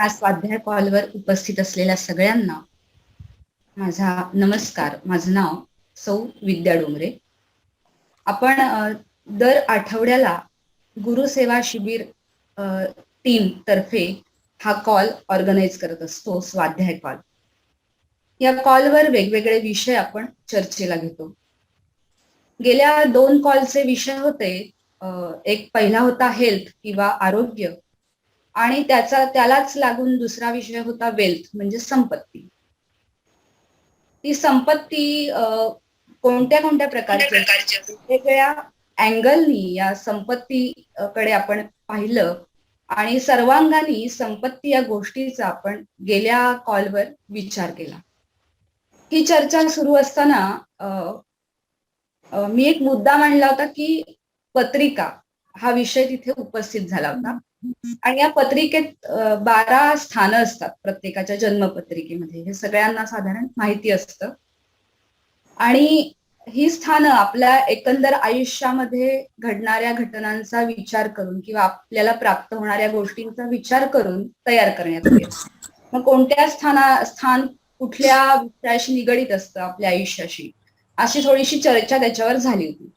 या स्वाध्याय कॉलवर उपस्थित असलेल्या सगळ्यांना माझा नमस्कार. माझं नाव सौ विद्या डोंगरे. आपण दर आठवड्याला गुरुसेवा शिबिर टीम तर्फे हा कॉल ऑर्गनाइज करत असतो, स्वाध्याय कॉल. या कॉलवर वेगवेगळे विषय आपण चर्चेला घेतो. गेल्या 2 कॉलचे विषय होते, एक पहिला होता हेल्थ किंवा आरोग्य, आणि त्यालाच लागून दुसरा विषय होता वेल्थ म्हणजे संपत्ती. ती संपत्ती कोणत्या कोणत्या प्रकारची, वेगवेगळ्या अँगलनी या संपत्तीकडे आपण पाहिलं आणि सर्वांगाने संपत्ती या गोष्टीचा आपण गेल्या कॉलवर विचार केला. ही चर्चा सुरू असताना मी एक मुद्दा मांडला होता की पत्रिका हा विषय तिथे उपस्थित झाला होता. आणि या पत्रिकेत 12 स्थानं असतात प्रत्येकाच्या जन्मपत्रिकेमध्ये. हे सगळ्यांना साधारण माहिती असतं. आणि ही स्थानं आपल्या एकंदर आयुष्यामध्ये घडणाऱ्या घटनांचा विचार करून किंवा आपल्याला प्राप्त होणाऱ्या गोष्टींचा विचार करून तयार करण्यात आली. मग कोणत्या स्थान कुठल्या विषयाशी निगडीत असतं आपल्या आयुष्याशी, अशी थोडीशी चर्चा त्याच्यावर झाली होती.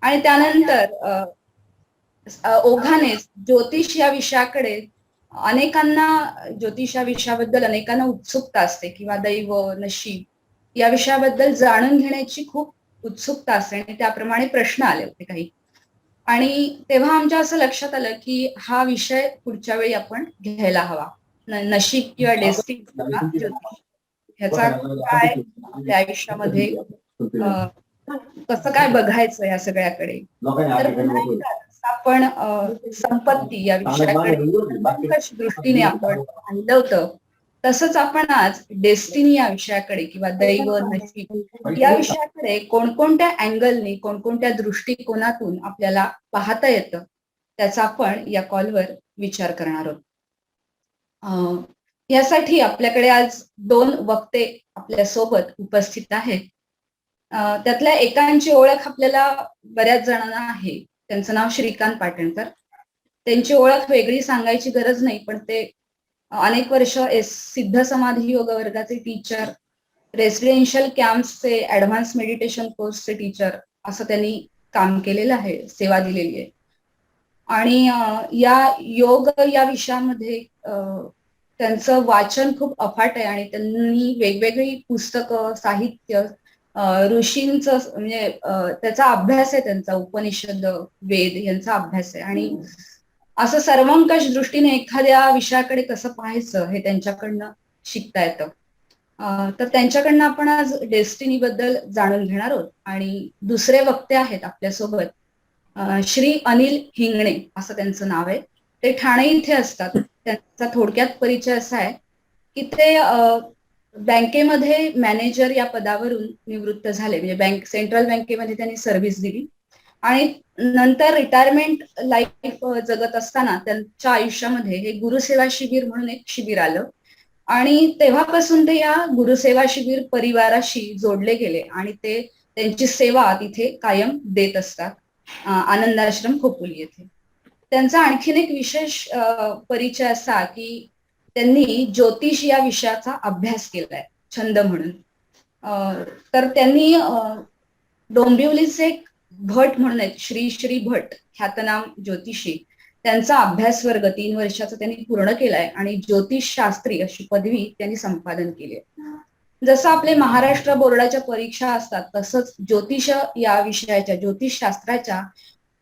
आणि त्यानंतर ओघाने ज्योतिष या विषयाकडे ज्योतिष या विषयाबद्दल अनेकांना उत्सुकता असते किंवा दैव नशीब या विषयाबद्दल जाणून घेण्याची खूप उत्सुकता असते आणि त्याप्रमाणे प्रश्न आले होते काही. आणि तेव्हा आमच्या असं लक्षात आलं की हा विषय पुढच्या वेळी आपण घ्यायला हवा. नशीब किंवा डेस्टिनी किंवा ज्योतिष ह्याचा काय आपल्या आयुष्यामध्ये कसं काय बघायचं या सगळ्याकडे. तर आपण संपत्ती या विषयाकडे दृष्टीने आपण पाहिलं होतं. तसंच आपण आज डेस्टिनी या विषयाकडे किंवा दैव नशीब या विषयाकडे कोणकोणत्या अँगलने, कोणकोणत्या दृष्टिकोनातून आपल्याला पाहता येतं त्याचा आपण या कॉलवर विचार करणार आहोत. यासाठी आपल्याकडे आज 2 वक्ते आपल्या सोबत उपस्थित आहेत. त्यातल्या एकांची ओळख आपल्याला बऱ्याच जणांना आहे. त्यांचं नाव श्रीकांत पाटणकर. त्यांची ओळख वेगळी सांगायची गरज नाही, पण ते अनेक वर्ष सिद्ध समाधी योग वर्गाचे टीचर, रेसिडेन्शियल कॅम्प्सचे ऍडव्हान्स मेडिटेशन कोर्सचे टीचर असं त्यांनी काम केलेलं आहे, सेवा दिलेली आहे. आणि या योग या विषयामध्ये त्यांचं वाचन खूप अफाट आहे आणि त्यांनी वेगवेगळी पुस्तकं, साहित्य, ऋषींचं म्हणजे त्याचा अभ्यास आहे, त्यांचा उपनिषद, वेद यांचा अभ्यास आहे. आणि असं सर्वंकष दृष्टीने एखाद्या विषयाकडे कसं पाहायचं हे त्यांच्याकडनं शिकता येतं. तर त्यांच्याकडनं आपण आज डेस्टिनी बद्दल जाणून घेणार आहोत. आणि दुसरे वक्ते आहेत आपल्यासोबत श्री अनिल हिंगणे असं त्यांचं नाव आहे. ते ठाणे इथे असतात. त्यांचा थोडक्यात परिचय असा आहे की ते बँकेमध्ये मॅनेजर या पदावरून निवृत्त झाले. म्हणजे सेंट्रल बँकेमध्ये त्यांनी सर्व्हिस दिली आणि नंतर रिटायरमेंट लाईफ जगत असताना त्यांच्या आयुष्यामध्ये हे गुरुसेवा शिबिर म्हणून एक शिबिर आलं आणि तेव्हापासून ते या गुरुसेवा शिबिर परिवाराशी जोडले गेले आणि ते त्यांची सेवा तिथे कायम देत असतात, आनंदाश्रम खोपोली येथे. त्यांचा आणखीन एक विशेष परिचय असा की त्यांनी ज्योतिष या विषयाचा अभ्यास केलाय छंद म्हणून. तर त्यांनी डोंबिवलीचे एक भट म्हणून आहेत, श्री भट, ख्यातनाम ज्योतिषी, त्यांचा अभ्यास वर्ग 3 वर्षाचा त्यांनी पूर्ण केलाय आणि ज्योतिष शास्त्री अशी पदवी त्यांनी संपादन केली आहे. जसं आपले महाराष्ट्र बोर्डाच्या परीक्षा असतात तसंच ज्योतिष या विषयाच्या, ज्योतिष शास्त्राच्या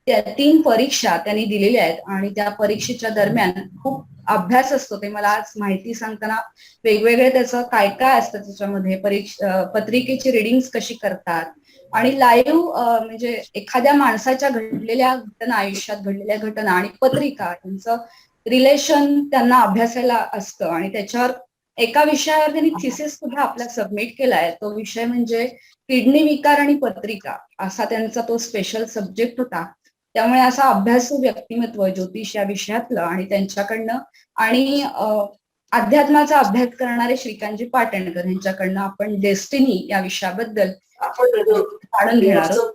त्या 3 परीक्षा त्यांनी दिलेल्या आहेत आणि त्या परीक्षेच्या दरम्यान खूप अभ्यास असतो. ते मला आज माहिती सांगताना वेगवेगळे त्याचं काय काय असतं त्याच्यामध्ये, पत्रिकेची रिडिंग्स कशी करतात आणि लाईव्ह म्हणजे एखाद्या माणसाच्या घडलेल्या घटना, आयुष्यात घडलेल्या घटना आणि पत्रिका यांचं रिलेशन त्यांना अभ्यासायला असतं. आणि त्याच्यावर एका विषयावर त्यांनी थिसिस सुद्धा आपला सबमिट केलाय. तो विषय म्हणजे किडनी विकार आणि पत्रिका असा त्यांचा तो स्पेशल सब्जेक्ट होता. त्यामुळे असा अभ्यासू व्यक्तिमत्व ज्योतिष या विषयातलं आणि त्यांच्याकडनं आणि अध्यात्माचा अभ्यास करणारे श्रीकांतजी पाटणकर यांच्याकडनं आपण डेस्टिनी या विषयाबद्दल जाणून घेणार आहोत.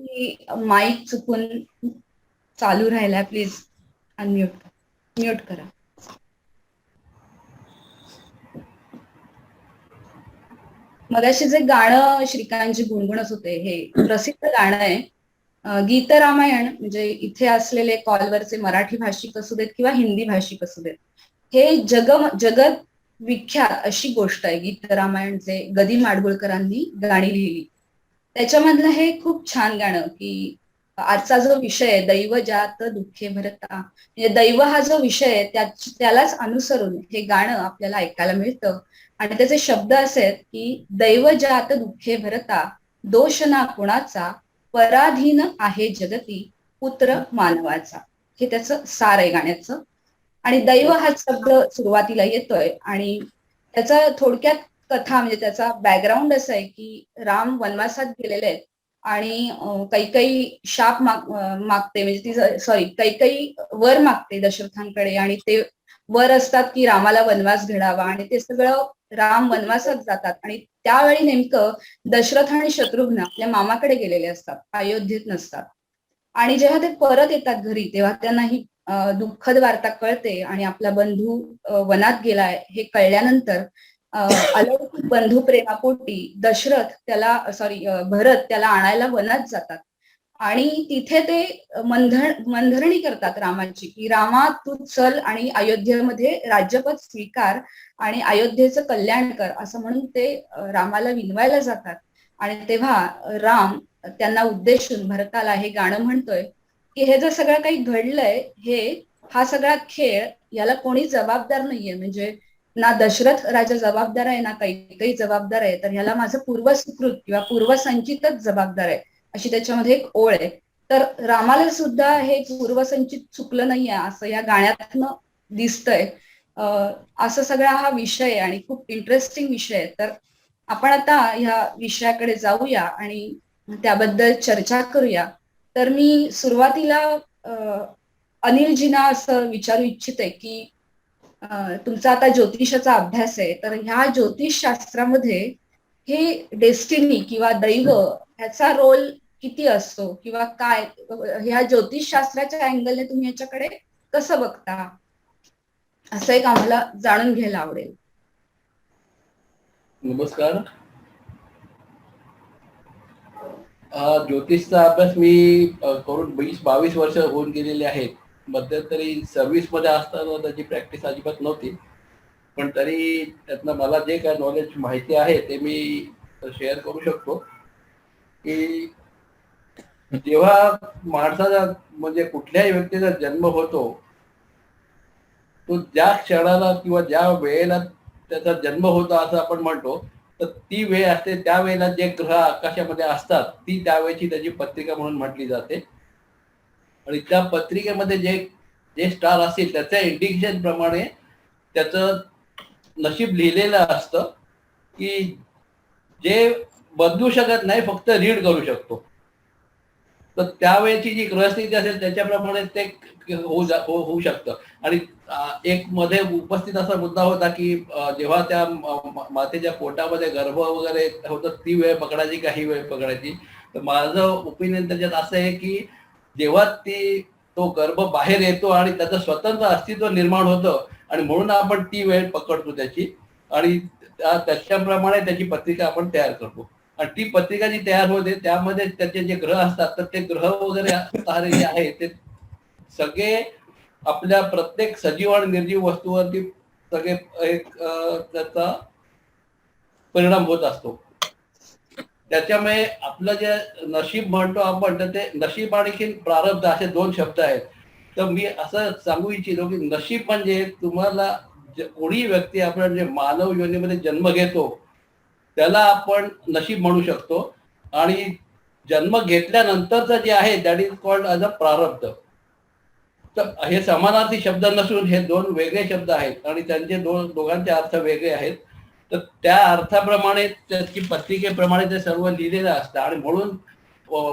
की माईक चुकून चालू राहिलाय, प्लीज म्यूट करा. मगाशी जे गाणं श्रीकांतजी गुणगुणत होते हे प्रसिद्ध गाणं आहे. गीत रामायण म्हणजे इथे असलेले कॉलवरचे मराठी भाषिक असू देत किंवा हिंदी भाषिक असू देत, हे जगत विख्यात अशी गोष्ट आहे. गीत रामायण जे गदी माडगुळकरांनी गाणी लिहिली, त्याच्यामधलं हे खूप छान गाणं की आजचा जो विषय आहे दैव जात दुःखे भरता, म्हणजे दैव हा जो विषय आहे त्यालाच अनुसरून हे गाणं आपल्याला ऐकायला मिळतं. आणि त्याचे शब्द असे आहेत की दैव जात दुःखे भरता, दोष ना कुणाचा, पराधीन आहे जगती, पुत्र मानवाचा. हे त्याचं सार आहे गाण्याचं. आणि दैव हा शब्द सुरुवातीला येतोय आणि त्याचा थोडक्यात कथा म्हणजे त्याचा बॅकग्राऊंड असं आहे की राम वनवासात गेलेले आहेत आणि कैकई शाप मागते, म्हणजे ती सॉरी कैकई वर मागते दशरथांकडे, आणि ते वर असतात की रामाला वनवास घडावा, आणि ते सगळं राम वनवासात जातात. आणि त्यावेळी नेमकं दशरथ आणि शत्रुघ्न आपल्या मामाकडे गेलेले असतात, अयोध्येत नसतात. आणि जेव्हा ते परत येतात घरी तेव्हा त्यांना ही दुःखद वार्ता कळते, आणि आपला बंधू वनात गेलाय हे कळल्यानंतर अलौकिक बंधू प्रेमापोटी दशरथ त्याला भरत त्याला आणायला वनात जातात. आणि तिथे ते मंधरणी करतात रामाची की रामा तू चल आणि अयोध्येमध्ये राज्यपद स्वीकार आणि अयोध्येचं कल्याण कर, असं म्हणून ते रामाला विनवायला जातात. आणि तेव्हा राम त्यांना उद्देशून भरताला हे गाणं म्हणतोय की हे जर सगळं काही घडलंय, हा सगळा खेळ, याला कोणी जबाबदार नाहीये, म्हणजे ना दशरथ राजा जबाबदार आहे ना काही जबाबदार आहे, तर ह्याला माझं पूर्वसुकृत किंवा पूर्वसंचितच जबाबदार आहे, अशी त्याच्यामध्ये एक ओळ आहे. तर रामाला सुद्धा हे पूर्वसंचित चुकलं नाहीये असं या गाण्यातनं दिसतंय. असं सगळा हा विषय आहे आणि खूप इंटरेस्टिंग विषय आहे. तर आपण आता ह्या विषयाकडे जाऊया आणि त्याबद्दल चर्चा करूया. तर मी सुरुवातीला अनिलजींना असं विचारू इच्छिते की तुमचा आता ज्योतिषाचा अभ्यास आहे, तर ह्या ज्योतिष शास्त्रामध्ये हे डेस्टिनी किंवा दैव ह्याचा रोल किती असतो, किंवा काय ह्या ज्योतिष शास्त्राच्या अँगलने तुम्ही ह्याच्याकडे कसं बघता, असं एक आम्हाला जाणून घ्यायला आवडेल. नमस्कार. ज्योतिषचा अभ्यास मी करून 20-22 वर्ष होऊन गेलेली आहेत. मध्यंतरी सर्व्हिस मध्ये असताना त्याची प्रॅक्टिस अजिबात नव्हती, पण तरी त्यातनं मला जे काय नॉलेज माहिती आहे ते मी शेअर करू शकतो. की जेव्हा माणसाचा म्हणजे कुठल्याही व्यक्तीचा जन्म होतो, तो ज्या क्षणाला किंवा ज्या वेळेला त्याचा जन्म होतो असं आपण म्हणतो, तर ती वेळ असते, त्यावेळेला जे ग्रह आकाशामध्ये असतात ती त्यावेळेची त्याची पत्रिका म्हणून म्हटली जाते. आणि त्या पत्रिकेमध्ये जे जे स्टार असतील त्याच्या इंडिकेशन प्रमाणे त्याचं नशीब लिहिलेलं असतं, की जे बदलू शकत नाही, फक्त रीड करू शकतो. तर त्यावेळेची जी ग्रहस्थिती असेल त्याच्याप्रमाणे ते होऊ शकतं. आणि एक मध्ये उपस्थित असा मुद्दा होता की जेव्हा त्या मातेच्या पोटामध्ये गर्भ वगैरे होतं ती वेळ पकडायची का ही वेळ पकडायची, तर माझं ओपिनियन त्याच्यात असं आहे की जेव्हा तो गर्भ बाहेर येतो आणि त्याचं स्वतंत्र अस्तित्व निर्माण होतं आणि म्हणून आपण ती वेळ पकडतो त्याची, आणि त्याच्याप्रमाणे त्याची पत्रिका आपण तयार करतो. आणि ती पत्रिका जी तयार होते त्यामध्ये त्याचे जे ग्रह असतात, तर ते ग्रह वगैरे तारे जे आहे ते सगळे आपल्या प्रत्येक सजीव आणि निर्जीव वस्तूवरती सगळे एक त्याचा परिणाम होत असतो. त्याच्यामुळे आपलं जे नशीब म्हणतो आपण, तर ते नशीब आणि प्रारब्ध असे दोन शब्द आहेत. तर मी असं सांगू इच्छितो की नशीब म्हणजे तुम्हाला कोणी व्यक्ती आपण जे मानव योनीमध्ये जन्म घेतो त्याला आपण नशीब म्हणू शकतो, आणि जन्म घेतल्यानंतरचं जे आहे that is called as a प्रारब्ध. तर हे समानार्थी शब्द नसून हे दोन वेगळे शब्द आहेत आणि त्यांचे दोघांचे अर्थ वेगळे आहेत. तर त्या अर्थाप्रमाणे त्याची पत्रिकेप्रमाणे ते सर्व लिहिलेलं असतं. आणि म्हणून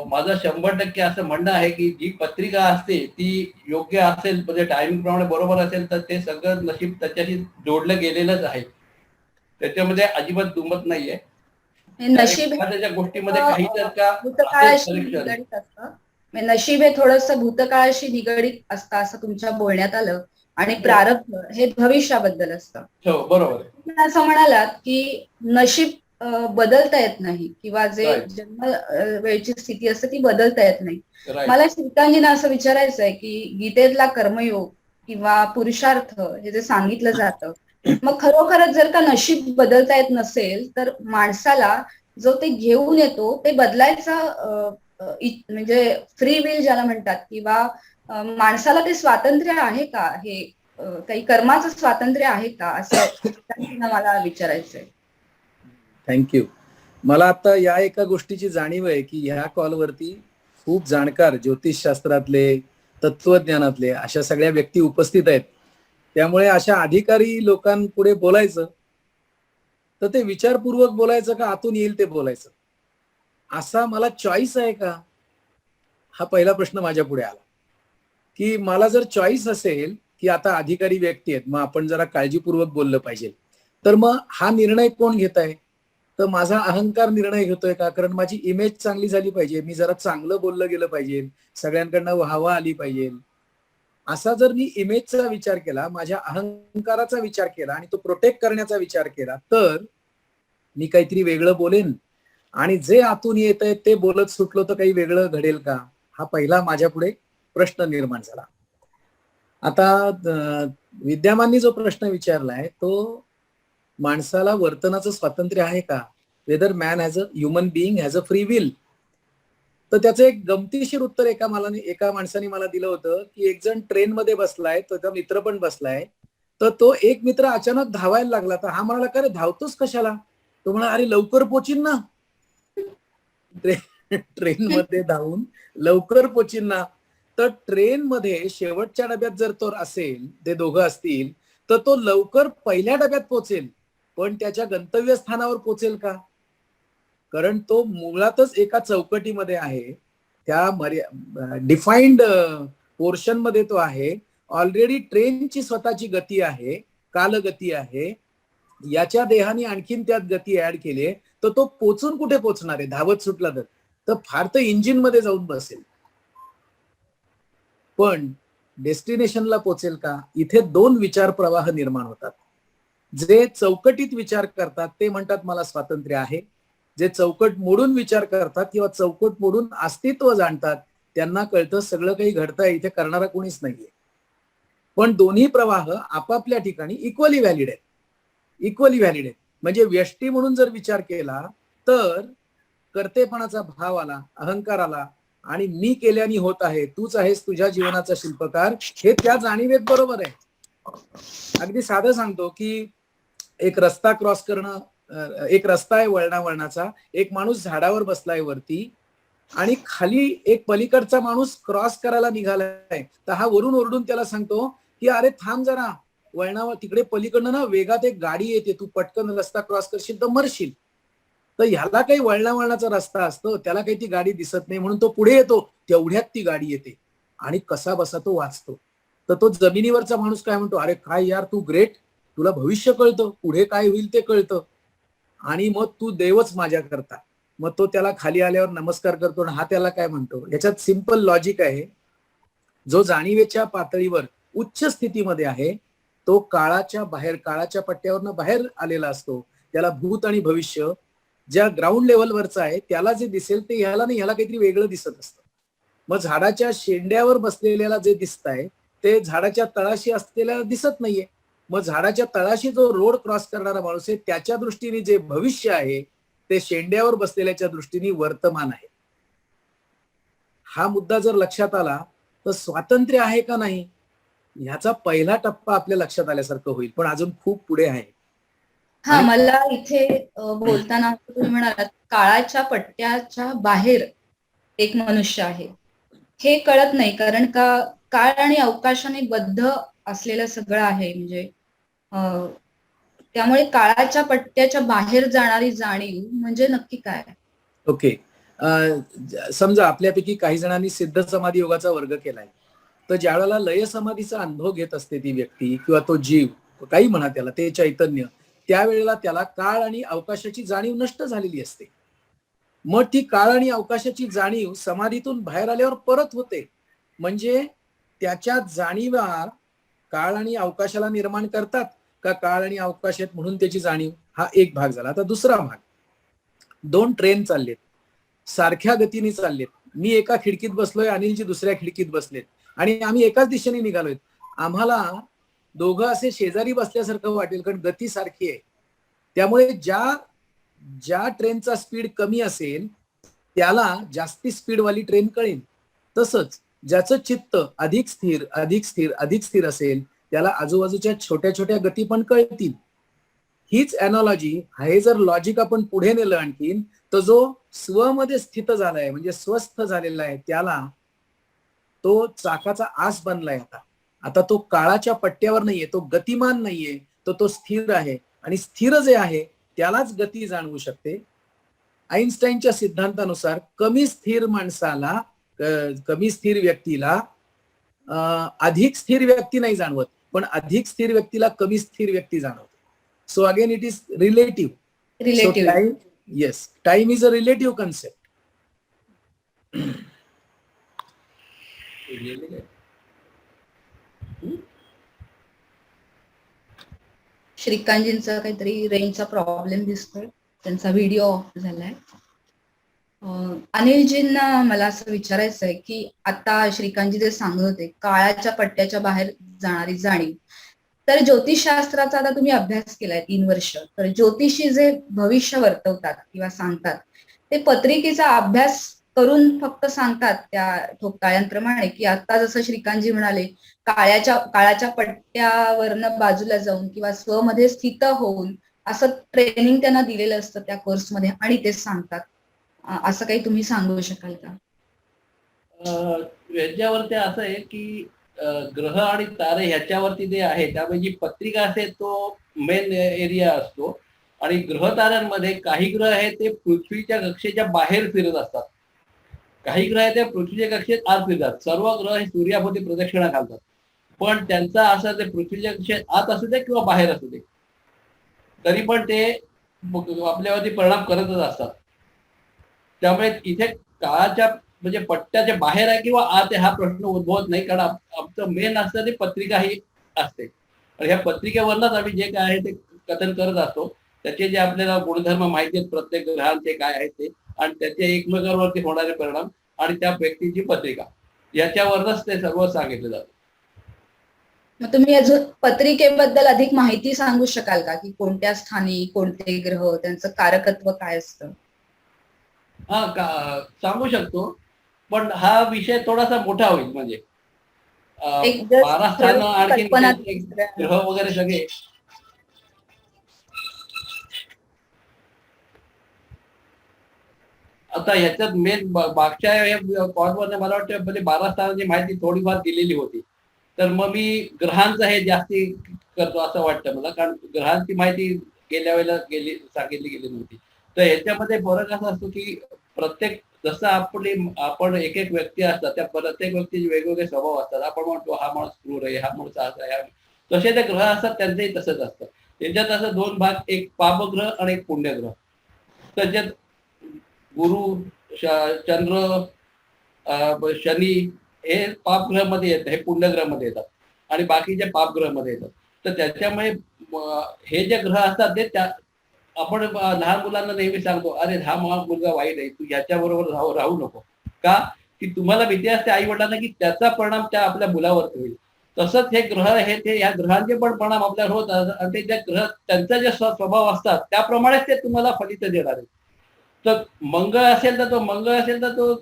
माझं 100% असं म्हणणं आहे की जी पत्रिका असते ती योग्य असेल, म्हणजे टायमिंग प्रमाणे बरोबर असेल, तर ते सगळं नशीब त्याच्याशी जोडलं गेलेलंच आहे, त्याच्यामध्ये अजिबात दुमत नाहीये. नशीब एखाद्या गोष्टीमध्ये काही जर का भूतकाळाशी निगडीत असतं. नशीब हे थोडंसं भूतकाळाशी निगडीत असतं असं तुमच्या बोलण्यात आलं, आणि प्रारब्ध हे भविष्याबद्दल असतं. हो, बरोबर. तुम्ही असं म्हणालात की नशीब बदलता येत नाही, किंवा जे जन्म वेळची स्थिती असते ती बदलता येत नाही. मला श्रीकांजींना असं विचारायचं आहे की गीतेतला कर्मयोग किंवा पुरुषार्थ हे जे सांगितलं जातं, मग खरोखरच जर का नशीब बदलता येत नसेल तर माणसाला जो ते घेऊन येतो ते बदलायचा म्हणजे फ्री विल ज्याला म्हणतात, किंवा माणसाला ते स्वातंत्र्य आहे का, हे काही कर्माचं स्वातंत्र्य आहे का, असं मला विचारायचंय. थँक्यू. मला आता या एका गोष्टीची जाणीव आहे की ह्या कॉलवरती खूप जाणकार ज्योतिषशास्त्रातले, तत्वज्ञानातले अशा सगळ्या व्यक्ती उपस्थित आहेत. त्यामुळे अशा अधिकारी लोकांपुढे बोलायचं तर ते विचारपूर्वक बोलायचं का आतून येईल ते बोलायचं, असा मला चॉईस आहे का, हा पहिला प्रश्न माझ्या पुढे आला. की मला जर चॉईस असेल की आता अधिकारी व्यक्ती आहेत, मग आपण जरा काळजीपूर्वक बोललं पाहिजे, तर मग हा निर्णय कोण घेत आहे? तर माझा अहंकार निर्णय घेतोय का? कारण माझी इमेज चांगली झाली पाहिजे, मी जरा चांगलं बोललं गेलं पाहिजे, सगळ्यांकडनं वाहवा आली पाहिजे, असा जर मी इमेजचा विचार केला, माझ्या अहंकाराचा विचार केला आणि तो प्रोटेक्ट करण्याचा विचार केला, तर मी काहीतरी वेगळं बोलेन आणि जे आतून येत आहे ते बोलत सुटलो तर काही वेगळं घडेल का, हा पहिला माझ्या पुढे प्रश्न निर्माण झाला. आता विद्यमाननी जो प्रश्न विचारलाय तो माणसाला वर्तनाचं स्वातंत्र्य आहे का, whether man has a human being has a free will. तर त्याचं एक गमतीशीर उत्तर एका माणसाने मला दिलं होतं की एक जण ट्रेन मध्ये बसलाय, त्याचा मित्र पण बसलाय, तर तो एक मित्र अचानक धावायला लागला, तर हा म्हणाला का रे धावतोस कशाला? तो म्हणा अरे लवकर पोचीन ना. ट्रेन मध्ये धावून लवकर पोचीन ना. तर ट्रेन मध्ये शेवटच्या डब्यात जर तो असेल, ते दोघं असतील, तर तो लवकर पहिल्या डब्यात पोचेल, पण त्याच्या गंतव्यस्थानावर पोचेल का? कारण तो मुळातच एका चौकटीमध्ये आहे, त्या डिफाईन्ड पोर्शन मध्ये तो आहे. ऑलरेडी ट्रेनची स्वतःची गती आहे, कालगती आहे, याच्या देहाने आणखीन त्यात गती ऍड केली, तर तो पोचून कुठे पोचणार आहे? धावत सुटला तर फार तर इंजिन मध्ये जाऊन बसेल, पण डेस्टिनेशनला पोचेल का? इथे दोन विचार प्रवाह निर्माण होतात. जे चौकटीत विचार करतात ते म्हणतात मला स्वातंत्र्य आहे, जे चौकट मोडून विचार करतात किंवा चौकट मोडून अस्तित्व जाणतात त्यांना कळतं सगळं काही घडतंय, इथे करणारा कोणीच नाहीये. पण दोन्ही प्रवाह आपापल्या ठिकाणी इक्वली व्हॅलिड आहेत. म्हणजे व्यष्टी म्हणून जर विचार केला तर कर्तेपणाचा भाव आला, अहंकार आला, आणि मी केल्याने होत आहे, तूच आहेस तुझ्या जीवनाचा शिल्पकार, हे त्या जाणीवेत बरोबर आहे. अगदी साधं सांगतो की एक रस्ता क्रॉस करणं, एक रस्ता आहे वळणाचा, एक माणूस झाडावर बसलाय वरती आणि खाली एक पलीकडचा माणूस क्रॉस करायला निघालाय, तर हा वरून ओरडून त्याला सांगतो की अरे थांब जरा, वळणावर तिकडे पलीकडनं ना वेगात एक गाडी येते, तू पटकन रस्ता क्रॉस करशील तर मरशील. तर ह्याला काही वळणाचा रस्ता असतो, त्याला काही ती गाडी दिसत नाही म्हणून तो पुढे येतो, तेवढ्यात ती गाडी येते आणि कसा बसा तो वाचतो. तर तो जमिनीवरचा माणूस काय म्हणतो, अरे काय यार तू ग्रेट, तुला भविष्य कळतं, पुढे काय होईल ते कळतं, आणि मग तू देवच माझ्या करता. मग तो त्याला खाली आल्यावर नमस्कार करतो, हा त्याला काय म्हणतो. याच्यात सिंपल लॉजिक आहे. जो जाणीवेच्या पातळीवर उच्च स्थितीमध्ये आहे तो काळाच्या पट्ट्यावरनं बाहेर आलेला असतो. त्याला भूत आणि भविष्य ज्या ग्राउंड लेवलवरचं आहे त्याला जे दिसेल ते ह्याला नाही, ह्याला काहीतरी वेगळं दिसत असतं. मग झाडाच्या शेंड्यावर बसलेल्याला जे दिसत आहे ते झाडाच्या तळाशी असलेल्याला दिसत नाहीये. मग झाडाच्या तळाशी जो रोड क्रॉस करणारा माणूस आहे त्याच्या दृष्टीने जे भविष्य आहे ते शेंड्यावर बसलेल्याच्या दृष्टीने वर्तमान आहे. हा मुद्दा जर लक्षात आला तर स्वातंत्र्य आहे का नाही ह्याचा पहिला टप्पा आपल्या लक्षात आल्यासारखं होईल, पण अजून खूप पुढे आहे. हा, मला इथे बोलताना तुम्ही म्हणालात काळाच्या पट्ट्याच्या बाहेर एक मनुष्य आहे, हे कळत नाही, कारण का काळ आणि अवकाशाने बद्ध असलेलं सगळं आहे. म्हणजे त्यामुळे काळाच्या पट्ट्याच्या बाहेर जाणारी जाणीव म्हणजे नक्की काय? ओके, समजा आपल्यापैकी काही जणांनी सिद्ध समाधी योगाचा वर्ग केलाय, तर ज्यावेळेला लय समाधीचा अनुभव घेत असते ती व्यक्ती किंवा तो जीव, काही म्हणा त्याला, ते चैतन्य, त्यावेळेला त्याला काळ आणि अवकाशाची जाणीव नष्ट झालेली असते. मग ती काळ आणि अवकाशाची जाणीव समाधीतून बाहेर आल्यावर परत होते. म्हणजे त्याच्या जाणीवा काळ आणि अवकाशाला निर्माण करतात का काळ आणि अवकाश आहेत म्हणून त्याची जाणीव? हा एक भाग झाला. आता दुसरा भाग, दोन ट्रेन चाललेत, सारख्या गतीने चाललेत. मी एका खिडकीत बसलोय, अनिलजी दुसऱ्या खिडकीत बसलेत आणि आम्ही एकाच दिशेने निघालोय. आम्हाला दोघं असे शेजारी बसल्यासारखं वाटेल, कारण गती सारखी आहे. त्यामुळे ज्या ट्रेनचा स्पीड कमी असेल त्याला जास्ती स्पीडवाली ट्रेन कळेल. तसंच ज्याचं चित्त अधिक स्थिर अधिक स्थिर अधिक स्थिर असेल त्याला आजूबाजूच्या छोट्या छोट्या गती पण कळतील. हीच अॅनॉलॉजी, हे जर लॉजिक आपण पुढे नेलं आणखीन, तर जो स्वमध्ये स्थित झालाय म्हणजे स्वस्थ झालेला आहे त्याला तो चाकाचा आस बनलाय. आता तो काळाच्या पट्ट्यावर नाहीये, तो गतिमान नाहीये, तो स्थिर आहे आणि स्थिर जे आहे त्यालाच गती जाणवू शकते. आईन्स्टाईनच्या सिद्धांतानुसार कमी स्थिर व्यक्तीला अधिक स्थिर व्यक्ती नाही जाणवत, पण अधिक स्थिर व्यक्तीला कमी स्थिर व्यक्ती जाणवते. So again it is relative. Yes, time is a relative concept. श्रीकांतजींचा काहीतरी रेंजचा प्रॉब्लेम दिसतोय, त्यांचा व्हिडिओ ऑफ झालाय. अनिलजींना मला असं विचारायचं आहे की आता श्रीकांतजी जे सांगत होते काळाच्या पट्ट्याच्या बाहेर जाणारी जाणीव, तर ज्योतिषशास्त्राचा आता तुम्ही अभ्यास केलाय 3 वर्ष, तर ज्योतिषी जे भविष्य वर्तवतात किंवा सांगतात ते पत्रिकेचा अभ्यास करून फक्त सांगतात त्या ठोकताळ्यांप्रमाणे, की आता जसं श्रीकांतजी म्हणाले काळाच्या पट्ट्यावरनं बाजूला जाऊन किंवा स्वमध्ये स्थित होऊन असं ट्रेनिंग त्यांना दिलेलं असतं त्या कोर्समध्ये आणि ते सांगतात, असं काही तुम्ही सांगू शकाल का? याच्यावरती असं आहे की ग्रह आणि तारे ह्याच्यावरती जे आहे त्यामुळे जी पत्रिका असते तो मेन एरिया असतो. आणि ग्रह ताऱ्यांमध्ये काही ग्रह आहेत ते पृथ्वीच्या कक्षेच्या बाहेर फिरत असतात, काही ग्रह आहेत ते पृथ्वीच्या कक्षेत आत फिरतात. सर्व ग्रह हे सूर्याभोवती प्रदक्षिणा घालतात, पण त्यांचा असं ते पृथ्वीच्या कक्षेत आत असू दे किंवा बाहेर असू दे तरी पण ते आपल्यावरती परिणाम करतच असतात. त्यामुळे इथे काळाच्या म्हणजे पट्ट्याच्या बाहेर आहे किंवा आत आहे हा प्रश्न उद्भवत नाही, कारण आमचं मेन असतं ते पत्रिका ही असते. आणि ह्या पत्रिकेवरनच आम्ही जे काय आहे ते कथन करत असतो. त्याचे जे आपल्याला गुणधर्म माहिती आहेत प्रत्येक ग्रहांचे काय आहेत ते, आणि त्याचे एकमेकांवरती होणारे परिणाम आणि त्या व्यक्तीची पत्रिका, याच्यावरच ते सर्व सांगितलं जातं. मग तुम्ही अजून पत्रिकेबद्दल अधिक माहिती सांगू शकाल का, की कोणत्या स्थानी कोणते ग्रह, त्यांचं कारकत्व काय असतं? सांगू शकतो, पण हा विषय थोडासा मोठा होईल. म्हणजे 12 स्थान आणखी ग्रह वगैरे सगळे. आता ह्याच्यात मेन मागच्या कॉलवर मला वाटतं म्हणजे 12 स्थानाची माहिती थोडीफार दिलेली होती, तर मग मी ग्रहांचं हे जास्ती करतो असं वाटतं मला, कारण ग्रहांची माहिती गेल्या वेळेला सांगितली गेली नव्हती. तर ह्याच्यामध्ये फरक असा असतो की प्रत्येक जसं आपण एक एक व्यक्ती असतात त्या प्रत्येक व्यक्तीचे वेगवेगळे स्वभाव असतात. आपण म्हणतो हा माणूस क्रूर आहे, हा माणूस असा आहे, तसे ते ग्रह असतात त्यांचेही तसंच असतं. त्याच्यात असं 2 भाग, एक पापग्रह आणि एक पुण्यग्रह. त्याच्यात गुरु, चंद्र, शनी हे पापग्रह मध्ये येतात, हे पुण्यग्रह मध्ये येतात, आणि बाकीचे पापग्रह मध्ये येतात. तर त्याच्यामुळे हे जे ग्रह असतात ते आपण लहान मुलांना नेहमी सांगतो, अरे हा मुलगा वाईट आहे, तू याच्याबरोबर राहू नको. का? की तुम्हाला भीती असते आई वडिलांना की त्याचा परिणाम त्या आपल्या मुलावरती होईल. तसंच हे ग्रह हे ते या ग्रहांचे पण परिणाम आपल्यावर होत असतात, आणि ते जे ग्रह त्यांचा जे स्वभाव असतात त्याप्रमाणेच ते तुम्हाला फलित देणार आहे. तर मंगळ असेल तर तो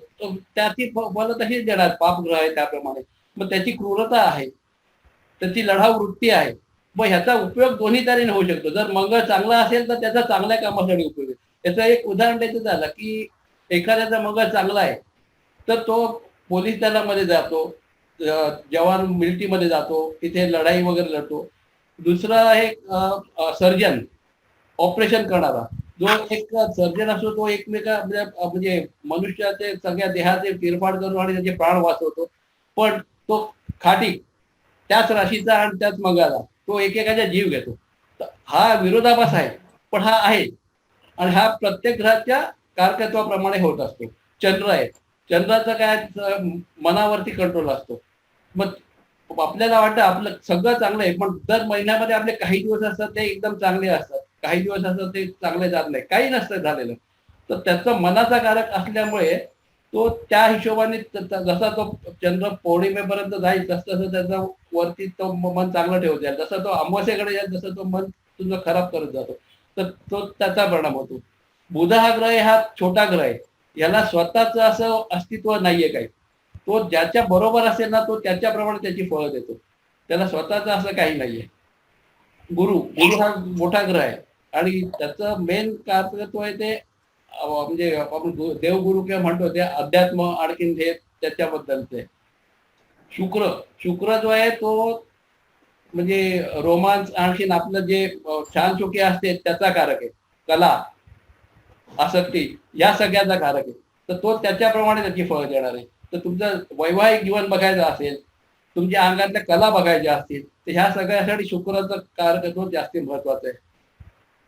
त्याची फल तशीच देणार, पापग्रह आहे त्याप्रमाणे. मग त्याची क्रूरता आहे, त्याची लढाऊ वृत्ती आहे. मग ह्याचा उपयोग दोन्ही तऱ्हेने होऊ शकतो. जर मंगळ चांगला असेल तर त्याचा चांगल्या कामासाठी उपयोग आहे. त्याचं एक उदाहरण द्यायचं झालं की एखाद्याचा मंगळ चांगला आहे तर तो पोलीस दलामध्ये जातो, जवान मिलिटरीमध्ये जातो, तिथे लढाई वगैरे लढतो. दुसरा आहे सर्जन, ऑपरेशन करणारा. जो एक सर्जन असतो तो म्हणजे मनुष्याचे सगळ्या देहाचे फेरफार करून आणि त्याचे प्राण वाचवतो. पण तो खाटी त्याच राशीचा आणि त्याच मंगळाचा तो एकेकाचा जीव घेतो. हा विरोधाभास आहे, पण हा आहे. आणि हा प्रत्येक ग्रहाच्या कारकत्वाप्रमाणे होत असतो. चंद्र आहे, चंद्राचा काय मनावरती कंट्रोल असतो. मग आपल्याला वाटतं आपलं सगळं चांगलं आहे, पण दर महिन्यामध्ये आपले काही दिवस असतात ते एकदम चांगले असतात, काही दिवस असतात ते चांगले जात नाही, काही नसतं झालेलं. तर त्याचा मनाचा कारक असल्यामुळे तो त्या हिशोबाने जसा तो चंद्र पौर्णिमेपर्यंत जाईल तसं त्याचा वरती तो मन चांगलं ठेवत जाईल, जसं तो अमावस्येकडे जाईल तसं तो मन तुझं खराब करत जातो. तर तो त्याचा परिणाम होतो. बुध हा ग्रह हा छोटा ग्रह आहे, याला स्वतःच असं अस्तित्व नाहीये काही. तो ज्याच्या बरोबर असेल ना तो त्याच्याप्रमाणे त्याची फळं देतो, त्याला स्वतःच असं काही नाहीये. गुरु हा मोठा ग्रह आहे आणि त्याचं मेन कारकत्व आहे ते म्हणजे आपण देवगुरु किंवा म्हणतो ते अध्यात्म, आणखीन हे त्याच्याबद्दलचे. शुक्र जो आहे तो म्हणजे रोमांस, आणखीन आपलं जे छान चुकी असते त्याचा कारक आहे. कला, आसक्ती या सगळ्याचा कारक आहे. तर तो त्याच्याप्रमाणे त्याची फळ देणार आहे. तर तुमचं वैवाहिक जीवन बघायचं असेल, तुमच्या अंगातल्या कला बघायच्या असतील, तर ह्या सगळ्यासाठी शुक्राचं कारकत्व जास्त महत्वाचं आहे.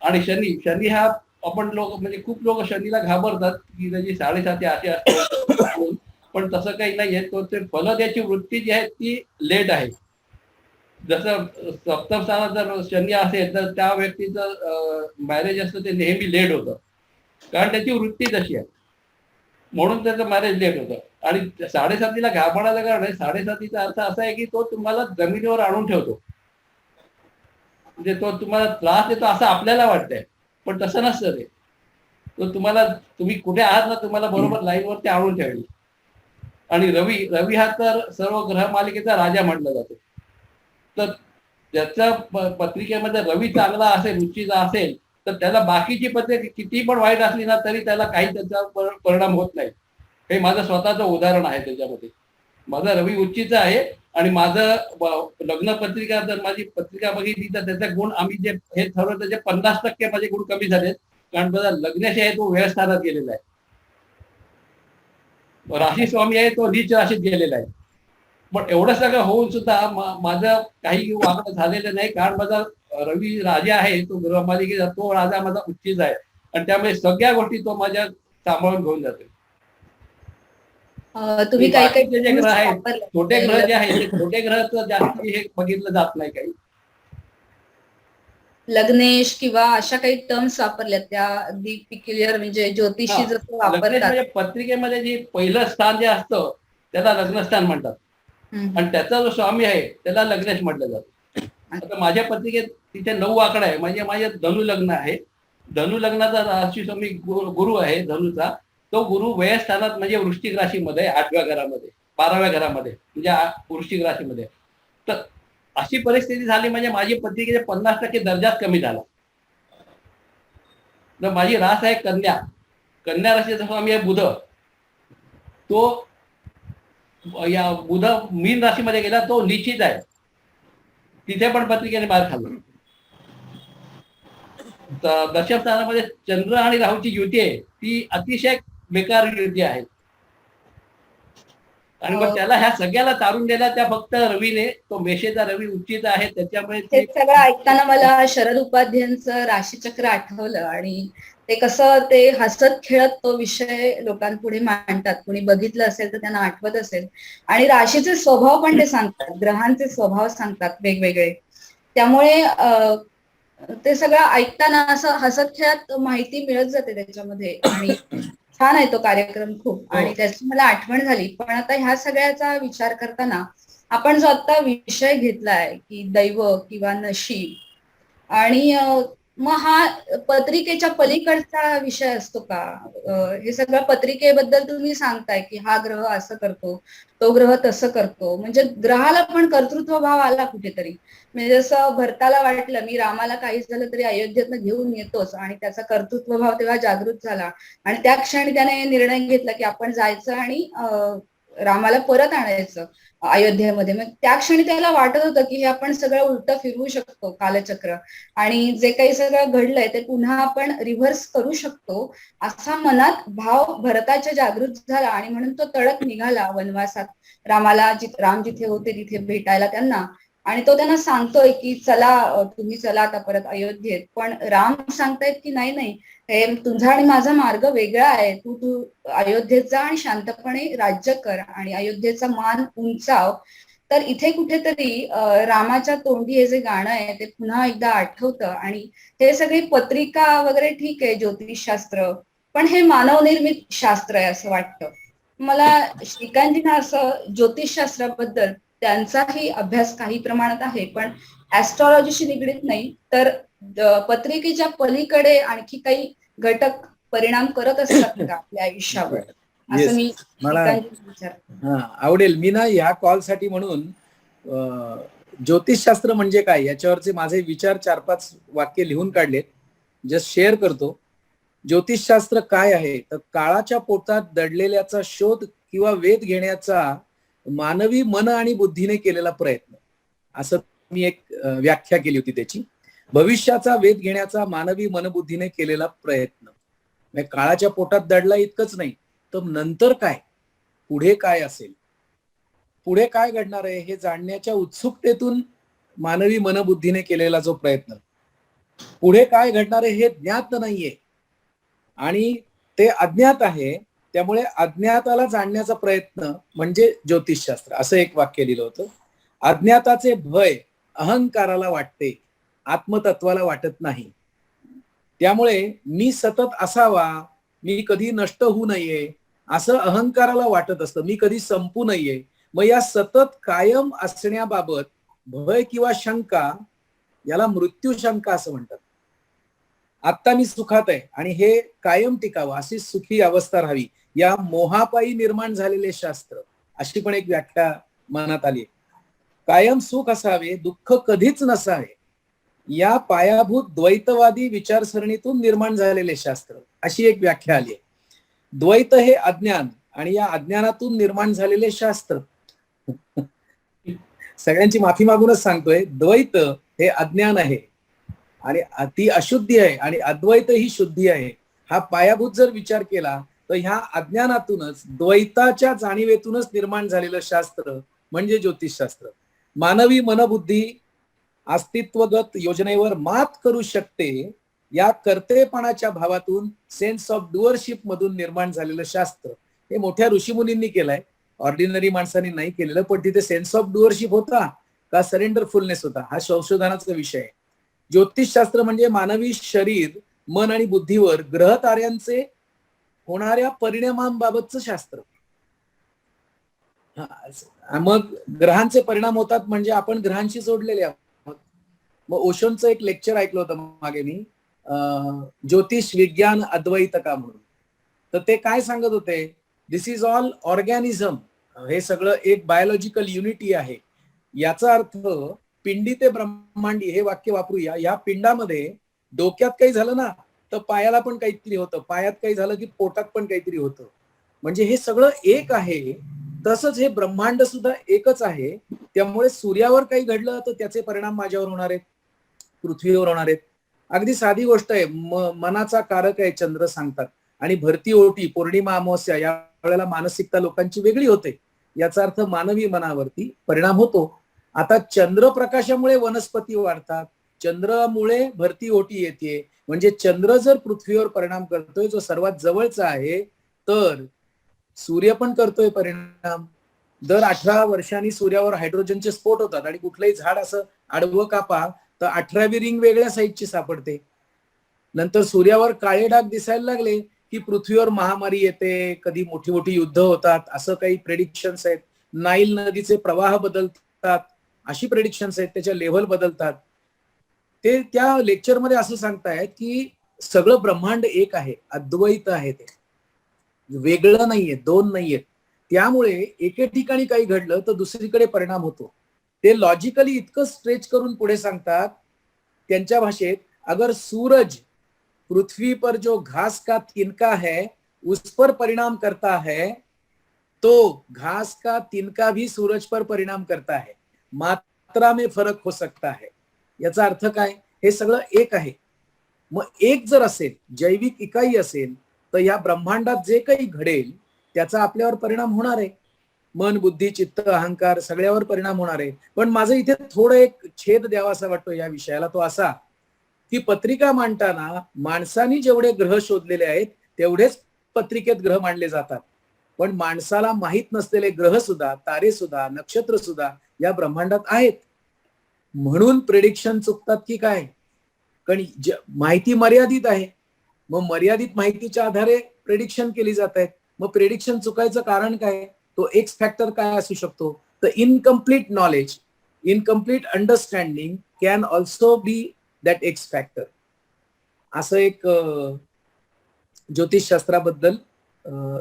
आणि शनी हा आपण लोक म्हणजे खूप लोक शनीला घाबरतात की त्याची 7.5 अशी असते, पण तसं काही नाहीये. तो ते फल द्यायची वृत्ती जी आहे ती लेट आहे. जसं सप्तम स्थानात जर शनी असेल तर त्या व्यक्तीचं मॅरेज असतं ते नेहमी लेट होतं, कारण त्याची वृत्ती तशी आहे, म्हणून त्याचं मॅरेज लेट होतं. आणि 7.5ला घाबरायचं कारण आहे, 7.5चा अर्थ असा आहे की तो तुम्हाला जमिनीवर आणून ठेवतो, म्हणजे तो तुम्हाला त्रास देतो असं आपल्याला वाटतंय, पण तसं नसतं ते. तो तुम्ही कुठे आहात ना तुम्हाला बरोबर लाईनवरती आणून ठेवेल. आणि रवी हा तर सर्व ग्रह मालिकेचा राजा म्हटला जातो. तर ज्याच्या पत्रिकेमध्ये रवी चांगला असेल, रुचीचा असेल, तर त्याला बाकीची पत्रिका किती पण वाईट असली ना तरी त्याला काही त्याचा परिणाम होत नाही. हे माझं स्वतःचं उदाहरण आहे. त्याच्यामध्ये माझा रवी उच्चीचा आहे आणि माझं लग्न पत्रिका जर माझी पत्रिका बघितली तर त्याचा गुण आम्ही जे हे ठरवलं त्याचे 50% माझे गुण कमी झालेत, कारण माझा लग्नाशी आहे तो व्यवस्थानात गेलेला आहे. राशी स्वामी आहे तो नीच राशीत गेलेला आहे. पण एवढं सगळं होऊन सुद्धा माझं काही वागणं झालेलं नाही, कारण माझा रवी राजा आहे, तो गृहमालिकेचा तो राजा माझा उच्चीच आहे आणि त्यामुळे सगळ्या गोष्टी तो माझ्या सांभाळून घेऊन जातो. तुम्ही काही जे ग्रह आहेत, छोटे ग्रह जे आहेत, छोटे ग्रह तर जास्त हे बघितलं जात नाही काही. लग्नेश किंवा अशा काही टर्म्स वापरल्यात त्या अगदी पिक्युलियर, म्हणजे ज्योतिषी जसं वापरतात. म्हणजे पत्रिकेमध्ये जे पहिलं स्थान जे असतं त्याला लग्नस्थान म्हणतात आणि त्याचा जो स्वामी आहे त्याला लग्नेश म्हटलं जातं. आता माझ्या पत्रिकेत तिथे 9 आकडा आहे, म्हणजे माझे धनु लग्न आहे. धनु लग्नाचा राशी स्वामी गुरु आहे धनुचा. तो गुरु व्ययस्थानात म्हणजे वृश्चिक राशीमध्ये 8व्या घरामध्ये, 12व्या घरामध्ये, म्हणजे वृश्चिक राशीमध्ये. तर अशी परिस्थिती झाली म्हणजे माझी पत्रिकेचे 50% दर्जाच कमी झाला. तर माझी रास आहे कन्या राशीचा स्वामी आहे बुध. तो या बुध मीन राशीमध्ये गेला, तो निश्चित आहे, तिथे पण पत्रिकेने बाहेर खाल्ला. दशम स्थानामध्ये चंद्र आणि राहूची युती आहे, ती अतिशय बेकार युती आहे. आणि मग त्याला ह्या सगळ्याला तारून दिला त्या फक्त रवीने. तो मेषेचा रवी उच्चीचा आहे, त्याच्यामुळे ते सगळं ऐकताना मला शरद उपाध्यायांचं राशीचक्र आठवलं. आणि ते कसं ते हसत खेळत तो विषय लोकांपुढे मांडतात. कोणी बघितलं असेल तर त्यांना आठवत असेल. आणि राशीचे स्वभाव पण ते सांगतात, ग्रहांचे स्वभाव सांगतात वेगवेगळे. त्यामुळे ते सगळं ऐकताना असं हसत खेळत माहिती मिळत जाते त्याच्यामध्ये. आणि छान आहे तो कार्यक्रम खूप. आणि त्याची मला आठवण झाली. पण आता ह्या सगळ्याचा विचार करताना आपण जो आता विषय घेतलाय की दैव किंवा नशीब, आणि मग हा पत्रिकेच्या पलीकडचा विषय असतो का? हे सगळं पत्रिकेबद्दल तुम्ही सांगताय की हा ग्रह असं करतो, तो ग्रह तसं करतो, म्हणजे ग्रहाला पण कर्तृत्व भाव आला कुठेतरी. म्हणजे जसं भरताला वाटलं मी रामाला काही झालं तरी अयोध्येतनं घेऊन येतोच, आणि त्याचा कर्तृत्व भाव तेव्हा जागृत झाला. आणि त्या क्षणी त्याने निर्णय घेतला की आपण जायचं आणि रामाला परत आणायचं अयोध्येमध्ये. मग त्या क्षणी त्याला वाटत होतं की हे आपण सगळं उलट फिरवू शकतो कालचक्र, आणि जे काही सगळं घडलंय ते पुन्हा आपण रिव्हर्स करू शकतो, असा मनात भाव भरताच्या जागृत झाला. आणि म्हणून तो तडक निघाला वनवासात रामाला, राम जिथे होते तिथे भेटायला त्यांना. आणि तो त्यांना सांगतोय की चला तुम्ही चला आता परत अयोध्येत, पण राम सांगतायत की नाही नाही, हे तुझा आणि माझा मार्ग वेगळा आहे, तू तू अयोध्येत जा आणि शांतपणे राज्य कर आणि अयोध्येचा मान उंचाव. तर इथे कुठेतरी रामाच्या तोंडी हे जे गाणं आहे ते पुन्हा एकदा आठवतं. आणि हे सगळी पत्रिका वगैरे ठीक आहे, ज्योतिषशास्त्र, पण हे मानवनिर्मित शास्त्र आहे असं वाटतं मला. श्रीकांतजींना असं ज्योतिषशास्त्राबद्दल त्यांचाही अभ्यास काही प्रमाणात आहे, पण ऍस्ट्रॉलॉजीशी निगडीत नाही, तर पत्रिकेच्या पलीकडे आणखी काही घटक परिणाम करत असतात का आपल्या आयुष्यावर, असं मी विचार. आवडेल. मी ना ह्या कॉलसाठी म्हणून ज्योतिषशास्त्र म्हणजे काय याच्यावरचे माझे विचार 4-5 वाक्य लिहून काढलेत, जस्ट शेअर करतो. ज्योतिषशास्त्र काय आहे तर काळाच्या पोटात दडलेल्याचा शोध किंवा वेध घेण्याचा मानवी मन आणि बुद्धीने केलेला प्रयत्न, असं मी एक व्याख्या केली होती त्याची. भविष्याचा वेध घेण्याचा मानवी मनबुद्धीने केलेला प्रयत्न. काळाच्या पोटात दडला इतकंच नाही, तर नंतर काय, पुढे काय असेल, पुढे काय घडणार आहे हे जाणण्याच्या उत्सुकतेतून मानवी मनबुद्धीने केलेला जो प्रयत्न. पुढे काय घडणार आहे हे ज्ञात नाहीये आणि ते अज्ञात आहे, त्यामुळे अज्ञाताला जाणण्याचा प्रयत्न म्हणजे ज्योतिषशास्त्र, असं एक वाक्य लिहिलं होतं. अज्ञाताचे भय अहंकाराला वाटते, आत्मतत्वाला वाटत नाही. त्यामुळे मी सतत असावा, मी कधी नष्ट होऊ नये असं अहंकाराला वाटत असतं, मी कधी संपू नये. मग या सतत कायम असण्याबाबत भय किंवा शंका, याला मृत्यू शंका असं म्हणतात. आता मी सुखात आहे आणि हे कायम टिकावं, अशी सुखी अवस्था राहावी, या मोहापायी निर्माण झालेले शास्त्र, अशी पण एक व्याख्या मनात आली. कायम सुख असावे, दुःख कधीच नसावे, या पायाभूत द्वैतवादी विचारसरणीतून निर्माण झालेले शास्त्र, अशी एक व्याख्या आली. द्वैत हे अज्ञान आणि या अज्ञानातून निर्माण झालेले शास्त्र. सगळ्यांची माफी मागूनच सांगतोय, द्वैत हे अज्ञान आहे आणि ती अशुद्धी आहे आणि अद्वैत ही शुद्धी आहे. हा पायाभूत जर विचार केला तर ह्या अज्ञानातूनच, द्वैताच्या जाणीवेतूनच निर्माण झालेलं शास्त्र म्हणजे ज्योतिषशास्त्र. मानवी मनबुद्धी अस्तित्वगत योजनेवर मात करू शकते, या कर्तेपणाच्या भावातून, सेन्स ऑफ डुअरशिप मधून निर्माण झालेलं शास्त्र. हे मोठ्या ऋषीमुनींनी केलंय, ऑर्डिनरी माणसांनी नाही केलेलं, पण तिथे सेन्स ऑफ डुअरशिप होता का सरेंडरफुलनेस होता, हा संशोधनाचा विषय आहे. ज्योतिषशास्त्र म्हणजे मानवी शरीर, मन आणि बुद्धीवर ग्रह ताऱ्यांचे होणाऱ्या परिणामांबाबतचं शास्त्र. मग ग्रहांचे परिणाम होतात म्हणजे आपण ग्रहांशी जोडलेले आहोत. मग ओशोंचं एक लेक्चर ऐकलं होतं मागे मी, ज्योतिष विज्ञान अद्वैत का म्हणून. तर ते काय सांगत होते, दिस इज ऑल ऑर्गॅनिझम, हे सगळं एक बायोलॉजिकल युनिटी आहे. याचा अर्थ पिंडी ते ब्रह्मांडी हे वाक्य वापरूया. या पिंडामध्ये डोक्यात काही झालं ना तर पायाला पण काहीतरी होतं, पायात काही झालं की पोटात पण काहीतरी होतं. म्हणजे हे सगळं एक आहे. तसंच हे ब्रह्मांड सुद्धा एकच आहे. त्यामुळे सूर्यावर काही घडलं तर त्याचे परिणाम माझ्यावर होणार आहेत, पृथ्वीवर होणार आहेत. अगदी साधी गोष्ट आहे, मनाचा कारक आहे चंद्र सांगतात, आणि भरती ओटी, पौर्णिमा, अमावस्या या वेळेला मानसिकता लोकांची वेगळी होते. याचा अर्थ मानवी मनावरती परिणाम होतो. आता चंद्रप्रकाशामुळे वनस्पती वाढतात, चंद्रामुळे भरती ओटी येते. म्हणजे चंद्र जर पृथ्वीवर परिणाम करतोय, जो सर्वात जवळचा आहे, तर सूर्य पण करतोय परिणाम. दर 18 वर्षांनी सूर्यावर हायड्रोजनचे स्फोट होतात आणि कुठलंही झाड असं आडवं कापा तर 18वी रिंग वेगळ्या साईजची सापडते. नंतर सूर्यावर काळे डाग दिसायला लागले की पृथ्वीवर महामारी येते, कधी मोठी मोठी युद्ध होतात, असं काही प्रेडिक्शन्स आहेत. नाईल नदीचे प्रवाह बदलतात, अशी प्रेडिक्शन्स आहेत, त्याच्या लेव्हल बदलतात. ते त्या लेक्चरमध्ये असं सांगतायत की सगळं ब्रह्मांड एक आहे, अद्वैत आहे, ते वेगळं नाहीये, दोन नाहीयेत. त्यामुळे एके ठिकाणी काही घडलं तर दुसरीकडे परिणाम होतो. ते लॉजिकली इतकं स्ट्रेच करून पुढे सांगतात त्यांच्या भाषेत, अगर सूरज पृथ्वी पर जो घास का तिनका है उस पर परिणाम करता है, तो घास का तिनका भी सूरज पर परिणाम करता है, मात्रा में फरक हो सकता है. याचा अर्थ काय, हे सगळं एक आहे. मग एक जर असेल, जैविक इकाई असेल, तर या ब्रह्मांडात जे काही घडेल त्याचा आपल्यावर परिणाम होणार आहे. मन, बुद्धी, चित्त, अहंकार सगळ्यावर परिणाम होणार आहे. पण माझं इथे थोडं एक छेद द्यावासा वाटतो या विषयाला, तो असा की पत्रिका मांडताना माणसानी जेवढे ग्रह शोधलेले आहेत तेवढेच पत्रिकेत ग्रह मांडले जातात. पण माणसाला माहीत नसलेले ग्रह सुद्धा, तारे सुद्धा, नक्षत्र सुद्धा या ब्रह्मांडात आहेत. म्हणून प्रेडिक्शन चुकतात की काय? कारण माहिती मर्यादित आहे. मग मर्यादित माहितीच्या आधारे प्रेडिक्शन केली जात आहेत. मग प्रेडिक्शन चुकायचं कारण काय? तो एक्स फॅक्टर काय असू शकतो? तर incomplete knowledge, incomplete understanding can also be that x factor. असं एक ज्योतिषशास्त्राबद्दल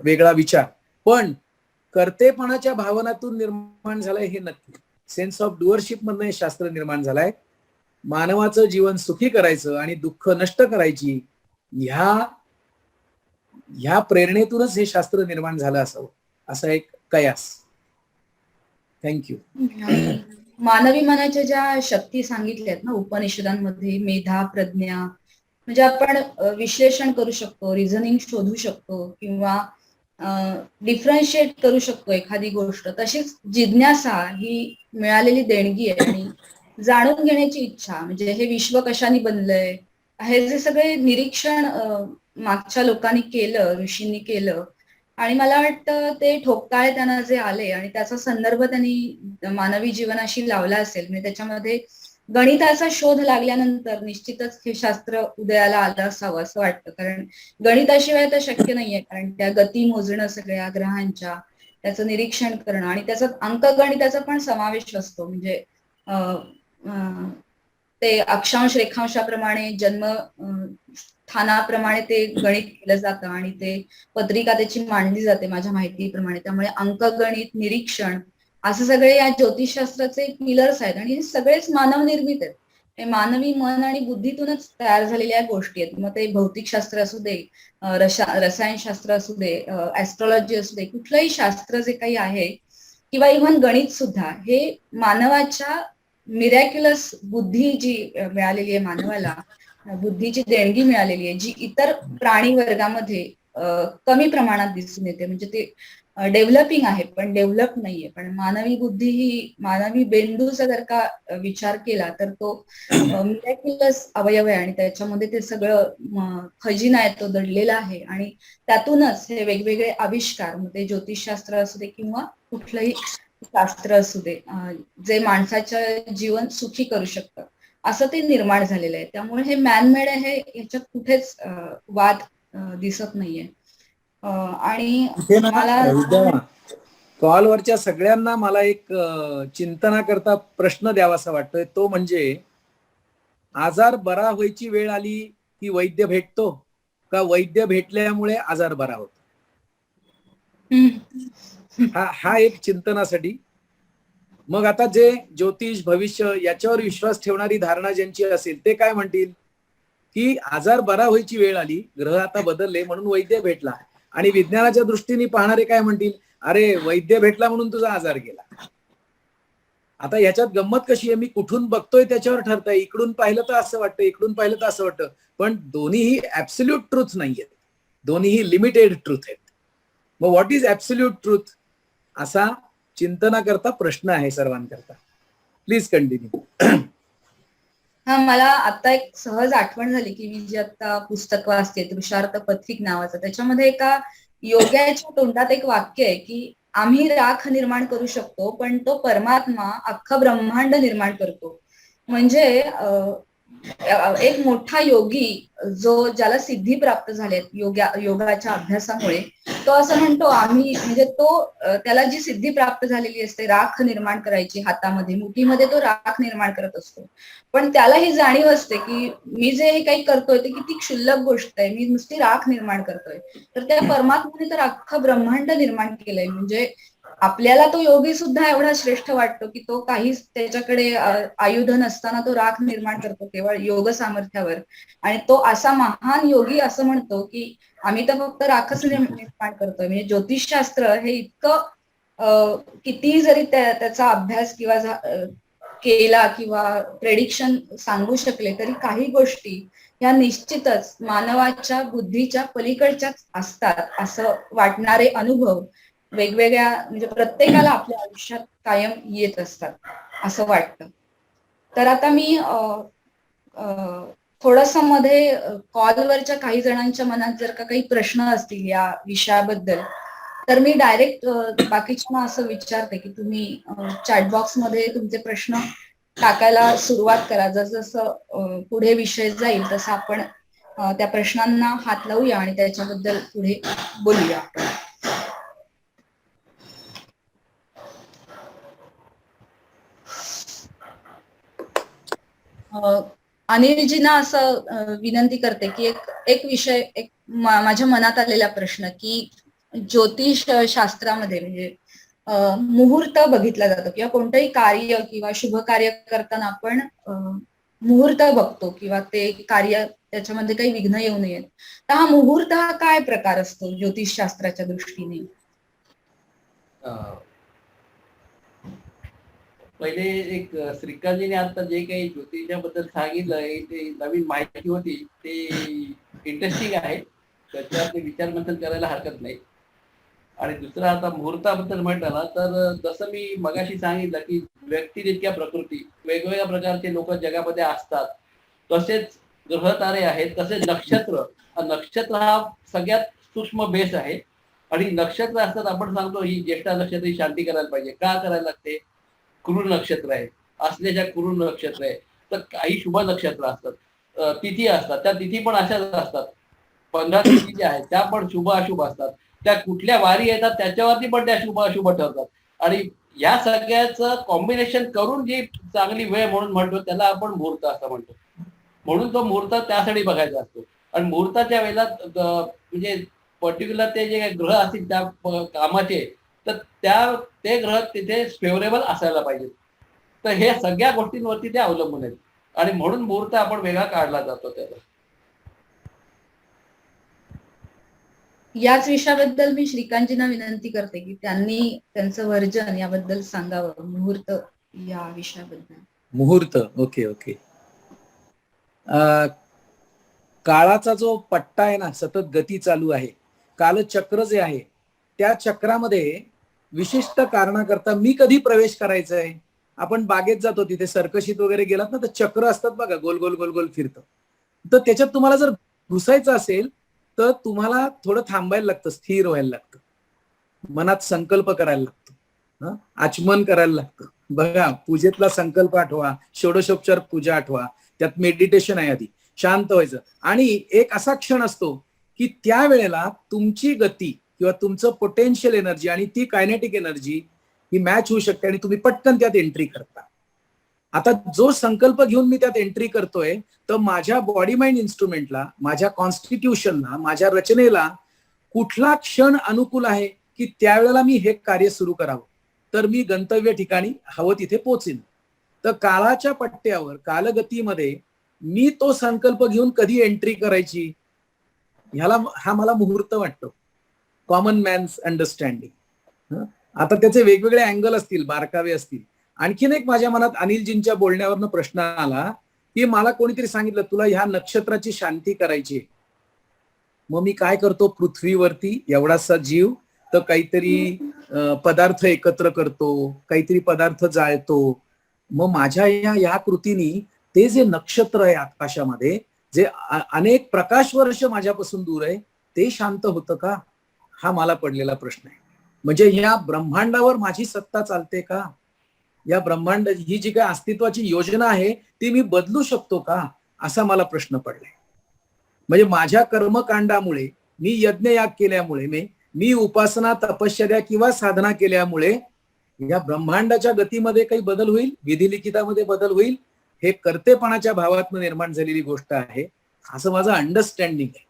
वेगळा विचार. पण कर्तेपणाच्या भावनातून निर्माण झालाय हे नक्की. सेन्स ऑफ डुअरशिप मधनं हे शास्त्र निर्माण झालंय. मानवाचं जीवन सुखी करायचं आणि दुःख नष्ट करायची ह्या प्रेरणेतूनच हे शास्त्र निर्माण झालं असावं, असा एक कयास. थँक्यू. मानवी मनाच्या ज्या शक्ती सांगितल्यात ना उपनिषदांमध्ये, मेधा, प्रज्ञा, म्हणजे आपण विश्लेषण करू शकतो, रिझनिंग शोधू शकतो किंवा डिफरन्शिएट करू शकतो एखादी गोष्ट. तशीच जिज्ञासा ही मिळालेली देणगी आहे आणि जाणून घेण्याची इच्छा, म्हणजे हे विश्व कशाने बनलंय, हे जे सगळे निरीक्षण मागच्या लोकांनी केलं, ऋषींनी केलं, आणि मला वाटतं ते ठोकताळे त्यांना जे आले आणि त्याचा संदर्भ त्यांनी मानवी जीवनाशी लावला असेल. म्हणजे त्याच्यामध्ये गणिताचा शोध लागल्यानंतर निश्चितच हे शास्त्र उदयाला आलं असावं असं वाटतं. कारण गणिताशिवाय तर शक्य नाहीये. कारण त्या गती मोजणं सगळ्या ग्रहांच्या, त्याचं निरीक्षण करणं आणि त्याचा अंकगणिताचा पण समावेश असतो. म्हणजे ते अक्षांश रेखांशाप्रमाणे, जन्म स्थानाप्रमाणे ते गणित केलं जातं आणि ते पत्रिका त्याची मांडली जाते माझ्या माहितीप्रमाणे. त्यामुळे अंकगणित, निरीक्षण असं सगळे या ज्योतिषशास्त्राचे पिलर्स आहेत आणि हे सगळेच मानवनिर्मित आहेत. हे मानवी मन आणि बुद्धीतूनच तयार झालेल्या गोष्टी आहेत. मग ते भौतिकशास्त्र असू दे, रसायनशास्त्र असू दे, ऍस्ट्रॉलॉजी असू दे, कुठलंही शास्त्र जे काही आहे किंवा इव्हन गणित सुद्धा, हे मानवाच्या मिरॅक्युलस बुद्धी जी मिळालेली आहे मानवाला, बुद्धीची देणगी मिळालेली आहे, जी इतर प्राणी वर्गामध्ये कमी प्रमाणात दिसून येते. म्हणजे ते डेव्हलपिंग आहे पण डेव्हलप नाहीये. पण मानवी बुद्धी ही, मानवी बेंदूचा जर का विचार केला तर तो मिरॅक्युलस अवयव आहे आणि त्याच्यामध्ये ते सगळं खजिना आहे तो दडलेला आहे. आणि त्यातूनच हे वेगवेगळे आविष्कार, मग ते ज्योतिषशास्त्र असू दे किंवा कुठलंही शास्त्र असू दे, जे माणसाचं जीवन सुखी करू शकतं, असं ते निर्माण झालेलं आहे. त्यामुळे हे मॅनमेड आहे, ह्याच्यात कुठेच वाद दिसत नाहीये. आणि मला कॉलवरच्या सगळ्यांना मला एक चिंतनाकरता प्रश्न द्यावासा वाटतोय. तो म्हणजे, आजार बरा व्हायची वेळ आली की वैद्य भेटतो, का वैद्य भेटल्यामुळे आजार बरा होतो? हा एक चिंतनासाठी. मग आता जे ज्योतिष, भविष्य याच्यावर विश्वास ठेवणारी धारणा ज्यांची असेल ते काय म्हणतील की आजार बरा व्हायची वेळ आली, ग्रह आता बदलले म्हणून वैद्य भेटला. आणि विज्ञानाच्या दृष्टीने पाहणारे काय म्हणतील, अरे वैद्य भेटला म्हणून तुझा आजार गेला. आता याच्यात गंमत कशी आहे, मी कुठून बघतोय त्याच्यावर ठरतंय. इकडून पाहिलं तर असं वाटतं, इकडून पाहिलं तर असं वाटतं. पण दोन्हीही ऍब्सोल्यूट ट्रूथ नाहीयेत, दोन्हीही लिमिटेड ट्रूथ आहेत. मग व्हॉट इज ऍब्सोल्यूट ट्रूथ, असा चिंतनाकरता प्रश्न आहे सर्वांकरता. Please continue. हा, मला आता एक सहज आठवण झाली की मी जे आता पुस्तक वाचते, तृषार्थ पत्रिक नावाचं, त्याच्यामध्ये एका योग्याच्या तोंडात एक वाक्य आहे की आम्ही राख निर्माण करू शकतो पण तो परमात्मा अख्खं ब्रह्मांड निर्माण करतो. म्हणजे एक मोठा योगी ज्याला सिद्धी प्राप्त झालेत योगाच्या अभ्यासामुळे, तो असं म्हणतो आम्ही, म्हणजे तो त्याला जी सिद्धी प्राप्त झालेली असते राख निर्माण करायची, हातामध्ये मुठीमध्ये तो राख निर्माण करत असतो. पण त्याला ही जाणीव असते की मी जे हे काही करतोय ते किती क्षुल्लक गोष्ट आहे, मी नुसती राख निर्माण करतोय. तर त्या परमात्म्याने तर अख्खं ब्रह्मांड निर्माण केलंय. म्हणजे आपल्याला तो योगी सुद्धा एवढा श्रेष्ठ वाटतो की तो काहीच त्याच्याकडे आयुध नसताना तो राख निर्माण करतो केवळ योग सामर्थ्यावर. आणि तो असा महान योगी असं म्हणतो की आम्ही तर फक्त राखच निर्माण करतोय. म्हणजे ज्योतिषशास्त्र हे इतकं किती जरी त्याचा अभ्यास किंवा केला किंवा प्रेडिक्शन सांगू शकले तरी काही गोष्टी या निश्चितच मानवाच्या बुद्धीच्या पलीकडच्याच असतात असं वाटणारे अनुभव वेगवेगळ्या म्हणजे प्रत्येकाला आपल्या आयुष्यात कायम येत असतात असं वाटतं. तर आता मी थोडस मध्ये कॉलवरच्या काही जणांच्या मनात जर का काही प्रश्न असतील या विषयाबद्दल, तर मी डायरेक्ट बाकीच्यांना असं विचारते की तुम्ही चॅटबॉक्स मध्ये तुमचे प्रश्न टाकायला सुरुवात करा. जसं पुढे विषय जाईल तसं आपण त्या प्रश्नांना हात लावूया आणि त्याच्याबद्दल पुढे बोलूया आपण. अनिलजींना असं विनंती करते की एक विषय माझ्या मनात आलेला प्रश्न की ज्योतिष शास्त्रामध्ये म्हणजे मुहूर्त बघितला जातो किंवा कोणतंही कार्य किंवा शुभ कार्य करताना आपण मुहूर्त बघतो किंवा ते कार्य त्याच्यामध्ये काही विघ्न येऊ नयेत. तर हा मुहूर्त हा काय प्रकार असतो ज्योतिष शास्त्राच्या दृष्टीने? पहिले एक श्रीकांतजीने आता जे काही ज्योतिषाबद्दल सांगितलंय ते नवीन माहिती होती, ते इंटरेस्टिंग आहे, त्याच्यावर ते विचारमंथन करायला हरकत नाही. आणि दुसरं आता मुहूर्ताबद्दल म्हटलं ना, तर जसं मी मगाशी सांगितलं की व्यक्तिरित्या प्रकृती वेगवेगळ्या प्रकारचे लोक जगामध्ये असतात, तसेच ग्रह तारे आहेत, तसेच नक्षत्र. नक्षत्र हा सगळ्यात सूक्ष्म बेस आहे. आणि नक्षत्र असतात, आपण सांगतो ही ज्येष्ठा नक्षत्र ही शांती करायला पाहिजे. का करायला लागते? कुरुड नक्षत्र आहे, असल्याच्या कुरुड नक्षत्र आहे. तर काही शुभ नक्षत्र असतात, तिथी असतात, त्या तिथी पण अशाच असतात. 15 तिथी ज्या आहेत त्या पण शुभ अशुभ असतात. त्या कुठल्या वारी येतात त्याच्यावरती पण त्या शुभ अशुभ ठरतात. आणि या सगळ्याचं कॉम्बिनेशन करून जी चांगली वेळ म्हणून म्हणतो त्याला आपण मुहूर्त असं म्हणतो. म्हणून तो मुहूर्त त्यासाठी बघायचा असतो. आणि मुहूर्ताच्या वेळेला म्हणजे पर्टिक्युलर ते जे ग्रह असतील त्या कामाचे, तर ते ग्रह तिथे फेवरेबल असायला पाहिजे. तर हे सगळ्या गोष्टींवरती ते अवलंबून आहेत. आणि म्हणून मुहूर्त आपण वेगळा काढला जातो त्याला. याच विषयाबद्दल मी श्रीकांतजींना विनंती करते की त्यांनी त्यांचं वर्जन याबद्दल सांगावं, मुहूर्त या विषयाबद्दल. मुहूर्त, ओके ओके. काळाचा जो पट्टा आहे ना, सतत गती चालू आहे, कालचक्र जे आहे त्या चक्रामध्ये विशिष्ट कारणाकरता मी कधी प्रवेश करायचा आहे. आपण बागेत जातो, तिथे सर्कशीत वगैरे गेलात ना, तर चक्र असतात बघा, गोल गोल गोल गोल फिरतं. तर त्याच्यात तुम्हाला जर घुसायचं असेल तर तुम्हाला थोडं थांबायला लागतं, स्थिर व्हायला लागतं, मनात संकल्प करायला लागतो, आचमन करायला लागतं. बघा, पूजेतला संकल्प आठवा, षोडशोपचार पूजा आठवा, त्यात मेडिटेशन आहे, आधी शांत व्हायचं. आणि एक असा क्षण असतो की त्या वेळेला तुमची गती किंवा तुमचं पोटेन्शियल एनर्जी आणि ती कायनेटिक एनर्जी ही मॅच होऊ शकते आणि तुम्ही पटकन त्यात एंट्री करता. आता जो संकल्प घेऊन मी त्यात एंट्री करतोय, तर माझ्या बॉडी माइंड इन्स्ट्रुमेंटला, माझ्या कॉन्स्टिट्यूशनला, माझ्या रचनेला कुठला क्षण अनुकूल आहे की त्यावेळेला मी हे कार्य सुरू करावं, तर मी गंतव्य ठिकाणी हवं तिथे पोहोचेन. तर काळाच्या पट्ट्यावर, कालगतीमध्ये मी तो संकल्प घेऊन कधी एंट्री करायची, हा मला मुहूर्त वाटतो, कॉमन मॅन्स अंडरस्टँडिंग. आता त्याचे वेगवेगळे अँगल असतील, बारकावे असतील. आणखीन एक माझ्या मनात अनिलजींच्या बोलण्यावरनं प्रश्न आला की मला कोणीतरी सांगितलं तुला ह्या नक्षत्राची शांती करायची. मग मी काय करतो, पृथ्वीवरती एवढासा जीव तर काहीतरी पदार्थ एकत्र करतो, काहीतरी पदार्थ जाळतो. मग माझ्या या कृतीनी ते जे नक्षत्र आहे आकाशामध्ये, जे अनेक प्रकाश वर्ष माझ्यापासून दूर आहे, ते शांत होतं का? हा मला पडलेला प्रश्न आहे. म्हणजे या ब्रह्मांडावर माझी सत्ता चालते का? या ब्रह्मांड ही जी काही अस्तित्वाची योजना आहे ती मी बदलू शकतो का, असा मला प्रश्न पडलाय. म्हणजे माझ्या कर्मकांडामुळे, मी यज्ञयाग केल्यामुळे, मी उपासना, तपश्चर्या किंवा साधना केल्यामुळे या ब्रह्मांडाच्या गतीमध्ये काही बदल होईल, विधिलिखितामध्ये बदल होईल, हे कर्तेपणाच्या भावातून निर्माण झालेली गोष्ट आहे, असं माझं अंडरस्टँडिंग आहे.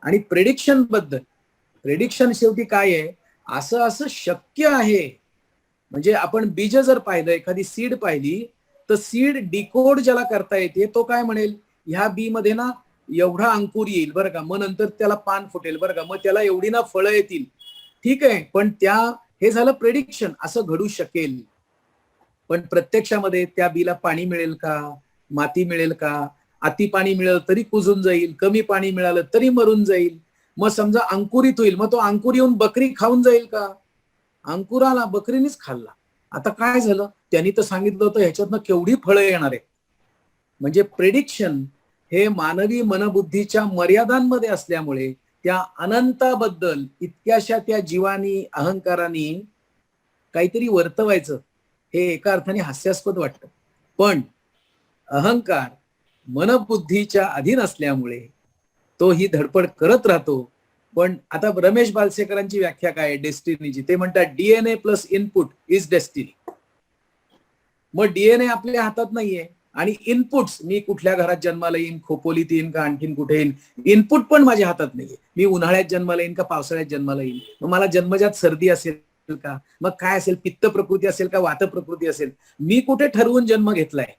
आणि प्रेडिक्शन बद्दल, प्रेडिक्शन शेवटी काय आहे, असं असं शक्य आहे. म्हणजे आपण बीज जर पाहिलं, एखादी सीड पाहिली, तर सीड डिकोड ज्याला करता येते तो काय म्हणेल, ह्या बी मध्ये ना एवढा अंकुर येईल बरं का, मग नंतर त्याला पान फुटेल बरं का, मग त्याला एवढी ना फळं येतील, ठीक आहे. पण हे झालं प्रेडिक्शन, असं घडू शकेल. पण प्रत्यक्षामध्ये त्या बीला पाणी मिळेल का, माती मिळेल का? अति पाणी मिळालं तरी कुजून जाईल, कमी पाणी मिळालं तरी मरून जाईल. मग समजा अंकुरित होईल, मग तो अंकुर येऊन बकरी खाऊन जाईल का? अंकुराला बकरीनेच खाल्ला. आता काय झालं? त्यांनी तर सांगितलं होतं ह्याच्यातनं केवढी फळं येणार आहे. म्हणजे प्रेडिक्शन हे मानवी मनबुद्धीच्या मर्यादांमध्ये असल्यामुळे त्या अनंताबद्दल इतक्याशा त्या जीवानी, अहंकाराने काहीतरी वर्तवायचं हे एका अर्थाने हास्यास्पद वाटतं. पण अहंकार मनबुद्धीच्या अधीन असल्यामुळे तो ही धडपड करत राहतो. पण आता रमेश बालसेकरांची व्याख्या काय आहे डेस्टिनीची? ते म्हणतात DNA plus input is destiny. मग डीएनए आपल्या हातात नाहीये आणि इनपुट्स, मी कुठल्या घरात जन्माला येईन, खोपोलीत येईन का आणखीन कुठे येईन, इनपुट पण माझ्या हातात नाहीये. मी उन्हाळ्यात जन्माला येईन का पावसाळ्यात जन्माला येईन, मग मला जन्मजात सर्दी असेल का, मग काय असेल, पित्त प्रकृती असेल का वात प्रकृती असेल, मी कुठे ठरवून जन्म घेतलाय?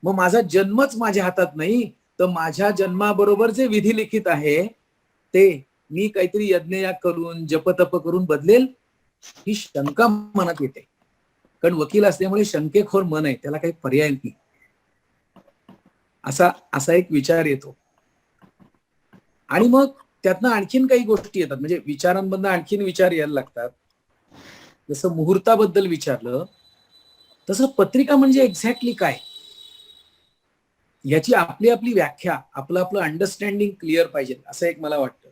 मग माझा जन्मच माझ्या हातात नाही, तर माझ्या जन्माबरोबर जे विधी लिखित आहे ते मी काहीतरी यज्ञयाग करून जपतप करून बदलेल, ही शंका मनात येते. कारण वकील असल्यामुळे शंकेखोर मन आहे, त्याला काही पर्याय नाही. असा एक विचार येतो. आणि मग त्यातनं आणखीन काही गोष्टी येतात, म्हणजे विचारांमधनं आणखीन विचार यायला लागतात. जसं मुहूर्ताबद्दल विचारलं तसं पत्रिका म्हणजे एक्झॅक्टली काय, याची आपली आपली व्याख्या, आपलं आपलं अंडरस्टँडिंग क्लिअर पाहिजे, असं एक मला वाटतं.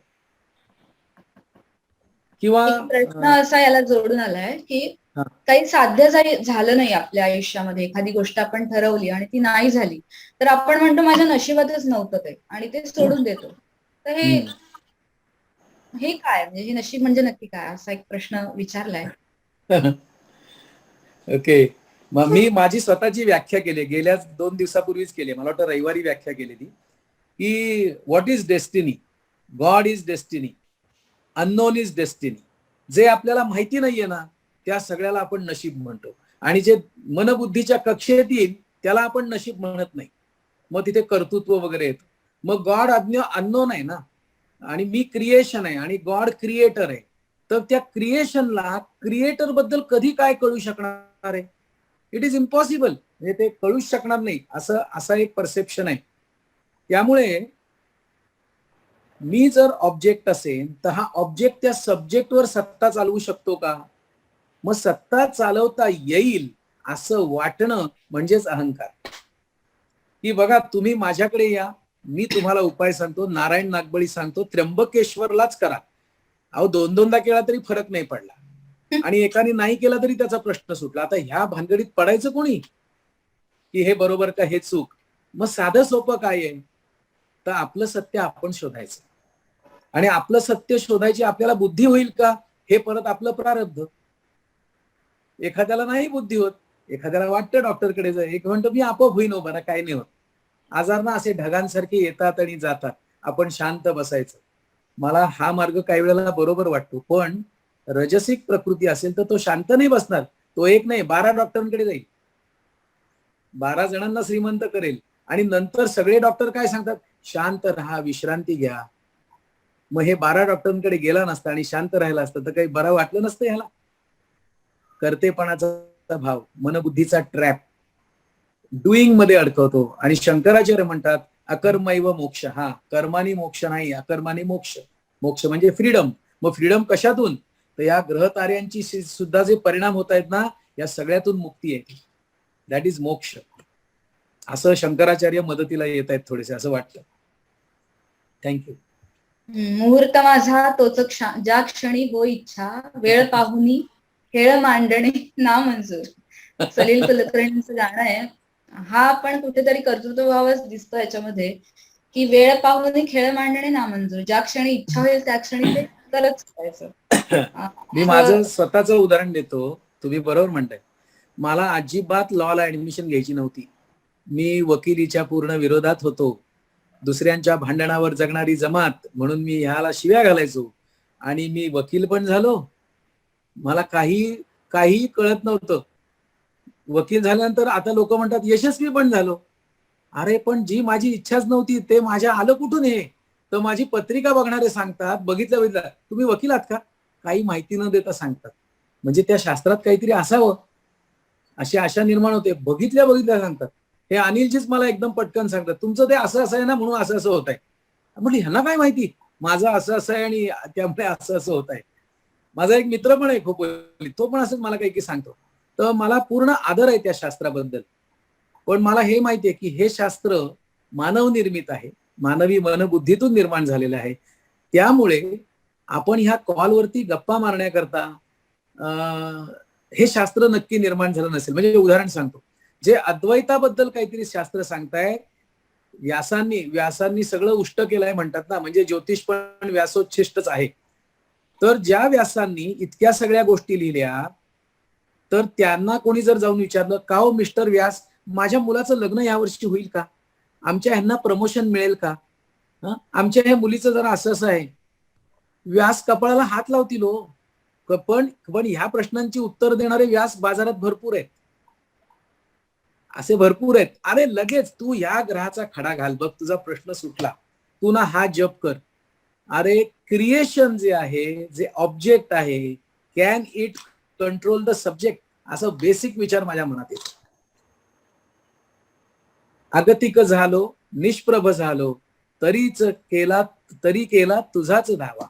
किंवा प्रश्न असा याला जोडून आलाय की काही साध्य झालं नाही आपल्या आयुष्यामध्ये, एखादी गोष्ट आपण ठरवली आणि ती नाही झाली तर आपण म्हणतो माझ्या नशिबातच नव्हतं ते, आणि ते सोडून देतो. तर हे काय म्हणजे हे नशीब म्हणजे नक्की काय, असा एक प्रश्न विचारलाय. ओके, मग मी माझी स्वतःची व्याख्या केली, गेल्या 2 दिवसापूर्वीच केली, मला वाटतं रविवारी व्याख्या केलेली, की what is destiny? God is destiny, unknown is destiny. जे आपल्याला माहिती नाहीये ना त्या सगळ्याला आपण नशीब म्हणतो, आणि जे मनबुद्धीच्या कक्षेत येईल त्याला आपण नशीब म्हणत नाही. मग तिथे कर्तृत्व वगैरे येतं. मग गॉड अननोन आहे ना, आणि मी क्रिएशन आहे आणि गॉड क्रिएटर आहे, तर त्या क्रिएशनला क्रिएटर बद्दल कधी काय कळू शकणार आहे? इट इज इम्पॉसिबल, म्हणजे ते कळूच शकणार नाही, असा एक परसेप्शन आहे. त्यामुळे मी जर ऑब्जेक्ट असेल तर हा ऑब्जेक्ट त्या सब्जेक्टवर सत्ता चालवू शकतो का? मग सत्ता चालवता येईल असं वाटणं म्हणजेच अहंकार. की बघा तुम्ही माझ्याकडे या, मी तुम्हाला उपाय सांगतो, नारायण नागबळी सांगतो, त्र्यंबकेश्वरलाच करा. अहो 2-2दा केला तरी फरक नाही पडला, आणि एकाने नाही केला तरी त्याचा प्रश्न सुटला. आता ह्या भानगडीत पडायचं कोणी, की हे बरोबर का हे चूक? मग साधं सोपं काय आहे, तर आपलं सत्य आपण शोधायचं, आणि आपलं सत्य शोधायची आपल्याला बुद्धी होईल का, हे परत आपलं प्रारब्ध. एखाद्याला नाही बुद्धी होत, एखाद्याला वाटतं डॉक्टरकडे जाय, एक म्हणतो मी आपोआप होईन, बरं काय नाही होत. आजार ना असे ढगांसारखे येतात आणि जातात, आपण शांत बसायचं. मला हा मार्ग काही वेळेला बरोबर वाटतो, पण रजसिक प्रकृती असेल तर तो शांत नाही बसणार, तो एक नाही 12 डॉक्टरांकडे जाईल, 12 जणांना श्रीमंत करेल, आणि नंतर सगळे डॉक्टर काय सांगतात, शांत राहा, विश्रांती घ्या. मग हे 12 डॉक्टरांकडे गेला नसता आणि शांत राहिला असतं तर काही बरं वाटलं नसतं ह्याला. कर्तेपणाचा भाव मनबुद्धीचा ट्रॅप डुईंग मध्ये अडकवतो, आणि शंकराचार्य म्हणतात अकर्मैव मोक्ष. हा, कर्मानी मोक्ष नाही, अकर्मानी मोक्ष. मोक्ष म्हणजे फ्रीडम. मग फ्रीडम कशातून? तर या ग्रह ताऱ्यांची सुद्धा जे परिणाम होत आहेत ना, या सगळ्यातून मुक्ती आहे, दॅट इज मोक्ष. असं शंकराचार्य मदतीला येत आहेत थोडेसे, असं वाटतं. थँक्यू. मुहूर्त माझा तोच ज्या क्षणी हो इच्छा, वेळ पाहुनी खेळ मांडणे ना मंजूर. सलील कुलकर्णींचं गाणं आहे. हा पण कुठेतरी कर्तृत्वभावच दिसतो याच्यामध्ये, की वेळ पाहुनी खेळ मांडणे ना मंजूर, ज्या क्षणी इच्छा होईल त्या क्षणी ते करत करायचं. मी माझं स्वतःचं उदाहरण देतो, तुम्ही बरोबर म्हणताय. मला अजिबात लॉला ऍडमिशन घ्यायची नव्हती. मी वकिलीच्या पूर्ण विरोधात होतो. दुसऱ्यांच्या भांडणावर जगणारी जमात म्हणून मी ह्याला शिव्या घालायचो, आणि मी वकील पण झालो. मला काही कळत नव्हतं. वकील झाल्यानंतर आता लोक म्हणतात यशस्वी पण झालो. अरे पण जी माझी इच्छाच नव्हती ते माझ्या आलं कुठून हे? तर माझी पत्रिका बघणारे सांगतात, बघितलं तुम्ही वकील आहात का, काही माहिती न देता सांगतात. म्हणजे त्या शास्त्रात काहीतरी असावं अशी आशा निर्माण होते. बघितल्या सांगतात. हे अनिलजीच मला एकदम पटकन सांगतात, तुमचं ते असं आहे ना म्हणून असं होत आहे. म्हटलं ह्यांना काय माहिती, माझं असं असं आहे आणि त्यामुळे असं असं होत आहे. माझा एक मित्र पण आहे खोपोली, तो पण असंच मला काही सांगतो. तर मला पूर्ण आदर आहे त्या शास्त्राबद्दल. पण मला हे माहितीये की हे शास्त्र मानव निर्मित आहे, मानवी मनबुद्धीतून निर्माण झालेलं आहे. त्यामुळे आपण ह्या कॉलवरती गप्पा मारण्याकरता हे शास्त्र नक्की निर्माण झालं नसेल. म्हणजे उदाहरण सांगतो, जे अद्वैताबद्दल काहीतरी शास्त्र सांगताय, व्यासांनी सगळं उष्ट केलंय म्हणतात ना, म्हणजे ज्योतिष पण व्यासोच्छिष्टच आहे. तर ज्या व्यासांनी इतक्या सगळ्या गोष्टी लिहिल्या, तर त्यांना कोणी जर जाऊन विचारलं, का हो मिस्टर व्यास, माझ्या मुलाचं लग्न यावर्षी होईल का, आमच्या ह्यांना प्रमोशन मिळेल का, आमच्या ह्या मुलीचं जरा असं असं आहे, व्यास कपाळाला हात लावतील हो. पण ह्या प्रश्नांची उत्तर देणारे व्यास बाजारात भरपूर आहेत, असे भरपूर आहेत. अरे लगेच तू या ग्रहाचा खडा घाल बघ, तुझा प्रश्न सुटला, तू ना हा जप कर. अरे क्रिएशन जे आहे, जे ऑब्जेक्ट आहे, can it control the subject, असं बेसिक विचार माझ्या मनात येतो. अगतिक झालो, निष्प्रभ झालो, तरी केला तुझाच धावा,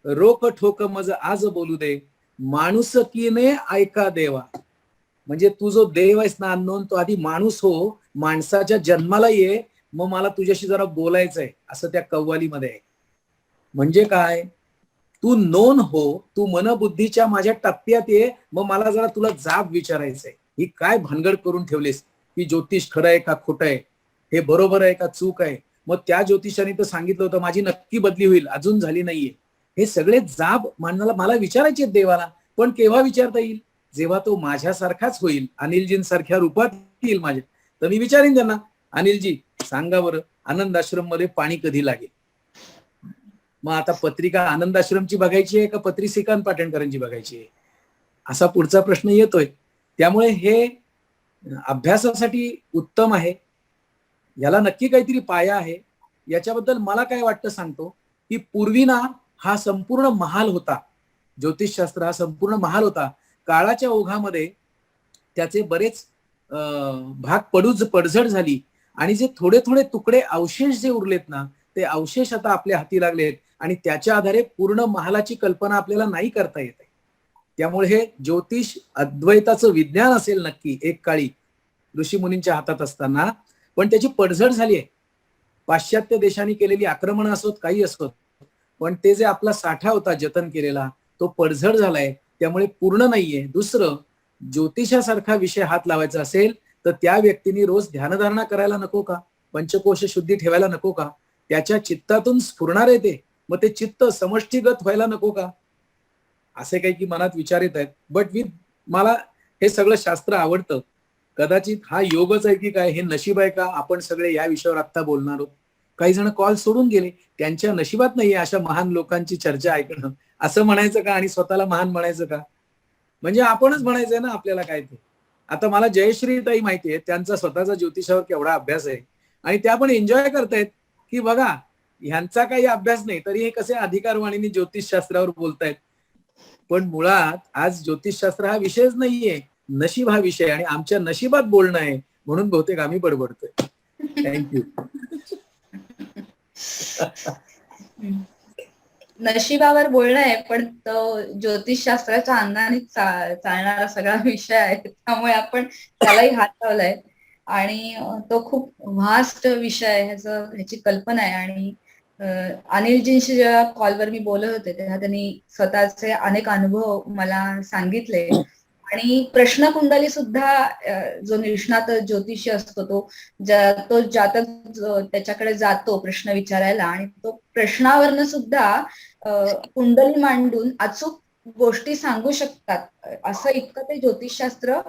रोख ठोक मज आज बोलू दे, माणुसकीने ऐका देवा. म्हणजे तू जो देव आहेस ना अननोन, तो आधी माणूस हो, माणसाच्या जन्माला ये, मग मला तुझ्याशी जरा बोलायचंय, असं त्या कव्वालीमध्ये आहे. म्हणजे काय, तू नोन हो, तू मनबुद्धीच्या माझ्या टप्प्यात ये, मग मला जरा तुला जाब विचारायचंय. ही काय भानगड करून ठेवलीस की ज्योतिष खरं आहे का खोटं आहे, हे बरोबर आहे का चूक आहे. मग त्या ज्योतिषाने तर सांगितलं होतं माझी नक्की बदली होईल, अजून झाली नाहीये. हे सगळे जाब मला विचारायचे देवाला. पण केव्हा विचारता येईल, जेव्हा तो माझ्यासारखाच होईल, अनिलजींसारख्या रूपात येईल माझ्या, तर मी विचारीन त्यांना, अनिलजी सांगा बरं आनंद आश्रम मध्ये पाणी कधी लागेल. मग आता पत्रिका आनंद आश्रमची बघायची आहे का पत्री श्रीकांत पाटणकरांची बघायची आहे, असा पुढचा प्रश्न येतोय. त्यामुळे हे अभ्यासासाठी उत्तम आहे, याला नक्की काहीतरी पाया आहे. याच्याबद्दल मला काय वाटतं सांगतो, की पूर्वी ना हा संपूर्ण महाल होता, ज्योतिषशास्त्र हा संपूर्ण महाल होता. काळाच्या ओघामध्ये त्याचे बरेच भाग पडझड झाली, आणि जे थोडे थोडे तुकडे अवशेष जे उरलेत ना, ते अवशेष आता आपल्या हाती लागलेत, आणि त्याच्या आधारे पूर्ण महालाची कल्पना आपल्याला नाही करता येते. त्यामुळे हे ज्योतिष अद्वैताचं विज्ञान असेल नक्की एक काळी ऋषीमुनींच्या हातात असताना, पण त्याची पडझड झाली आहे. पाश्चात्य देशांनी केलेली आक्रमण असोत, काही असोत, पण ते जे आपला साठा होता जतन केलेला, तो पडझड झालाय, त्यामुळे पूर्ण नाहीये. दुसरं, ज्योतिषासारखा विषय हात लावायचा असेल तर त्या व्यक्तीने रोज ध्यानधारणा करायला नको का, पंचकोश शुद्धी ठेवायला नको का, त्याच्या चित्तातून स्फुरणार आहे ते, मग ते चित्त समष्टीगत व्हायला नको का, असे काही की मनात विचार येत आहेत. बट मला हे सगळं शास्त्र आवडतं. कदाचित हा योगच आहे की काय, हे नशीब आहे का, आपण सगळे या विषयावर आता बोलणार आहोत. काही जण कॉल सोडून गेले, त्यांच्या नशिबात नाहीये अशा महान लोकांची चर्चा ऐकणं, असं म्हणायचं का, आणि स्वतःला महान म्हणायचं का, म्हणजे आपणच म्हणायचंय ना आपल्याला काय ते. आता मला जयश्री ताई माहितीये, त्यांचा स्वतःचा ज्योतिषावर केवढा अभ्यास आहे, आणि त्या पण एन्जॉय करतायत की बघा ह्यांचा काही अभ्यास नाही तरी हे कसे अधिकारवाणीने ज्योतिषशास्त्रावर बोलतायत. पण मुळात आज ज्योतिषशास्त्र हा विषयच नाहीये, नशीब हा विषय, आणि आमच्या नशिबात बोलणं आहे, म्हणून बहुतेक आम्ही बडबडतोय. थँक्यू. नशिबावर बोलणं आहे, पण तो ज्योतिषशास्त्राच्या अंगाने चालणारा सगळा विषय आहे, त्यामुळे आपण त्यालाही हात लावलाय, आणि तो खूप व्हास्ट विषय आहे, ह्याची कल्पना आहे. आणि अनिलजींशी जेव्हा कॉलवर मी बोलत होते तेव्हा त्यांनी स्वतःचे अनेक अनुभव मला सांगितले, आणि प्रश्नकुंडली सुद्धा जो निष्णात ज्योतिषी असतो तो जातक त्याच्याकडे जातो प्रश्न विचारायला, आणि तो प्रश्नावरनं सुद्धा कुंडली मांडून अचूक गोष्टी सांगू शकतात, असं इतकं ते ज्योतिषशास्त्र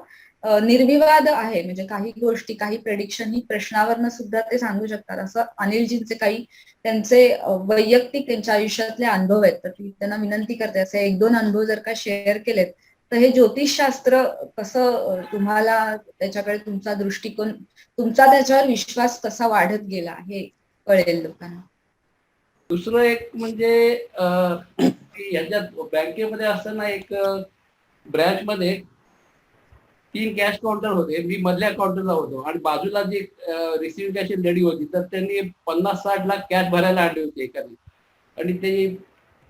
निर्विवाद आहे. म्हणजे काही गोष्टी, काही प्रेडिक्शन ही प्रश्नावरनं सुद्धा ते सांगू शकतात, असं अनिलजींचे काही त्यांचे वैयक्तिक त्यांच्या आयुष्यातले अनुभव आहेत. तर त्यांना विनंती करते, असे 1-2 अनुभव जर का शेअर केलेत, तर हे ज्योतिषशास्त्र कसं तुम्हाला त्याच्याकडे तुमचा दृष्टिकोन, तुमचा त्याच्यावर विश्वास कसा वाढत गेला हे कळेल लोकांना. दुसरं एक म्हणजे याच्यात बँकेमध्ये असताना एक ब्रँच मध्ये 3 कॅश काउंटर होते, मी मधल्या काउंटरला होतो, आणि बाजूला जी रिसिव्ह कॅश लेडी होती, तर त्यांनी 50-60 लाख कॅश भरायला आणली होती एखादी, आणि ते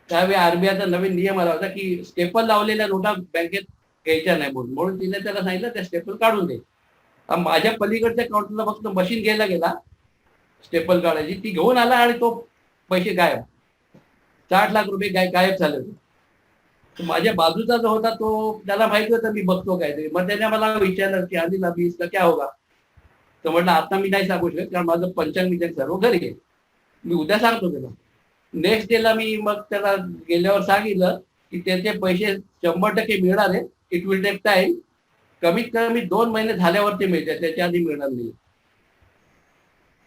त्यावेळी आरबीआयचा नवीन नियम आला होता की स्टेपल लावलेल्या नोटा बँकेत घ्यायच्या नाही म्हणून तिने त्याला सांगितलं त्या स्टेपल काढून दे. माझ्या पलीकडच्या काउंटरला फक्त मशीन घ्यायला गेला स्टेपल काढायची, ती घेऊन आला आणि तो पैसे गायब, 60 लाख रुपये गायब झाले होते. माझ्या बाजूचा जो होता तो त्याला माहिती होतं मी बघतो काहीतरी, मग त्याने मला विचारलं की आधी अभी इसका क्या होगा. तर म्हटलं आता मी नाही सांगू शकत कारण माझं पंचांग सर्व घरी आहे, मी उद्या सांगतो त्याला. नेक्स्ट डेला मी मग त्याला गेल्यावर सांगितलं की त्याचे पैसे 100% मिळाले, इट विल टेक टाइम, कमीत कमी 2 महिने झाल्यावर ते मिळते, त्याच्या आधी मिळणार नाही.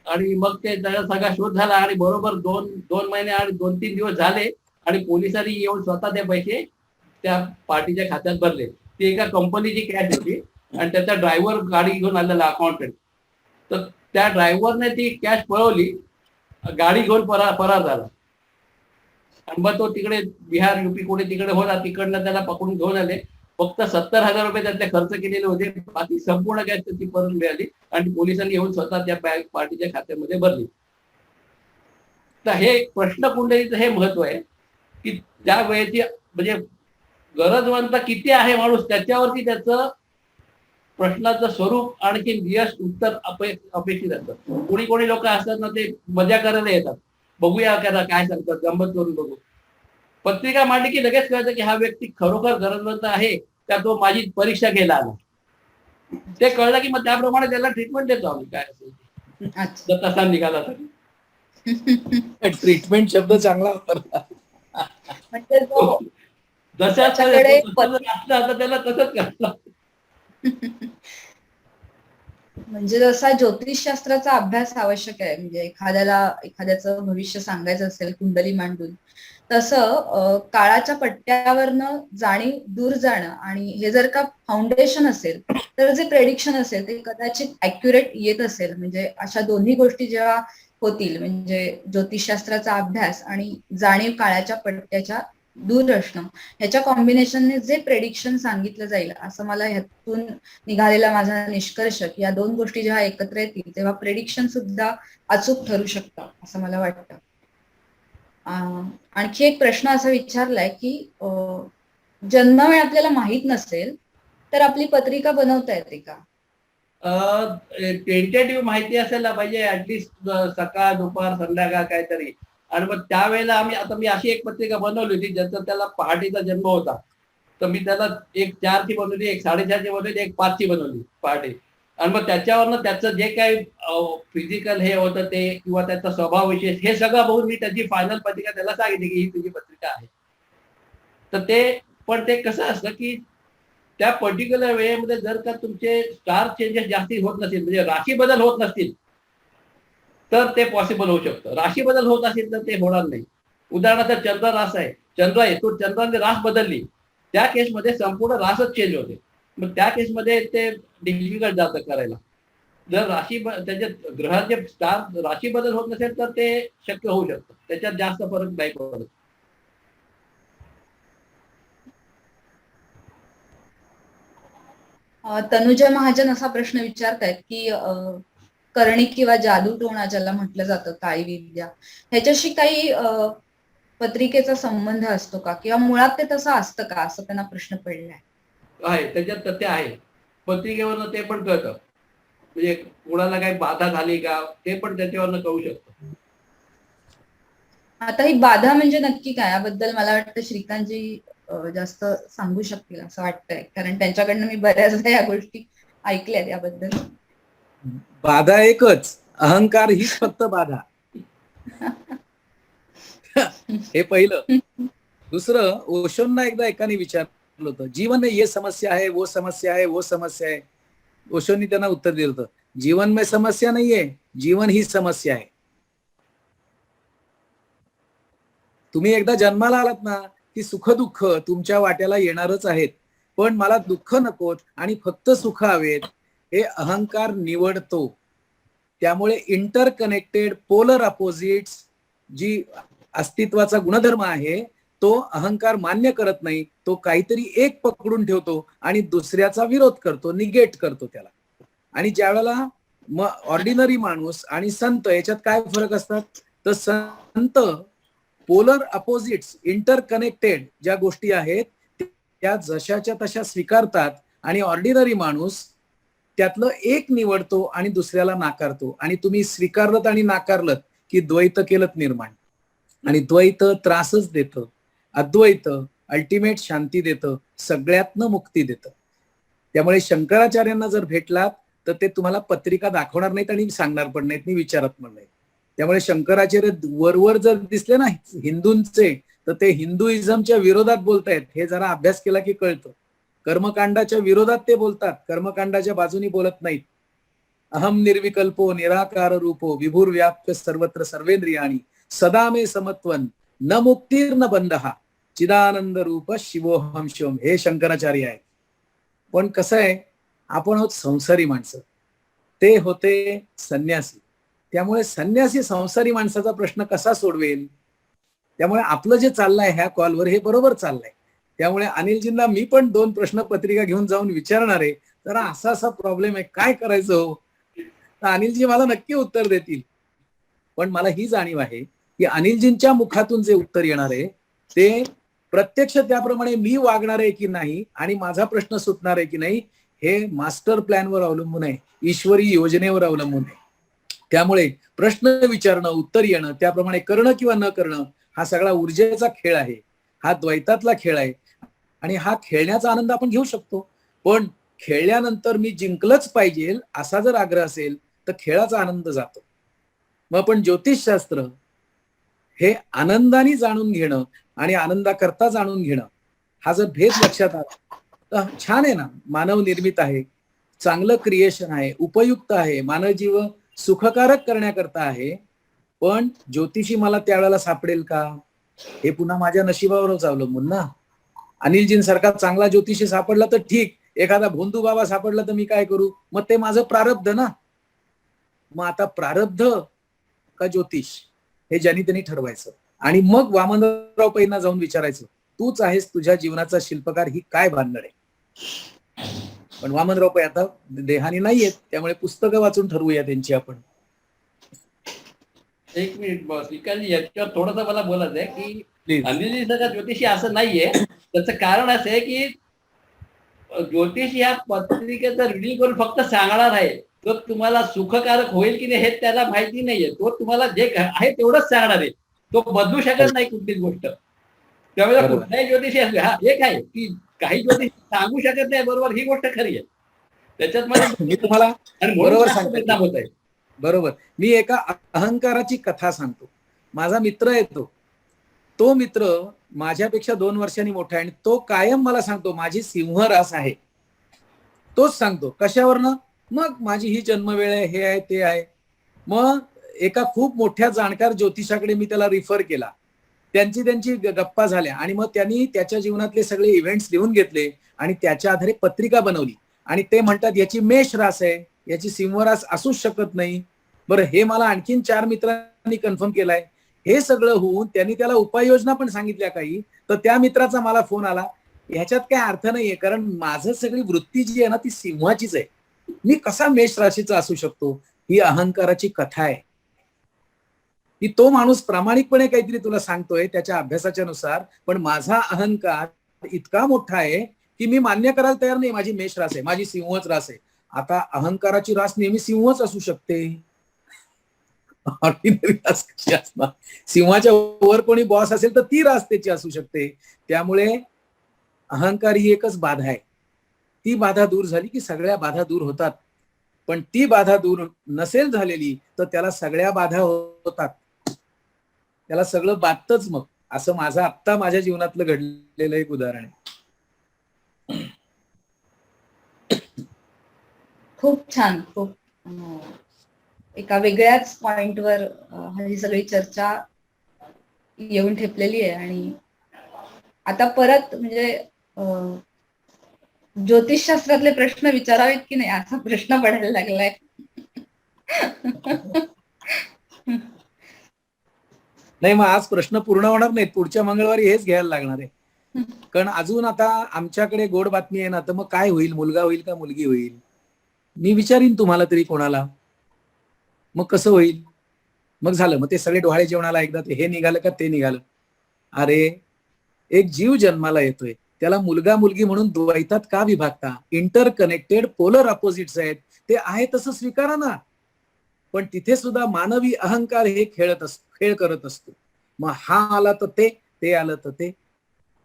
आणि मग ते त्याचा सगळा शोध झाला आणि बरोबर 2 महिने आणि 2-3 दिवस झाले आणि पोलिसांनी येऊन स्वतः ते पैसे त्या पार्टीच्या खात्यात भरले. ती एका कंपनीची कॅश होती आणि त्याचा ड्रायव्हर गाडी घेऊन आलेला अकाउंटंट, तर त्या ड्रायव्हरने ती कॅश पळवली, गाडी घेऊन फरार झाला. आणि मग तो तिकडे बिहार युपी कोणी तिकडे होता, तिकडनं त्याला पकडून घेऊन आले. फक्त 70,000 रुपये त्यातले खर्च केलेले होते, बाकी संपूर्ण कॅश ती परत मिळाली आणि पोलिसांनी येऊन स्वतः त्या बँक पार्टीच्या खात्यामध्ये भरली. तर हे प्रश्न कुंडलीचं हे महत्व आहे की त्या वेळेची म्हणजे गरजवंत किती आहे माणूस त्याच्यावरती त्याचं प्रश्नाचं स्वरूप आणखी यश उत्तर अपेक्षित असतं. कोणी लोक असतात ना, ते मजा करायला येतात, बघूया काय सांगतात, गंमत करून बघू. पत्रिका मांडली की लगेच कळतं की हा व्यक्ती खरोखर गरजवंत आहे का तो माझी परीक्षा घ्यायला आला. ते कळलं की मग त्याप्रमाणे त्याला ट्रीटमेंट देतो आम्ही, काय असेल जर तसा निघाला तर. ट्रीटमेंट शब्द चांगला वापरला. जसं त्याला तसंच करतात. म्हणजे जसा ज्योतिषशास्त्राचा अभ्यास आवश्यक आहे, म्हणजे एखाद्याचं भविष्य सांगायचं असेल कुंडली मांडून, तसं काळाच्या पट्ट्यावरनं जाणीव दूर जाणं आणि हे जर का फाउंडेशन असेल तर जे प्रेडिक्शन असेल ते कदाचित ऍक्युरेट येत असेल. म्हणजे अशा दोन्ही गोष्टी जेव्हा होतील, म्हणजे ज्योतिषशास्त्राचा अभ्यास आणि जाणीव काळाच्या पट्ट्याच्या दूर असणं, ह्याच्या कॉम्बिनेशनने जे प्रेडिक्शन सांगितलं जाईल, असं मला ह्यातून निघालेला माझा निष्कर्ष की या दोन गोष्टी जेव्हा एकत्र येतील तेव्हा प्रेडिक्शन सुद्धा अचूक ठरू शकतं असं मला वाटतं. आणखी एक प्रश्न असा विचारलाय की जन्मवेळ आपल्याला माहित नसेल तर आपली पत्रिका बनवता येते का? टेंटेटिव्ह माहिती असायला पाहिजे, ऍटलिस्ट सकाळ दुपार संध्याकाळ काहीतरी. आणि मग त्यावेळेला मी अशी एक पत्रिका बनवली होती ज्याचा त्याला पहाटेचा जन्म होता, तर मी त्याला एक 4ची बनवली, एक 4:30ची बनवली, एक 5ची बनवली पहाटे. आणि मग त्याच्यावरनं त्याचं जे काही फिजिकल हे होतं ते किंवा त्याचा स्वभाव विशेष हे सगळं बघून मी त्याची फायनल पत्रिका त्याला सांगितली की ही तुझी पत्रिका आहे. तर ते कसं असतं की त्या पर्टिक्युलर वेळेमध्ये जर का तुमचे स्टार चेंजेस जास्ती होत नसतील, म्हणजे राशी बदल होत नसतील, तर ते पॉसिबल होऊ शकतं. राशी बदल होत असेल तर ते होणार नाही. उदाहरणार्थ चंद्र रास आहे, चंद्र आहे, तो चंद्राने रास बदलली, त्या केसमध्ये संपूर्ण रासच चेंज होते. मग त्या केसमध्ये ते डिफिकल्ट जातं करायला. जर त्याच्या ग्रहाचे स्टार राशी बदल होत नसेल तर ते शक्य होऊ शकतं, त्याच्यात जास्त फरक नाही पडत. तनुजा महाजन असा प्रश्न विचारतायत की करणी किंवा जादू टोणा ज्याला म्हटलं जातं, काळी विद्या, ह्याच्याशी काही पत्रिकेचा संबंध असतो का किंवा मुळात ते तसं असतं का, असं त्यांना प्रश्न पडलाय. आहे, त्याच्यात तथ्य आहे. पत्रिकेवरनं ते पण कळतं, म्हणजे कोणाला काही बाधा झाली का ते पण त्याच्यावरनं कळू शकतं. आता ही बाधा म्हणजे नक्की काय, याबद्दल मला वाटतं श्रीकांतजी जास्त सांगू शकतील असं वाटतंय, कारण त्यांच्याकडनं मी बऱ्याचदा या गोष्टी ऐकल्यात याबद्दल. बाधा एकच, अहंकार हीच फक्त बाधा. हे पहिलं. दुसरं, ओशोंना एकदा एकाने विचारलं होतं, जीवन में ये समस्या है, वो समस्या है, वो समस्या है. ओशोंनी त्यांना उत्तर दिलं होतं, जीवन में समस्या नहीं है, जीवन ही समस्या है. तुम्ही एकदा जन्माला आलात ना की सुख दुःख तुमच्या वाट्याला येणारच आहेत, पण मला दुःख नकोत आणि फक्त सुख हवेत हे अहंकार निवडतो. त्यामुळे इंटरकनेक्टेड पोलर अपोजिट्स जी अस्तित्वाचा गुणधर्म आहे तो अहंकार मान्य करत नाही, तो काहीतरी एक पकडून ठेवतो आणि दुसऱ्याचा विरोध करतो, निगेट करतो त्याला. आणि ज्यावेळेला ऑर्डिनरी माणूस आणि संत याच्यात काय फरक असतात, तर संत पोलर अपोजिट्स इंटरकनेक्टेड ज्या गोष्टी आहेत त्या जशाच्या तशा स्वीकारतात आणि ऑर्डिनरी माणूस त्यातलं एक निवडतो आणि दुसऱ्याला नाकारतो. आणि तुम्ही स्वीकारलत आणि नाकारलत की द्वैत केलत निर्माण. आणि द्वैत त्रासच देतं, अद्वैत अल्टिमेट शांती देतं, सगळ्यातनं मुक्ती देतं. त्यामुळे शंकराचार्यांना जर भेटलात तर ते तुम्हाला पत्रिका दाखवणार नाहीत आणि सांगणार पण नाहीत, मी विचारत पण नाही. त्यामुळे शंकराचार्य वरवर जर दिसले ना हिंदूंचे तर ते हिंदुइझमच्या विरोधात बोलतायत, हे जरा अभ्यास केला की कळतं. कर्मकांडाच्या विरोधात ते बोलतात, कर्मकांडाच्या बाजूनी बोलत नाहीत. अहम निर्विकल्पो निराकार रूपो विभुर व्याप्य सर्वत्र सर्वेंद्रियाणी सदा मे समत्वन न मुक्तीर्न बंधहा चिदानंद रूप शिवोहम शिवम, हे शंकराचार्य आहेत. पण कसं आहे, आपण आहोत संसारी माणसं, ते होते संन्यासी. त्यामुळे संन्यासी संसारी माणसाचा प्रश्न कसा सोडवेल? त्यामुळे आपलं जे चाललंय ह्या कॉलवर हे बरोबर चाललंय. त्यामुळे अनिलजींना मी पण 2 प्रश्न पत्रिका घेऊन जाऊन विचारणार आहे, जरा असा असा प्रॉब्लेम आहे, काय करायचं हो? तर अनिलजी मला नक्की उत्तर देतील. पण मला ही जाणीव आहे की अनिलजींच्या मुखातून जे उत्तर येणार आहे ते प्रत्यक्ष त्याप्रमाणे मी वागणार आहे की नाही आणि माझा प्रश्न सुटणार आहे की नाही हे मास्टर प्लॅनवर अवलंबून आहे, ईश्वरी योजनेवर अवलंबून आहे. त्यामुळे प्रश्न विचारणं, उत्तर येणं, त्याप्रमाणे करणं किंवा न करणं हा सगळा ऊर्जेचा खेळ आहे, हा द्वैतातला खेळ आहे. आणि हा खेळण्याचा आनंद आपण घेऊ शकतो. पण खेळल्यानंतर मी जिंकलंच पाहिजे असा जर आग्रह असेल तर खेळाचा आनंद जातो. मग पण ज्योतिषशास्त्र हे आनंदाने जाणून घेणं आणि आनंदाकरता जाणून घेणं हा जर भेद लक्षात आला तर छान आहे ना. मानव निर्मित आहे, चांगलं क्रिएशन आहे, उपयुक्त आहे, मानवजीव सुखकारक करण्याकरता आहे. पण ज्योतिषी मला त्यावेळेला सापडेल का हे पुन्हा माझ्या नशिबावरच अवलंबून ना. अनिलजींसारखा चांगला ज्योतिषी सापडला तर ठीक, एखादा भोंदू बाबा सापडला तर मी काय करू? मग ते माझं प्रारब्ध ना. मग आता प्रारब्ध का ज्योतिष हे ज्यांनी त्यांनी ठरवायचं. आणि मग वामनराव पैंना जाऊन विचारायचं, तूच आहेस तुझ्या जीवनाचा शिल्पकार, ही काय भानगड आहे? पण वामनराव पै आता देहानी नाहीयेत, त्यामुळे पुस्तकं वाचून ठरवूया त्यांची आपण. एक मिनिट बस, याच्यावर थोडंसं मला बोलायचं आहे की अनिल सगळं ज्योतिषी असं नाहीये. त्याचं कारण असं आहे की ज्योतिष या पत्रिकेचं रिडिंग करून फक्त सांगणार आहे, तो तुम्हाला सुखकारक होईल की नाही हे त्याला माहिती नाहीये. तो तुम्हाला जे आहे तेवढंच सांगणार आहे, तो बदलू शकत नाही कुठलीच गोष्ट. त्यामुळे कुठलाही ज्योतिषी असले, हा एक आहे की काही ज्योतिषी सांगू शकत नाही, बरोबर, ही गोष्ट खरी आहे. त्याच्यात मध्ये मी तुम्हाला बरोबर सांगतो. आहे. बरोबर. मी एका अहंकाराची कथा सांगतो. माझा मित्र आहे, तो मित्र माझ्यापेक्षा 2 वर्षांनी मोठा आहे आणि तो कायम मला सांगतो माझी सिंह रास आहे. तोच सांगतो. कशावरनं? मग माझी ही जन्मवेळ आहे, हे आहे, ते आहे. मग एका खूप मोठ्या जाणकार ज्योतिषाकडे मी त्याला रिफर केला. त्यांची गप्पा झाल्या आणि मग त्यांनी त्याच्या जीवनातले सगळे इव्हेंट्स लिहून घेतले आणि त्याच्या आधारे पत्रिका बनवली. आणि ते म्हणतात याची मेष रास आहे, याची सिंह रास असूच शकत नाही. बरं, हे मला आणखीन 4 मित्रांनी कन्फर्म केलंय. हे सगळं होऊन त्यांनी त्याला उपाययोजना पण सांगितल्या काही. तर त्या मित्राचा मला फोन आला, ह्याच्यात काय अर्थ नाहीये, कारण माझं सगळी वृत्ती जी आहे ना ती सिंहाचीच आहे, मी कसा मेष राशीचा असू शकतो? ही अहंकाराची कथा आहे. की तो माणूस प्रामाणिकपणे काहीतरी तुला सांगतोय त्याच्या अभ्यासाच्या नुसार, पण माझा अहंकार इतका मोठा आहे की मी मान्य करायला तयार नाही माझी मेष रास आहे, माझी सिंहच रास आहे. आता अहंकाराची रास नेहमी सिंहच असू शकते, रास कशी असणार? सिंहाच्या वर कोणी बॉस असेल तर ती रास त्याची असू शकते. त्यामुळे अहंकार ही एकच बाधा आहे. ती बाधा दूर झाली की सगळ्या बाधा दूर होतात. पण ती बाधा दूर नसेल झालेली तर त्याला सगळ्या बाधा होतात, त्याला सगळं बाधतच. मग असं माझं आत्ता माझ्या जीवनातलं घडलेलं एक उदाहरण आहे. खूप छान. खूप एका वेगळ्याच पॉइंटवर ही सगळी चर्चा येऊन ठेपलेली आहे. आणि आता परत म्हणजे ज्योतिषशास्त्रातले प्रश्न विचारावेत की नाही असा प्रश्न पडायला लागलाय. नाही, मग आज प्रश्न पूर्ण होणार नाहीत, पुढच्या मंगळवारी हेच घ्यायला लागणार आहे. कारण अजून आता आमच्याकडे गोड बातमी आहे ना, तर मग काय होईल? मुलगा होईल का मुलगी होईल? मी विचारीन तुम्हाला तरी कोणाला. मग कसं होईल? मग झालं, मग ते सगळे डोहाळे जेवणाला एकदा हे निघालं का ते निघालं. अरे, एक जीव जन्माला येतोय, त्याला मुलगा मुलगी म्हणून द्वैतात का विभागता? इंटर कनेक्टेड पोलर अपोजिट्स आहेत, ते आहे तसं स्वीकारा ना. पण तिथे सुद्धा मानवी अहंकार हे खेळ करत असतो. मग हा आला तर ते आलं तर ते.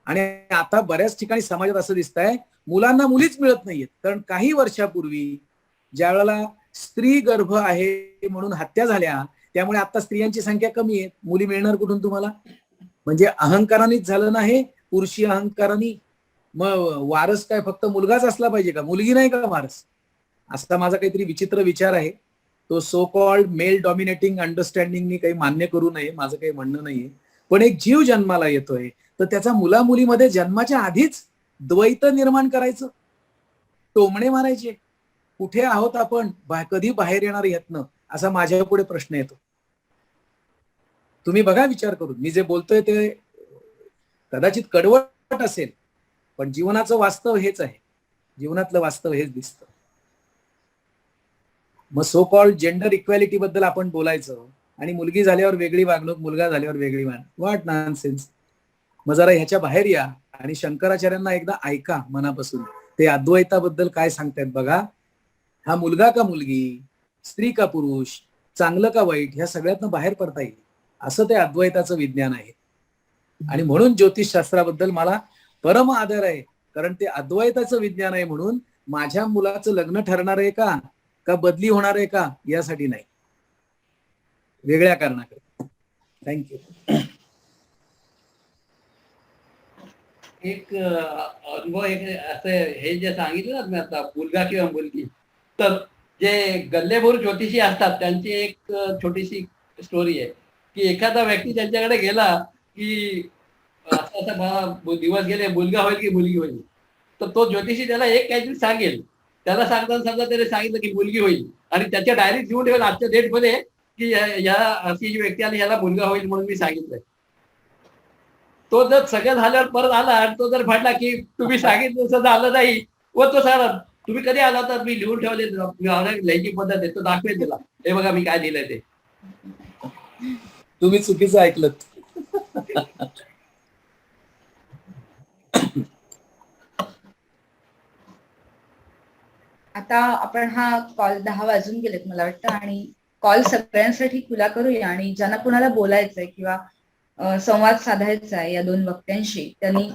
आणि आता बऱ्याच ठिकाणी समाजात असं दिसतंय, मुलांना मुलीच मिळत नाहीयेत. कारण काही वर्षापूर्वी ज्या स्त्री गर्भ आहे म्हणून हत्या झाल्या, त्यामुळे आता स्त्रियांची संख्या कमी आहे. मुली मिळणार कुठून तुम्हाला? म्हणजे अहंकारानेच झालं ना हे, पुरुषी अहंकाराने. मग वारस काय फक्त मुलगाच असला पाहिजे का? मुलगी नाही का वारस? असा माझा काहीतरी विचित्र विचार आहे. तो सो कॉल्ड मेल डॉमिनेटिंग अंडरस्टँडिंगनी काही मान्य करू नये, माझं काही म्हणणं नाहीये. पण एक जीव जन्माला येतोय तर त्याचा मुलामुलीमध्ये जन्माच्या आधीच द्वैत निर्माण करायचं, टोमणे मारायचे. कुठे आहोत आपण? कधी बाहेर येणार यातनं, असा माझ्या पुढे प्रश्न येतो. तुम्ही बघा विचार करून. मी जे बोलतोय ते कदाचित कडवट असेल, पण जीवनाचं वास्तव हेच आहे. जीवनातलं वास्तव हेच दिसतं. मग सो कॉल्ड जेंडर इक्वॅलिटी बद्दल आपण बोलायचं आणि मुलगी झाल्यावर वेगळी वागणूक, मुलगा झाल्यावर वेगळी वागणूक. What nonsense. मग जरा ह्याच्या बाहेर या आणि शंकराचार्यांना एकदा ऐका मनापासून. ते अद्वैताबद्दल काय सांगतायत बघा. हा मुलगा का मुलगी, स्त्री का पुरुष, चांगलं का वाईट, ह्या सगळ्यातनं बाहेर पडता येईल, असं ते अद्वैताचं विज्ञान आहे. आणि म्हणून ज्योतिषशास्त्राबद्दल मला परम आदर आहे. कारण ते अद्वैताचं विज्ञान आहे म्हणून माझ्या मुलाचं लग्न ठरणार आहे का बदली होणार आहे का, यासाठी नाही, वेगळ्या कारणाकडे. थँक्यू. एक अनुभव असं हे जे सांगितलं ना मी आता, मुलगा किंवा मुलगी, तर जे गल्लेभोर ज्योतिषी असतात त्यांची एक छोटीशी स्टोरी आहे की एखादा व्यक्ती त्यांच्याकडे गेला की असं असं दिवस गेले, मुलगा होईल की मुलगी होईल. तर तो ज्योतिषी त्याला एक काहीतरी सांगेल. त्याला सांगताना समजा त्याने सांगितलं की मुलगी होईल आणि त्याच्या डायरीत लिहून ठेवेल आजच्या डेट मध्ये की या अशी जी व्यक्ती आली याला मुलगा होईल म्हणून मी सांगितलंय. तो जर सगळं झाल्यावर परत आला आणि तो जर म्हटला की तुम्ही सांगितलं तसं झालं नाही, व तो सर तुम्ही कधी आला तर मी लिहून ठेवले लैंगिक पद्धत आहे, तो दाखवेल त्याला, हे बघा मी काय दिलंय ते. तुम्ही चुकीचं ऐकलं. आता आपण हा कॉल 10 वाजून गेलेत मला वाटतं, आणि कॉल सगळ्यांसाठी खुला करूया. आणि ज्यांना कुणाला बोलायचंय किंवा संवाद साधायचा आहे या दोन वक्त्यांशी, त्यांनी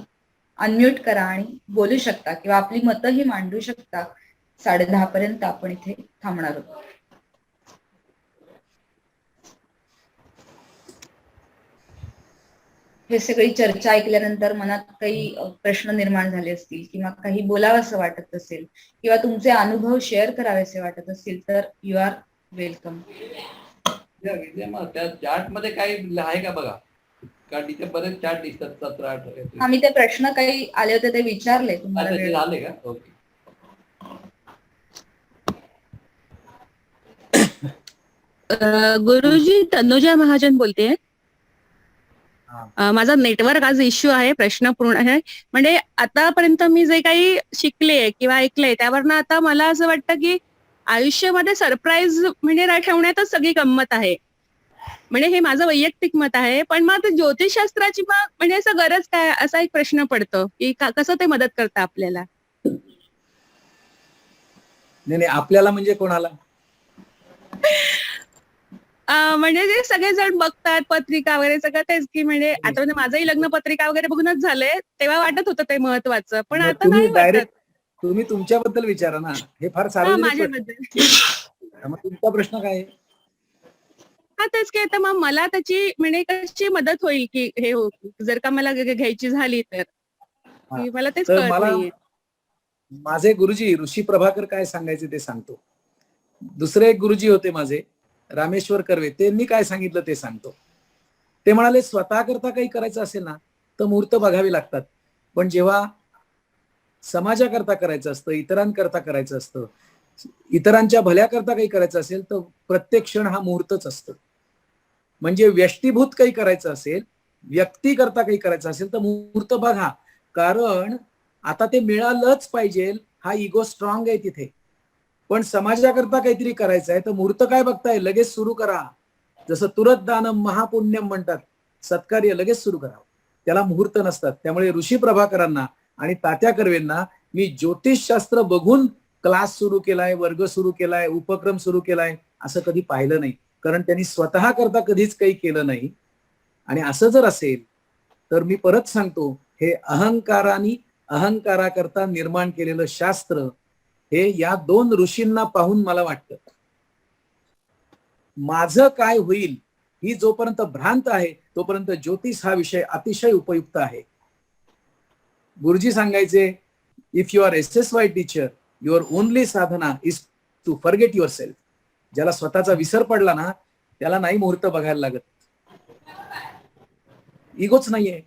अनम्यूट करा आणि बोलू शकता किंवा आपली मतंही मांडू शकता. 10:30 पर्यंत आपण इथे थांबणार आहोत. हे सगळी चर्चा ऐकल्यानंतर मनात काही प्रश्न निर्माण झाले असतील किंवा काही बोलावंसं वाटत असेल किंवा तुमचे अनुभव शेअर करावेसे वाटत असतील तर यू आर वेलकम. त्या चार्ट मध्ये काही आहे का बघा, कारण तिथे बरेच चार्ट दिसतात 17-18. आम्ही ते प्रश्न काही आले होते ते विचारले तुम्हाला. झाले का? ओके. गुरुजी, तनुजा महाजन बोलते. माझा नेटवर्क आज इश्यू आहे, प्रश्न पूर्ण आहे. म्हणजे आतापर्यंत मी जे काही शिकले किंवा ऐकले त्यावरनं आता मला असं वाटतं की आयुष्यामध्ये सरप्राईज म्हणजे ठेवण्यातच सगळी गंमत आहे. म्हणजे हे माझं वैयक्तिक मत आहे. पण मग ज्योतिषशास्त्राची मग म्हणजे असं गरज काय, असा एक प्रश्न पडतो की कसं ते मदत करतं आपल्याला. नाही, आपल्याला म्हणजे कोणाला? म्हणजे जे सगळेजण बघतात पत्रिका वगैरे सगळं तेच की म्हणजे आता म्हणजे माझंही लग्न पत्रिका वगैरे बघूनच झालंय, तेव्हा वाटत होतं ते महत्वाचं, पण आता नाही वाटत. तुम्ही तुमच्याबद्दल विचारा ना, हे फार सार्वजनिक. माझ्याबद्दल मग तुमचा प्रश्न काय आहे? हा तेच की आता मग मला त्याची म्हणजे कशी मदत होईल की हे हो, जर का मला घ्यायची झाली तर मला तेच कळत नाहीये. माझे गुरुजी ऋषी प्रभाकर काय सांगायचे ते सांगतो. दुसरे एक गुरुजी होते माझे, रामेश्वर कर्वे, त्यांनी काय सांगितलं ते सांगतो. ते म्हणाले स्वतः करता काही करायचं असेल ना तर मुहूर्त बघावे लागतात, पण जेव्हा समाजाकरता करायचं असतं, इतरांकरता करायचं असतं, इतरांच्या भल्याकरता काही करायचं असेल तर प्रत्येक क्षण हा मुहूर्तच असतं. म्हणजे व्यष्टीभूत काही करायचं असेल, व्यक्तीकरता काही करायचं असेल तर मुहूर्त बघा, कारण आता ते मिळालंच पाहिजे, हा इगो स्ट्रॉंग आहे तिथे. पण समाजाकरता काहीतरी करायचं आहे तर मुहूर्त काय बघताय, लगेच सुरू करा. जसं तुरत दानम महापुण्यम म्हणतात, सत्कार्य लगेच सुरू करा. त्याला मुहूर्त नसतात. त्यामुळे ऋषी प्रभाकरांना आणि तात्या कर्वेंना मी ज्योतिषशास्त्र बघून क्लास सुरू केलाय, वर्ग सुरू केलाय, उपक्रम सुरू केलाय असं कधी पाहिलं नाही. कारण त्यांनी स्वतः करता कधीच काही केलं नाही. आणि असं जर असेल तर मी परत सांगतो, हे अहंकाराकरता निर्माण केलेलं शास्त्र हे या 2 ऋषींना पाहून मला वाटतं माझं काय होईल ही जोपर्यंत भ्रांत आहे तोपर्यंत ज्योतिष हा विषय अतिशय उपयुक्त आहे. गुरुजी सांगायचे, if you are SSY teacher, your only sadhana is to forget your self. ज्याला स्वतःचा विसर पडला ना त्याला नाही मुहूर्त बघायला लागत. इगोच नाहीये,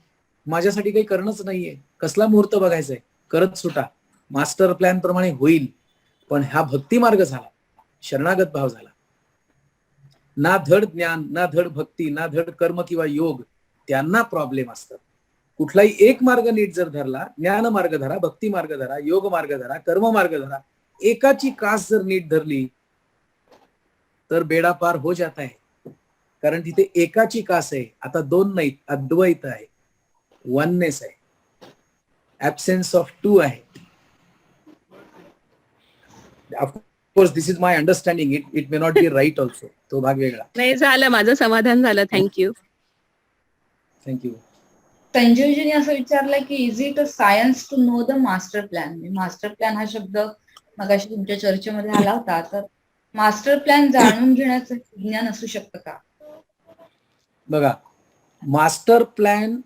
माझ्यासाठी काही करणंच नाहीये, कसला मुहूर्त बघायचंय, करत सुटा, मास्टर प्लॅन प्रमाणे होईल. पण हा भक्ती मार्ग झाला, शरणागत भाव झाला. ना धड ज्ञान, ना धड भक्ती, ना धड कर्म किंवा योग, त्यांना प्रॉब्लेम असतात. कुठलाही एक मार्ग नीट जर धरला, ज्ञान मार्ग धरा, भक्ती मार्ग धरा, योग मार्ग धरा, कर्म मार्ग धरा, एकाची कास जर नीट धरली तर बेडा पार हो जाता है. कारण तिथे एकाची कास आहे. आता 2 नाहीत, अद्वैत आहे, वननेस आहे, ऍब्सेन्स ऑफ 2 आहे. Of course this is my understanding. It may not be right also. तो भाग वेगळा. नाही, झालं, माझं समाधान झालं. थँक्यू. थँक्यू. संजीवजीने असं विचारलंय की is it a science to know the master plan. Master plan हा शब्द मगाशी तुमच्या चर्चेमध्ये आला होता. तर मास्टर प्लॅन जाणून घेण्याचं विज्ञान असू शकतं का? बघा, मास्टर प्लॅन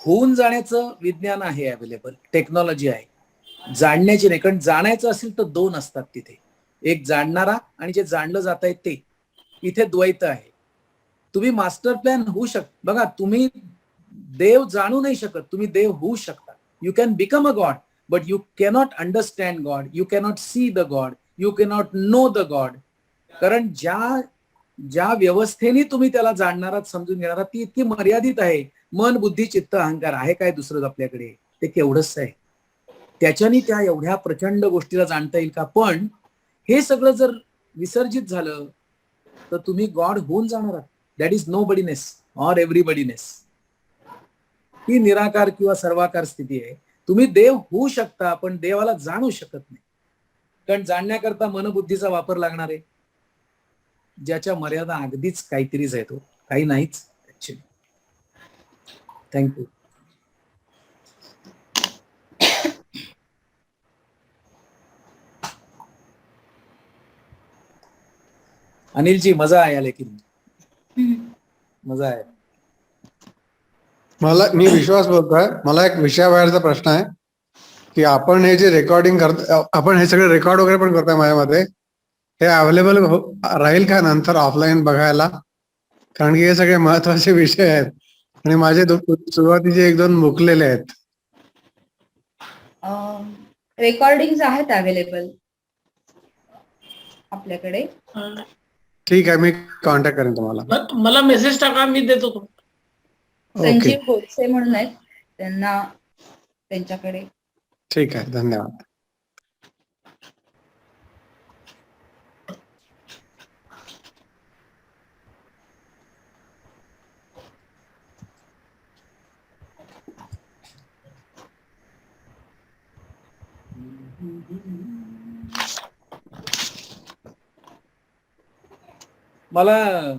होऊन जाण्याचं विज्ञान आहे, अवेलेबल टेक्नॉलॉजी आहे. जाणण्याची नाही, कारण जाणायचं असेल तर 2 असतात तिथे, एक जाणणारा आणि जे जाणलं जात आहे ते. इथे द्वैत आहे. तुम्ही मास्टर प्लॅन होऊ बघा, तुम्ही देव जाणू नाही शकत, तुम्ही देव होऊ शकता. You can become a God, but you cannot understand God, you cannot see the God, you cannot know the God. कारण ज्या व्यवस्थेने तुम्ही त्याला जाणणारा, समजून घेणारा, ती इतकी मर्यादित आहे. मन, बुद्धी, चित्त, अहंकार आहे काय दुसरं आपल्याकडे? ते केवढंच आहे. त्याच्याने त्या एवढ्या प्रचंड गोष्टीला जाणता येईल का? पण हे सगळं जर विसर्जित झालं तर तुम्ही गॉड होऊन जाणार आहात. That is no bodiness or everybodiness. ही निराकार किंवा सर्वाकार स्थिती आहे. तुम्ही देव होऊ शकता पण देवाला जाणू शकत नाही. कारण जाणण्याकरता मनबुद्धीचा वापर लागणार आहे, ज्याच्या मर्यादा अगदीच काहीतरीच आहे, तो काही नाहीच ऍक्च्युली. थँक्यू. अनिलजी, मजा आहे लेकिन मजा आहे. मी विश्वास बोलतोय. मला एक विषयाबाहेरचा प्रश्न आहे की आपण हे जे रेकॉर्डिंग करतो, आपण हे सगळे रेकॉर्ड वगैरे पण करतोय माझ्यामध्ये, हे अवेलेबल राहील का नंतर ऑफलाईन बघायला? कारण की हे सगळे महत्वाचे विषय आहेत आणि माझे सुरुवातीचे 1-2 मुकलेले आहेत. रेकॉर्डिंग आहेत अवेलेबल आपल्याकडे. ठीक आहे, मी कॉन्टॅक्ट करेन तुम्हाला. मला मेसेज टाका, मी देतो. संजीव गोडसे म्हणून आहेत, त्यांना त्यांच्याकडे. ठीक आहे, धन्यवाद. मला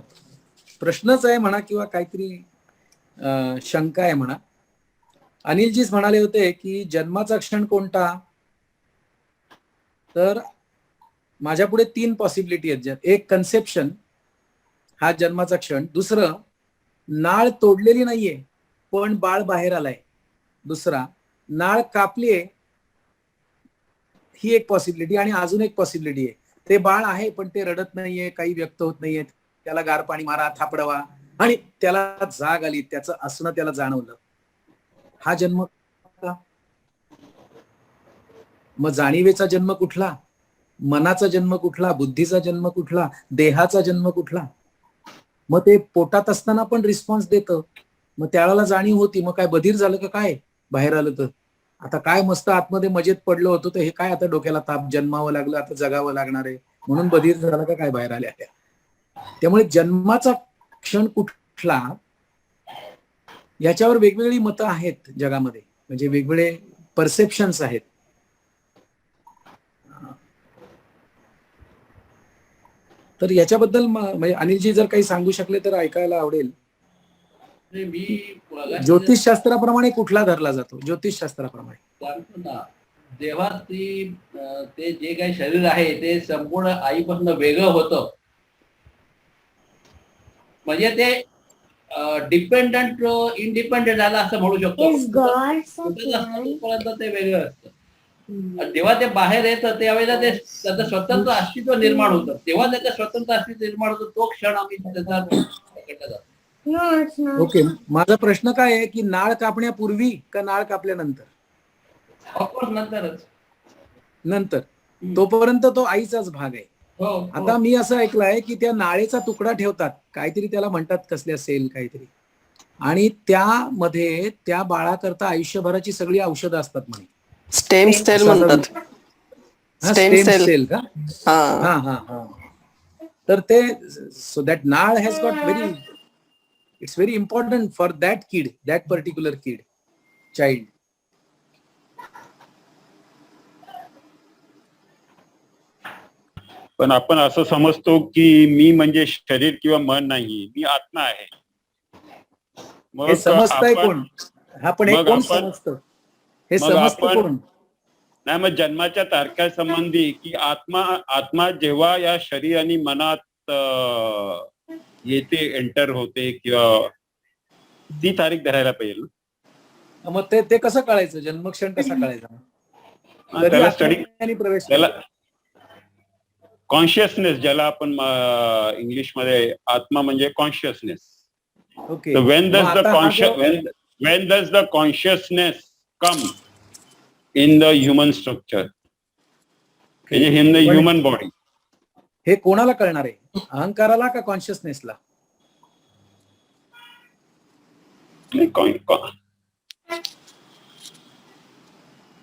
प्रश्नच आहे म्हणा किंवा काहीतरी शंका आहे म्हणा. अनिलजीच म्हणाले होते की जन्माचा क्षण कोणता? तर माझ्या पुढे 3 पॉसिबिलिटी आहेत. एक कन्सेप्शन, हा जन्माचा क्षण. दुसरं, नाळ तोडलेली नाहीये पण बाळ बाहेर आलाय. दुसरा, नाळ कापलीये, ही एक पॉसिबिलिटी. आणि अजून एक पॉसिबिलिटी आहे, ते बाळ आहे पण ते रडत नाहीये, काही व्यक्त होत नाहीये, त्याला गार पाणी मारा, थापडवा आणि त्याला जाग आली, त्याचं असणं त्याला जाणवलं. हा जन्म का? मग जाणीवेचा जन्म कुठला? मनाचा जन्म कुठला? बुद्धीचा जन्म कुठला? देहाचा जन्म कुठला? मग ते पोटात असताना पण रिस्पॉन्स देतं, मग त्याला जाणीव होती. मग काय बधीर झालं का काय बाहेर आलं तर? आता काय मस्त आतमध्ये मजेत पडलं होतं, तर हे काय आता डोक्याला ताप, जन्मावं लागलं, आता जगावं लागणार आहे म्हणून बधीर झालं का काय बाहेर आल्या? त्यामुळे जन्माचा क्षण कुठला याच्यावर वेगवेगळी मतं आहेत जगामध्ये, म्हणजे वेगवेगळे परसेप्शन्स आहेत. तर याच्याबद्दल म्हणजे अनिलजी जर काही सांगू शकले तर ऐकायला आवडेल. मी मगाशी ज्योतिषशास्त्राप्रमाणे कुठला धरला जातो? ज्योतिषशास्त्राप्रमाणे सांगतो ना, जेव्हा ते जे काही शरीर आहे ते संपूर्ण आईपासून वेगळं होतं, म्हणजे ते डिपेंडंट इंडिपेंडेंट झालं असं म्हणू शकतो. पर्यंत ते वेगळं असतं. जेव्हा ते बाहेर येतं त्यावेळेला ते त्याचं स्वतंत्र अस्तित्व निर्माण होतं. तेव्हा त्याचं स्वतंत्र अस्तित्व निर्माण होतं, तो क्षण आम्ही त्याचा पकडला जातो. ओके. माझा प्रश्न काय आहे की नाळ कापण्यापूर्वी का नाळ कापल्यानंतर? ऑफकोर्स नंतरच. नंतर. तोपर्यंत तो आईचाच भाग आहे. हो. आता मी असं ऐकलंय की त्या नाळेचा तुकडा ठेवतात, काहीतरी त्याला म्हणतात, कसल्या सेल काहीतरी, आणि त्यामध्ये त्या बाळाकरता आयुष्यभराची सगळी औषधं असतात म्हणे. स्टेम सेल म्हणतात. स्टेम सेल का? हा हा हा. तर ते सो दॅट नाळ has got very, it's very important for that kid, that particular kid, child. पण आपण असं समजतो की मी म्हणजे शरीर किंवा मन नाही, मी आत्मा आहे. हे समजतंय कोण? हा, पण हे कोण समजतं? हे समजतं कोण? नाही, मग जन्माच्या तारखा संबंधी की आत्मा जेव्हा या शरीर आणि मनात येते, एंटर होते, किंवा ती तारीख धरायला पाहिजे ना. मग ते कसं कळायचं? जन्मक्षण कसा कळायचा? त्याला स्टडी, प्रवेश त्याला कॉन्शियसनेस, ज्याला आपण इंग्लिशमध्ये आत्मा म्हणजे consciousness. Okay. when does the consciousness come in the human structure, in the human body? हे कोणाला कळणार आहे? अहंकाराला का कॉन्शियसनेसला?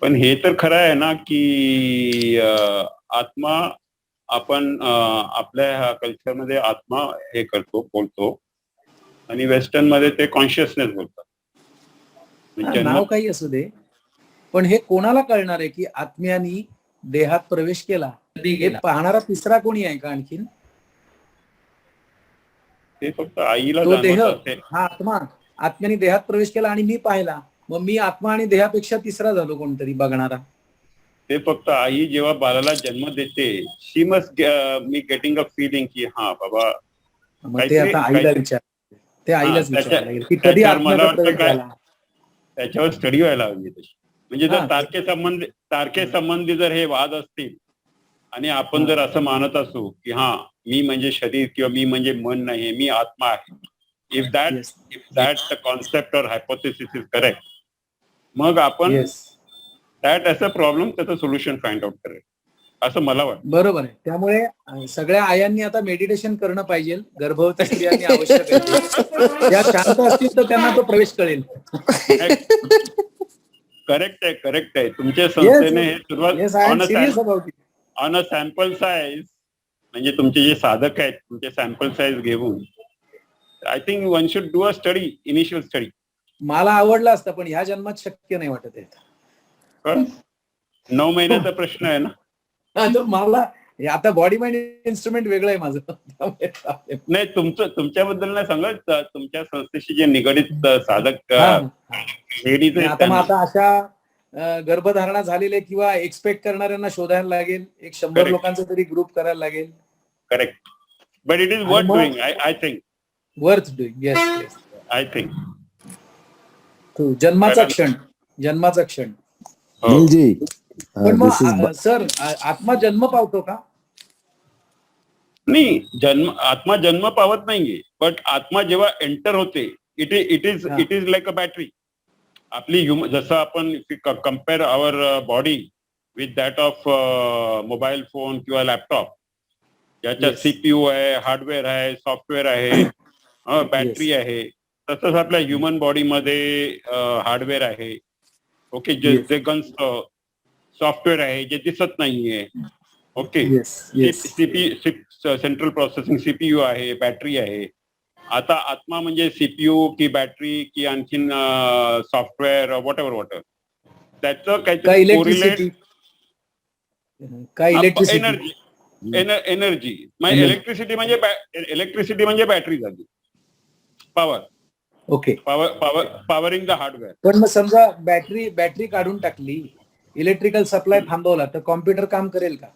पण हे तर खरं आहे ना की आत्मा, आपण आपल्या ह्या कल्चरमध्ये आत्मा हे करतो, बोलतो, आणि वेस्टर्न मध्ये ते कॉन्शियसनेस बोलतात. नाव काही असू दे, पण हे कोणाला कळणार आहे की आत्म्यानी देहात प्रवेश केला? हे पाहणारा तिसरा कोणी आहे का आणखीन? ते फक्त आईला तो देह, जाणवतं. हा आत्म्याने देहात प्रवेश केला आणि मी पाहिला, मग मी आत्मा आणि देहापेक्षा तिसरा झालो कोणतरी बघणारा. ते फक्त आई जेव्हा बाळाला जन्म देते, she must be getting a feeling की हा बाबा. मग ते आता आईला विचार, ते आईलाच विचारायला लागेल की कधी आत्म्याचा प्रवेश झाला. त्याच्यावर स्टडी व्हायला हवी तशी. म्हणजे जर तारखेसंबंधी जर हे वाद असतील आणि आपण जर असं मानत असू की हा मी म्हणजे शरीर किंवा मी म्हणजे मन नाही, मी आत्मा आहे, इफ दॅट द कॉन्सेप्ट और हायपोथेसिस इज करेक्ट, मग आपण दॅट अ प्रॉब्लेम, त्याचं सोल्युशन फाइंड आउट करेल असं मला वाटतं. बरोबर आहे. त्यामुळे सगळ्या आयांनी आता मेडिटेशन करणं पाहिजे. गर्भवती स्त्रियांनी आवश्यक आहे. त्या शांत असतील तर त्यांना तो प्रवेश कळेल. करेक्ट आहे. तुमच्या संस्थेने हे सुरुवात ऑन अ सॅम्पल साईज, म्हणजे तुमचे जे साधक आहेत तुमचे सॅम्पल साईज घेऊन, I think one should do a study, initial study. मला आवडलं असतं पण ह्या जन्मात शक्य नाही वाटत आहे. 9 महिन्याचा प्रश्न आहे ना. मला आता बॉडी माइंड इन्स्ट्रुमेंट वेगळं आहे माझं. नाही, तुमच्याबद्दल नाही सांगत, तुमच्या संस्थेशी जे निगडित साधक लेडीज आहेत. आता अशा गर्भधारणा झालेले किंवा एक्सपेक्ट करणाऱ्यांना शोधायला लागेल. 100 लोकांचा तरी ग्रुप करायला लागेल. Correct. But it is worth doing, I think. Worth doing, yes. I think. जन्माचा क्षण. पण मग सर, आत्मा जन्म पावतो का? नाही, आत्मा जन्म पावत नाहीये. बट आत्मा जेव्हा एंटर होते, it is like a battery. आपली जसं आपण compare our body with that of mobile phone किंवा लॅपटॉप, ज्याच्यात सीपीयू आहे, हार्डवेअर आहे, सॉफ्टवेअर आहे, बॅटरी आहे, तसंच आपल्या ह्युमन बॉडीमध्ये हार्डवेअर आहे. ओके, जे गन्स सॉफ्टवेअर आहे, जे दिसत नाहीये. ओके, सेंट्रल प्रोसेसिंग सीपीयू आहे, बॅटरी आहे. आता आत्मा म्हणजे सीपीयू की बॅटरी की आणखीन सॉफ्टवेअर व्हॉट एव्हर त्याचं का काहीतरी इलेक्ट्रिसिटी का इलेक्ट्रिसिटी एनर्जी एनर्जी म्हणजे Energy. इलेक्ट्रिसिटी म्हणजे बॅटरी झाली. Power okay. Powering the hardware. पण मग समजा बॅटरी काढून टाकली, इलेक्ट्रिकल सप्लाय थांबवला, तर कॉम्प्युटर काम करेल का?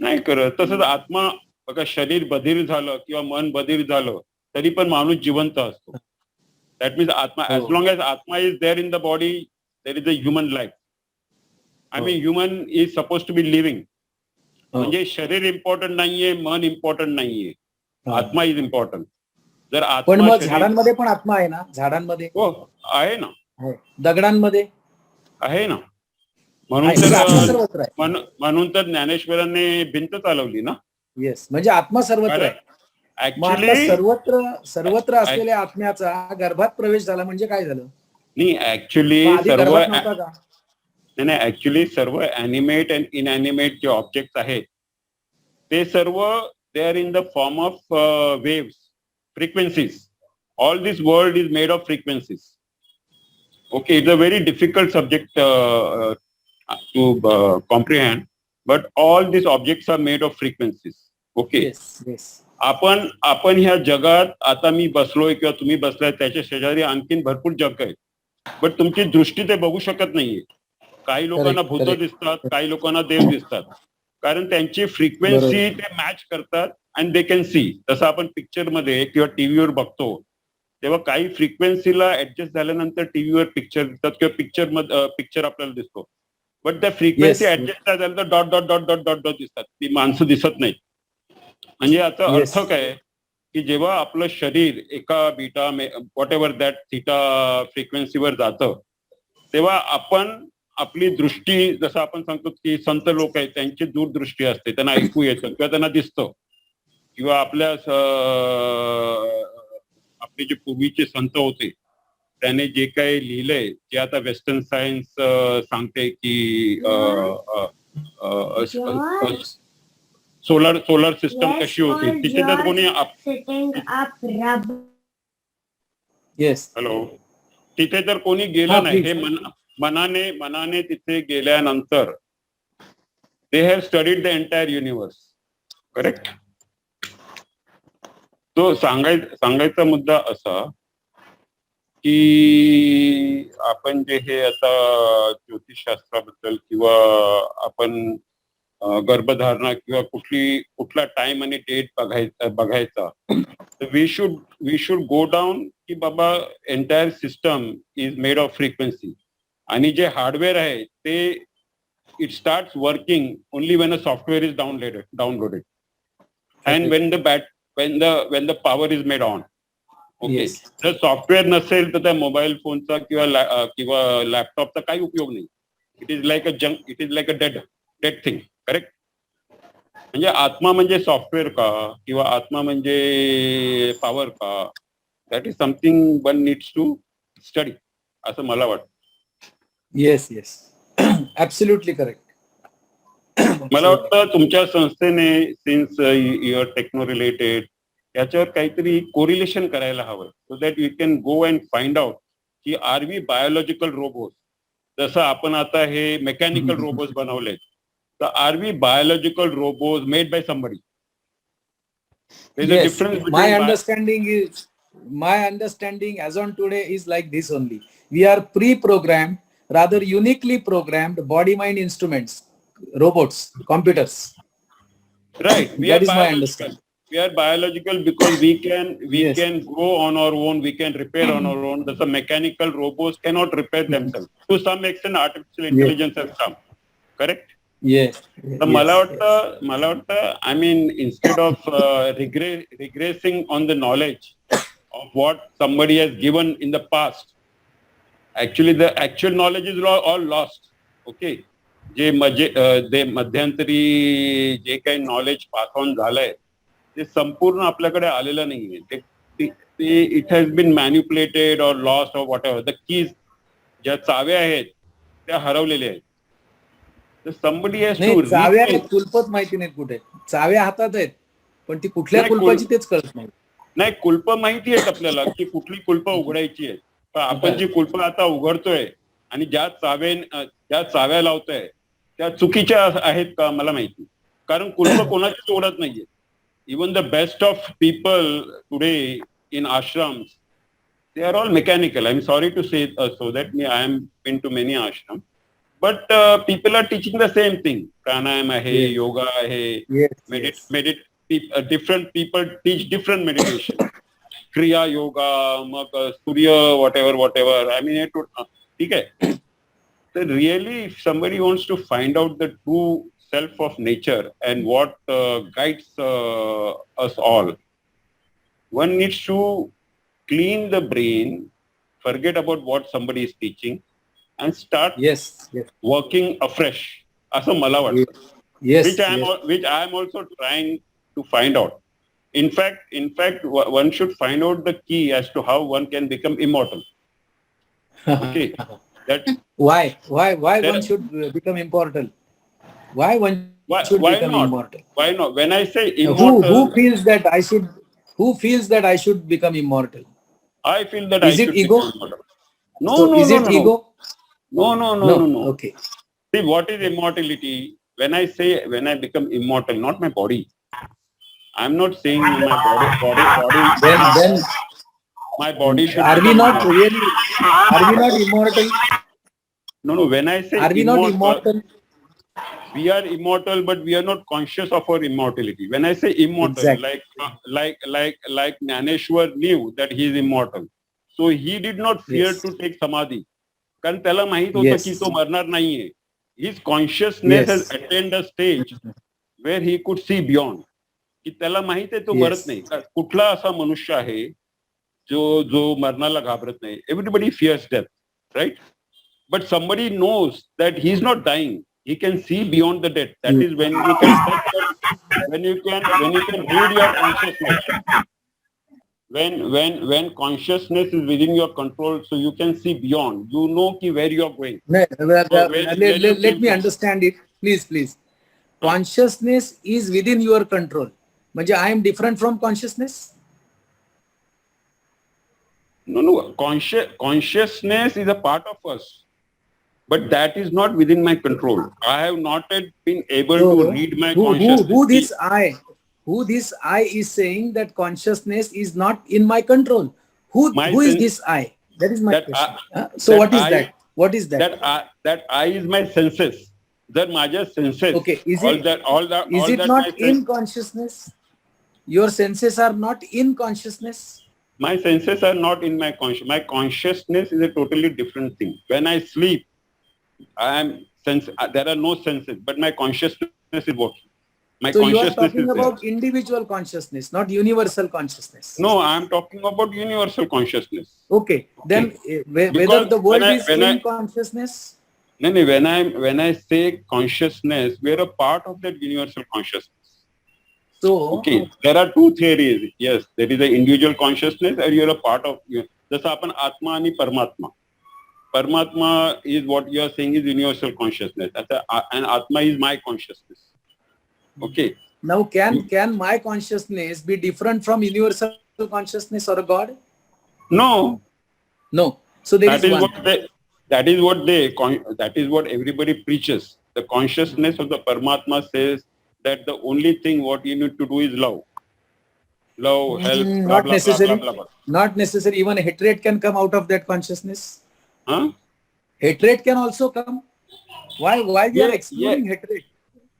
नाही करत. तसंच आत्मा बघा, शरीर बधीर झालं किंवा मन बधीर झालं तरी पण माणूस जिवंत असतो. दॅट मीन्स आत्मा ऍज लॉंग एज आत्मा is there in the body there is a human life. I mean human is suppose to be living. म्हणजे शरीर इम्पॉर्टंट नाहीये, मन इम्पॉर्टंट नाहीये, आत्मा इज इम्पॉर्टंट. जर पण आत्मा मग शरीर झाडांमध्ये पण आत्मा आहे ना? झाडांमध्ये, हो आहे ना, दगडांमध्ये आहे ना. आहे, म्हणजे आत्मा सर्वत्र आहे. म्हणून तर ज्ञानेश्वरांनी भिंत चालवली ना. येस, म्हणजे आत्मा सर्वत्र आहे. मग आता सर्वत्र असलेल्या आत्म्याचा गर्भात प्रवेश झाला म्हणजे काय झालं? नाही ऍक्च्युली आधी गर्भात नव्हता का? नाही ऍक्च्युली सर्व अॅनिमेट अँड इनअॅनिमेट जे ऑब्जेक्ट आहेत ते सर्व they are in the form of waves, frequencies. All this world is made of frequencies. Okay, it's a very difficult subject to comprehend, but all these objects are made of frequencies. Okay. Yes. आपण ह्या जगात आता मी बसलोय किंवा तुम्ही बसलाय त्याच्या शेजारी आणखीन भरपूर जग आहे, बट तुमची दृष्टी ते बघू शकत नाहीये. काही लोकांना भूत दिसतात, काही लोकांना देव दिसतात, कारण त्यांची फ्रिक्वेन्सी ते मॅच करतात अँड दे कॅन सी. तसं आपण पिक्चर मध्ये किंवा टीव्हीवर बघतो तेव्हा काही फ्रिक्वेन्सीला ऍडजस्ट झाल्यानंतर टीव्हीवर पिक्चर दिसतात किंवा पिक्चर आपल्याला दिसतो, बट त्या फ्रिक्वेन्सी ऍडजस्ट झाल्या तर dot dot dot dot dot dot दिसतात, ती माणसं दिसत नाहीत. म्हणजे याचा अर्थ काय की जेव्हा आपलं शरीर एका beta what ever that theta फ्रिक्वेन्सीवर जातं तेव्हा आपण आपली दृष्टी, जसं आपण सांगतो की संत लोक आहेत त्यांची दूरदृष्टी असते, त्यांना ऐकू येतं किंवा त्यांना दिसतं, किंवा आपले जे पूर्वीचे संत होते त्याने जे काही लिहिलंय जे आता वेस्टर्न सायन्स सांगते की सोलर सिस्टम कशी होती, तिथे जर कोणी हॅलो तिथे जर कोणी गेलं नाही, हे मनाने तिथे गेल्यानंतर they have studied the entire universe. Correct. तो सांगायचा मुद्दा असा की आपण जे हे आता ज्योतिषशास्त्राबद्दल किंवा आपण गर्भधारणा किंवा कुठला टाइम आणि डेट बघायचा, वी शुड गो डाऊन की बाबा entire system is made of frequency. आणि जे हार्डवेअर आहे ते it starts working only when a software is downloaded and when the power is made on. Okay. जर सॉफ्टवेअर नसेल तर त्या मोबाईल फोनचा किंवा लॅपटॉपचा काही उपयोग नाही. It is like a dead thing. Correct. म्हणजे आत्मा म्हणजे सॉफ्टवेअर का किंवा आत्मा म्हणजे पॉवर का, that is something one needs to study असं मला वाटतं. Yes absolutely correct. मला वाटतं तुमच्या संस्थेने सिन्स युअर टेक्नो रिलेटेड याच्यावर काहीतरी कोरिलेशन करायला हवं, so that you can go and find out की आर वी बायोलॉजिकल रोबोट. जसं आपण आता हे मेकॅनिकल रोबोट बनवले, तर are we biological robot made by somebody. My understanding as on today is like this only. We are pre-programmed, rather uniquely programmed body-mind instruments, robots, computers. Right. That is my understanding. We are biological because we can grow on our own, we can repair on our own. The mechanical robots cannot repair themselves. To some extent, artificial intelligence has come. Correct? Yes. मला वाटतं I mean, instead of regressing on the knowledge of what somebody has given in the past, actually the actual knowledge is all lost. Okay. जे मध्यंतरी जे काही knowledge pass on झालंय ते संपूर्ण आपल्याकडे आलेलं नाहीये. ते it has been manipulated or lost or whatever. The keys ज्या चाव्या आहेत त्या हरवलेल्या आहेत. तर समबडी हॅज टू. चाव्या कुलपत माहिती नाहीत कुठे, चाव्या हातात आहेत पण ती कुठल्या कुलपाची तेच कळत नाही. नाही, कुलप माहिती आहेत आपल्याला की कुठली कुलप उघडायची आहेत, पण आपण जी कुलप आता उघडतोय आणि ज्या चाव्या लावतोय त्या चुकीच्या आहेत का मला माहिती, कारण कुलप कोणाचीच उघडत नाहीये. Even the best of people today in ashrams, they are all mechanical. I'm sorry to say so that I am been to many ashram, but people are teaching the same thing. Pranayam hai, Yes. yoga hai, Yes. different people teach different meditation. Kriya yoga, Surya, whatever. I mean, okay. So really, if somebody wants to find out the true self of nature and what guides us all, one needs to clean the brain, forget about what somebody is teaching, and start Yes. working afresh. असं मला वाटतं. Yes. Which I am also trying to find out. In fact, one should find out the key as to how one can become immortal. Okay, that Why There- one should become immortal? Why one should why become not? immortal? Why not? When I say immortal, Who feels that I should become immortal? I feel that Is I it should ego? become immortal. No, So no, is no, it no, ego? No. Okay. See, what is immortality? When I become immortal, not my body. I'm not saying my body. Then My body should. are we become not immortal. immortal? No. When I say Are we not immortal? we are immortal, but we are not conscious of our immortality. When I say immortal, Exactly. like Jnaneshwar knew that he is immortal, so he did not fear Yes. to take samadhi. कारण त्याला माहित होतं Yes. की तो मरणार नाहीये. His consciousness Yes. has attained a stage where he could see beyond. की त्याला माहित आहे तो Yes. मरत नाही. कुठला असा मनुष्य आहे जो मरणाला घाबरत नाही. Everybody fears death, right? But somebody knows that he is not dying. He can see beyond the death. That is when you can when you can read your consciousness. When consciousness is within your control, so you can see beyond. You know where you are going. Let me understand it. Please. Consciousness is within your control. म्हणजे I am different from consciousness? No. Consciousness is a part of us. But that is not within my control. I have not yet been able to read my consciousness. Who this I is saying that consciousness is not in my control? Who is this I? That is my question. So what is that? What is that? That I is my senses. That माझ्या senses. Okay. Is it not in consciousness? Your senses are not in consciousness. My senses are not in my consciousness. My consciousness is a totally different thing. When I sleep, there are no senses, but my consciousness is working. My So you are consciousness talking is about there. individual consciousness, not universal consciousness. No, I am talking about universal consciousness. Okay. Then whether Because the world when is in consciousness? No. When I say consciousness, we are a part of that universal consciousness. So Okay, there are two theories. Yes, there is an individual consciousness, and you are a part of. जसं आपण आत्मा आणि परमात्मा. Paramatma is what you are saying is universal consciousness. And Atma is my consciousness. Okay. now can my consciousness be different from universal consciousness or a God? No. So there That is is one. that is what everybody preaches. The consciousness of the Paramatma says that the only thing what you need to do is love. Love, help, blah, Not blah, necessary. blah, blah, blah. Not necessary. Even hatred can come out of that consciousness. Huh? Hatred can also come. Why we are Yeah, excluding hatred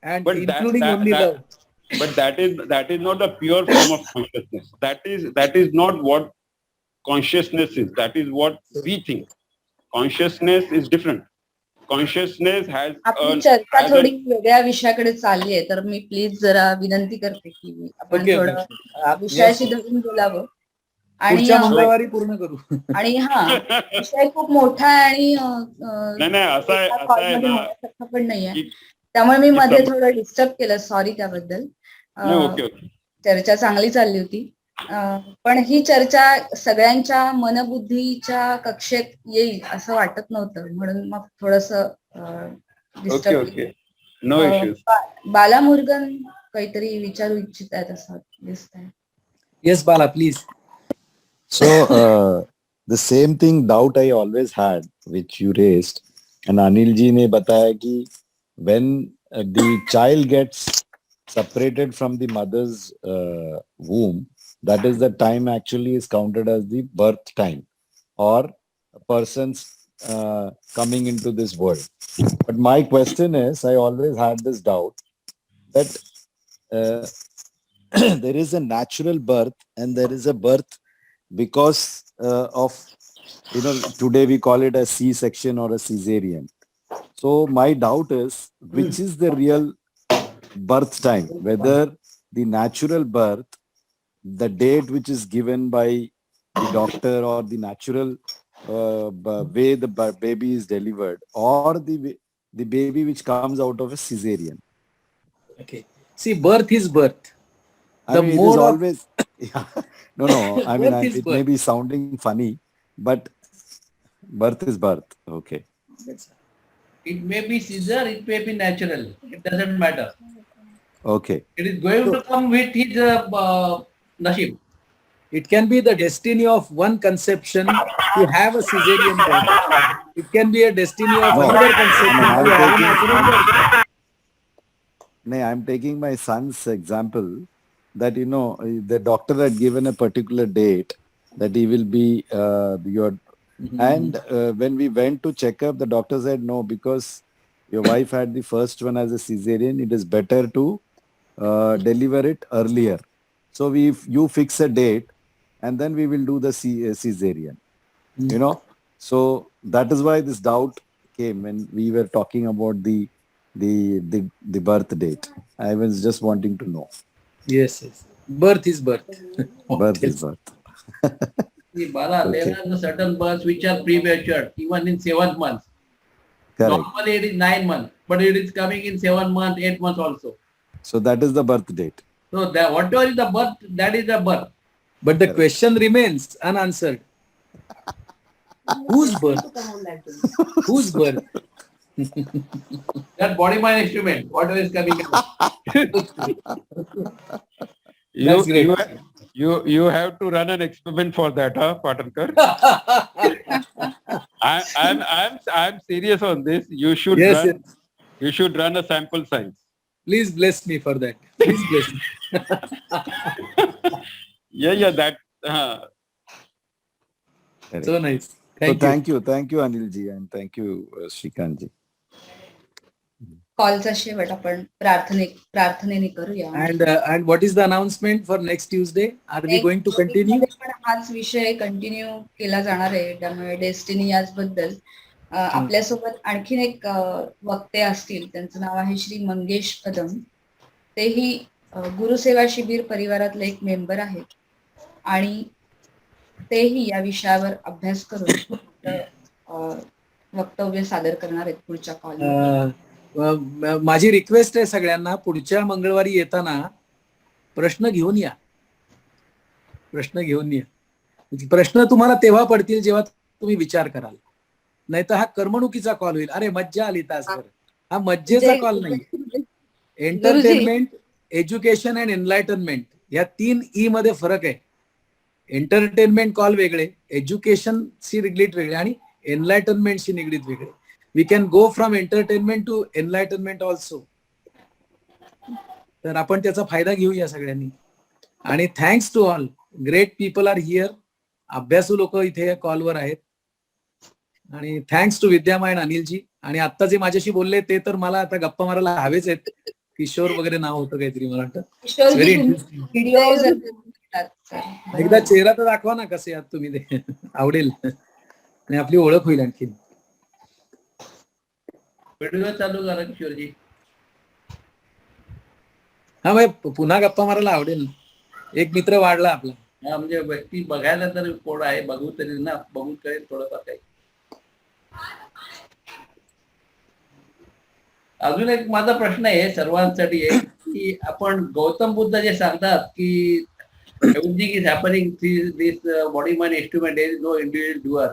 and But including only love? But that is not the pure form of consciousness. That is not what consciousness is. That is what we think. Consciousness is different. Consciousness has आपली चर्चा थोडी वेगळ्या विषयाकडे चालली आहे, तर me please जरा विनंती करते की आपण Okay. थोडं विषयाशी धरून बोलावं. आणि पुढच्या मंगळवारी पूर्ण करू. आणि विषय खूप मोठा आहे आणि नाही असं आहे ना होण्यासारखं पण नाहीये, त्यामुळे मी मध्ये थोडं डिस्टर्ब केलं, सॉरी त्याबद्दल. ओके. चर्चा चांगली चालली होती, पण ही चर्चा सगळ्यांच्या मनबुद्धीच्या कक्षेत येईल असं वाटत नव्हतं, म्हणून मग थोडस disturb okay. No issues. Bala Murugan काहीतरी विचारू इच्छित आहेत असं दिसत आहे. Yes, Bala, please. So the same thing doubt I always had, which you raised, and Anil ji ने बताया कि when the child gets separated from the mother's womb, that is the time actually is counted as the birth time or a person's coming into this world. But my question is, I always had this doubt that uh, there is a natural birth and there is a birth because of, today we call it a C-section or a cesarean. So my doubt is, which is the real birth time? Whether the natural birth, the date which is given by the doctor or the natural way the baby is delivered, or the baby which comes out of a cesarean. Okay. See, birth is birth. I mean, it is mode of- always. Yeah. No. I mean, Birth is it birth. may be sounding funny, but birth is birth. Okay. It may be Caesar, it may be natural. It doesn't matter. Okay. It is going to come with his nasib. It can be the destiny of one conception to have a cesarean birth. It can be a destiny of No. another conception No, I'm to have a taking- natural birth. No, I'm taking my son's example that, the doctor had given a particular date that he will be your. And when we went to check up, the doctor said, no, because your wife had the first one as a cesarean, it is better to deliver it earlier. So you fix a date and then we will do the cesarean, So that is why this doubt came when we were talking about the birth date. I was just wanting to know. Yes. Birth is birth. Birth is birth. See, Bala, there Okay. are certain births which are premature, even in 7th month. Correct. Normally it is 9 months, but it is coming in 7 months, 8 months also. So that is the birth date. So that whatever is the birth, that is the birth. But the Correct. question remains unanswered. Whose birth? Whose birth? That body mind instrument, whatever is coming out. That's great. You have to run an experiment for that, huh, Patankar? I'm serious on this. You should Yes, run. You should run a sample size. Please bless me for that. Please bless me. Yeah. That. Correct. So nice. So Thank you. thank you, Anil ji, and thank you, Shrikant ji. कॉलचा शेवट आपण प्रार्थनेने करूया. And what is the announcement for next Tuesday? Are we going to continue? पण हाच विषय continue केला जाणार आहे. त्यामुळे डेस्टिनी याचबद्दल आपल्यासोबत आणखीन एक वक्ते असतील. त्यांचं नाव आहे श्री मंगेश कदम. तेही गुरुसेवा शिबिर परिवारातले एक मेंबर आहेत आणि तेही या विषयावर अभ्यास करून वक्तव्य सादर करणार आहेत पुढच्या कॉल. माझी रिक्वेस्ट आहे सगळ्यांना, पुढच्या मंगळवारी येताना प्रश्न घेऊन या. प्रश्न तुम्हाला तेव्हा पडतील जेव्हा तुम्ही विचार कराल. नाही तर हा करमणुकीचा कॉल होईल. अरे मज्जा आली तासभर. हा मज्जेचा कॉल नाही. एंटरटेनमेंट, एज्युकेशन अँड एनलायटनमेंट या 3 ई मध्ये फरक आहे. एंटरटेनमेंट कॉल वेगळे, एज्युकेशनशी निगडीत वेगळे आणि एनलायटनमेंटशी निगडीत वेगळे. We can go from entertainment to enlightenment also. तर आपण त्याचा फायदा घेऊया सगळ्यांनी. आणि thanks to all great people are here. अभ्यासू लोक इथे कॉलवर आहेत. आणि थँक्स टू विद्यामय आणि अनिलजी. आणि आता जे माझ्याशी बोलले ते तर मला आता गप्पा मारायला हवेच आहेत. किशोर वगैरे नाव होतं काहीतरी, मला वाटतं. Very interesting. एकदा चेहरा तर दाखवा ना, कसे आहात तुम्ही ते. आवडेल आणि आपली ओळख होईल आणखी. व्हिडिओ चालू करा किशोरजी. हा भाई, पुन्हा गप्पा मारायला आवडेल. एक मित्र वाढला आपला. हा, म्हणजे व्यक्ती बघायला तर कोण आहे, बघू तरी ना, बघू तरी थोडंफार काही. अजून एक माझा प्रश्न आहे सर्वांसाठी आहे की आपण गौतम बुद्ध जे सांगतात की everything is happening this body mind instrument is no individual doer.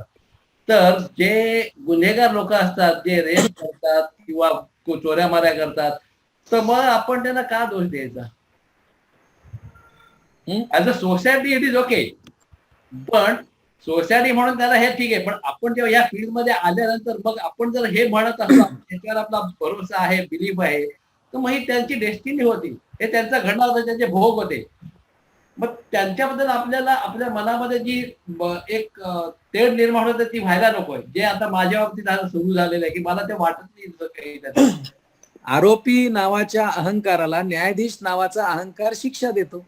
तर जे गुन्हेगार लोक असतात, जे रेप करतात किंवा चोऱ्या माऱ्या करतात, तर मग आपण त्यांना का दोष द्यायचा? As a society it is okay, पण सोसायटी म्हणून त्याला हे ठीक आहे, पण आपण जेव्हा या फील्डमध्ये आल्यानंतर मग आपण जर हे म्हणत असतो त्याच्यावर आपला भरोसा आहे, बिलीफ आहे, तर मग ही त्यांची डेस्टिनी होती, हे त्यांचं घडणार होतं, त्यांचे भोग होते. मग त्यांच्याबद्दल आपल्याला आपल्या मनामध्ये जी एक तेढ निर्माण होते ती व्हायला नकोय, जे आता माझ्या बाबतीत आता सुरू झालेलं आहे, की मला ते वाटत नाही काही त्याचं. आरोपी नावाच्या अहंकाराला न्यायाधीश नावाचा अहंकार शिक्षा देतो.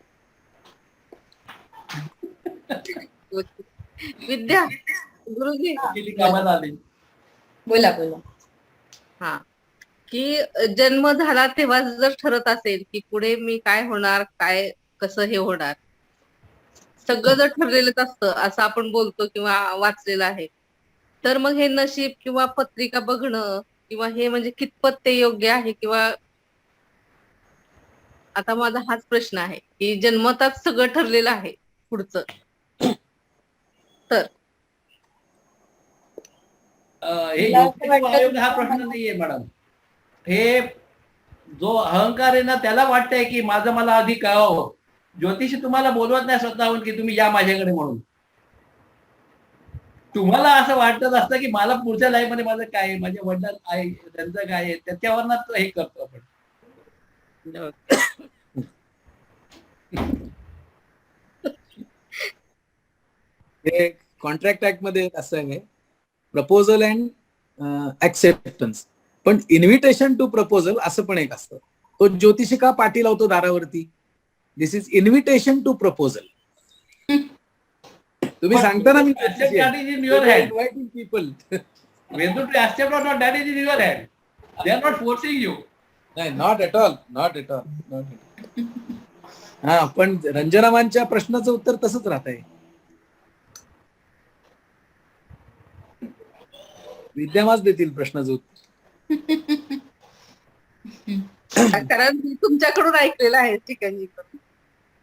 विद्या गुरुजी कामाला आली. बोला बोला. हा, की जन्म झाला तेव्हा जर ठरत असेल की पुढे मी काय होणार, काय कसं हे होणार, सगळं जर ठरलेलंच असतं असं आपण बोलतो किंवा वाचलेलं आहे, तर मग हे नशीब किंवा पत्रिका बघणं किंवा हे म्हणजे कितपत ते योग्य आहे, किंवा आता माझा हाच प्रश्न आहे की जन्मताच सगळं ठरलेलं आहे पुढचं, तर हे योग्य अयोग्य हा प्रश्न नाहीये मॅडम. हे जो अहंकार आहे ना त्याला वाटतंय की माझं मला आधी कळावं. ज्योतिषी तुम्हाला बोलवत नाही स्वतःहून की तुम्ही या माझ्याकडे म्हणून. तुम्हाला असं वाटत असतं की मला पुढच्या लाईफ मध्ये माझं काय आहे, माझ्या वडिलांचं आहे, त्यांचं काय आहे, त्याच्यावरनं हे करतो आपण. हे कॉन्ट्रॅक्ट ऍक्ट मध्ये असं आहे, प्रपोजल अँड ऍक्सेप्टन्स, पण इन्व्हिटेशन टू प्रपोजल असं पण एक असतं. तो ज्योतिषी का पाठी लावतो दारावरती? This is invitation to proposal. तुम्ही सांगता ना, मी inviting people. Whether to accept or not, that is in your hand. They are not forcing you. नाही, not at all, not at all. हा, पण रंजनामांच्या प्रश्नाचं उत्तर तसंच राहत आहे. विद्यमाच देतील प्रश्नाचं उत्तर. कारण मी तुमच्याकडून ऐकलेलं आहे ठिकाणी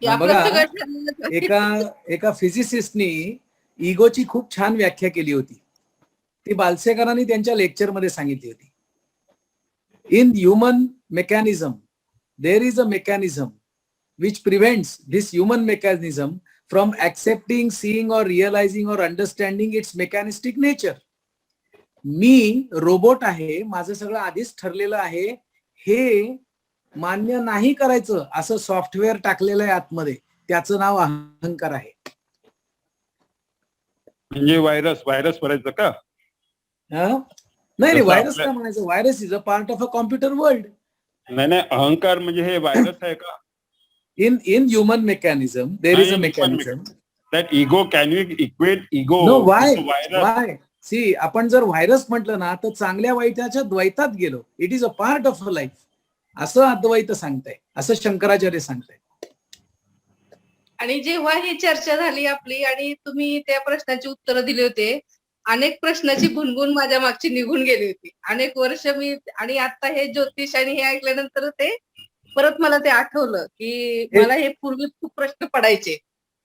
की आपलं बघा, सगळं ठरलेलंच आहे. एका फिजिसिस्टनी इगोची खूप छान व्याख्या केली होती. ती बालसेकरांनी त्यांच्या लेक्चरमध्ये सांगितली होती. In human mechanism there is a mechanism which prevents this human mechanism from accepting, seeing और रिअलायझिंग और अंडरस्टँडिंग इट्स मेकॅनिस्टिक नेचर. मी रोबोट आहे, माझं सगळं आधीच ठरलेलं आहे, हे मान्य नाही करायचं असं सॉफ्टवेअर टाकलेलं आहे आतमध्ये, त्याचं नाव अहंकार आहे. म्हणजे व्हायरस करायचं का? नाही, व्हायरस काय म्हणायचं? Virus is a part of a computer world. नाही, अहंकार म्हणजे हे व्हायरस आहे का? In human mechanism there is a mechanism that ego. Can you equate ego? No, why see, आपण जर व्हायरस म्हटलं ना तर चांगल्या वाईटाच्या द्वैतात गेलो. It is a part of a life असं अद्वैत सांगताय, असं शंकराचार्य सांगताय. आणि जेव्हा ही चर्चा झाली आपली आणि तुम्ही त्या प्रश्नाची उत्तरं दिली होते, अनेक प्रश्नाची भुणभुण माझ्या मागची निघून गेली होती. अनेक वर्ष मी, आणि आता हे ज्योतिष आणि हे ऐकल्यानंतर ते परत मला ते आठवलं की मला हे पूर्वी खूप प्रश्न पडायचे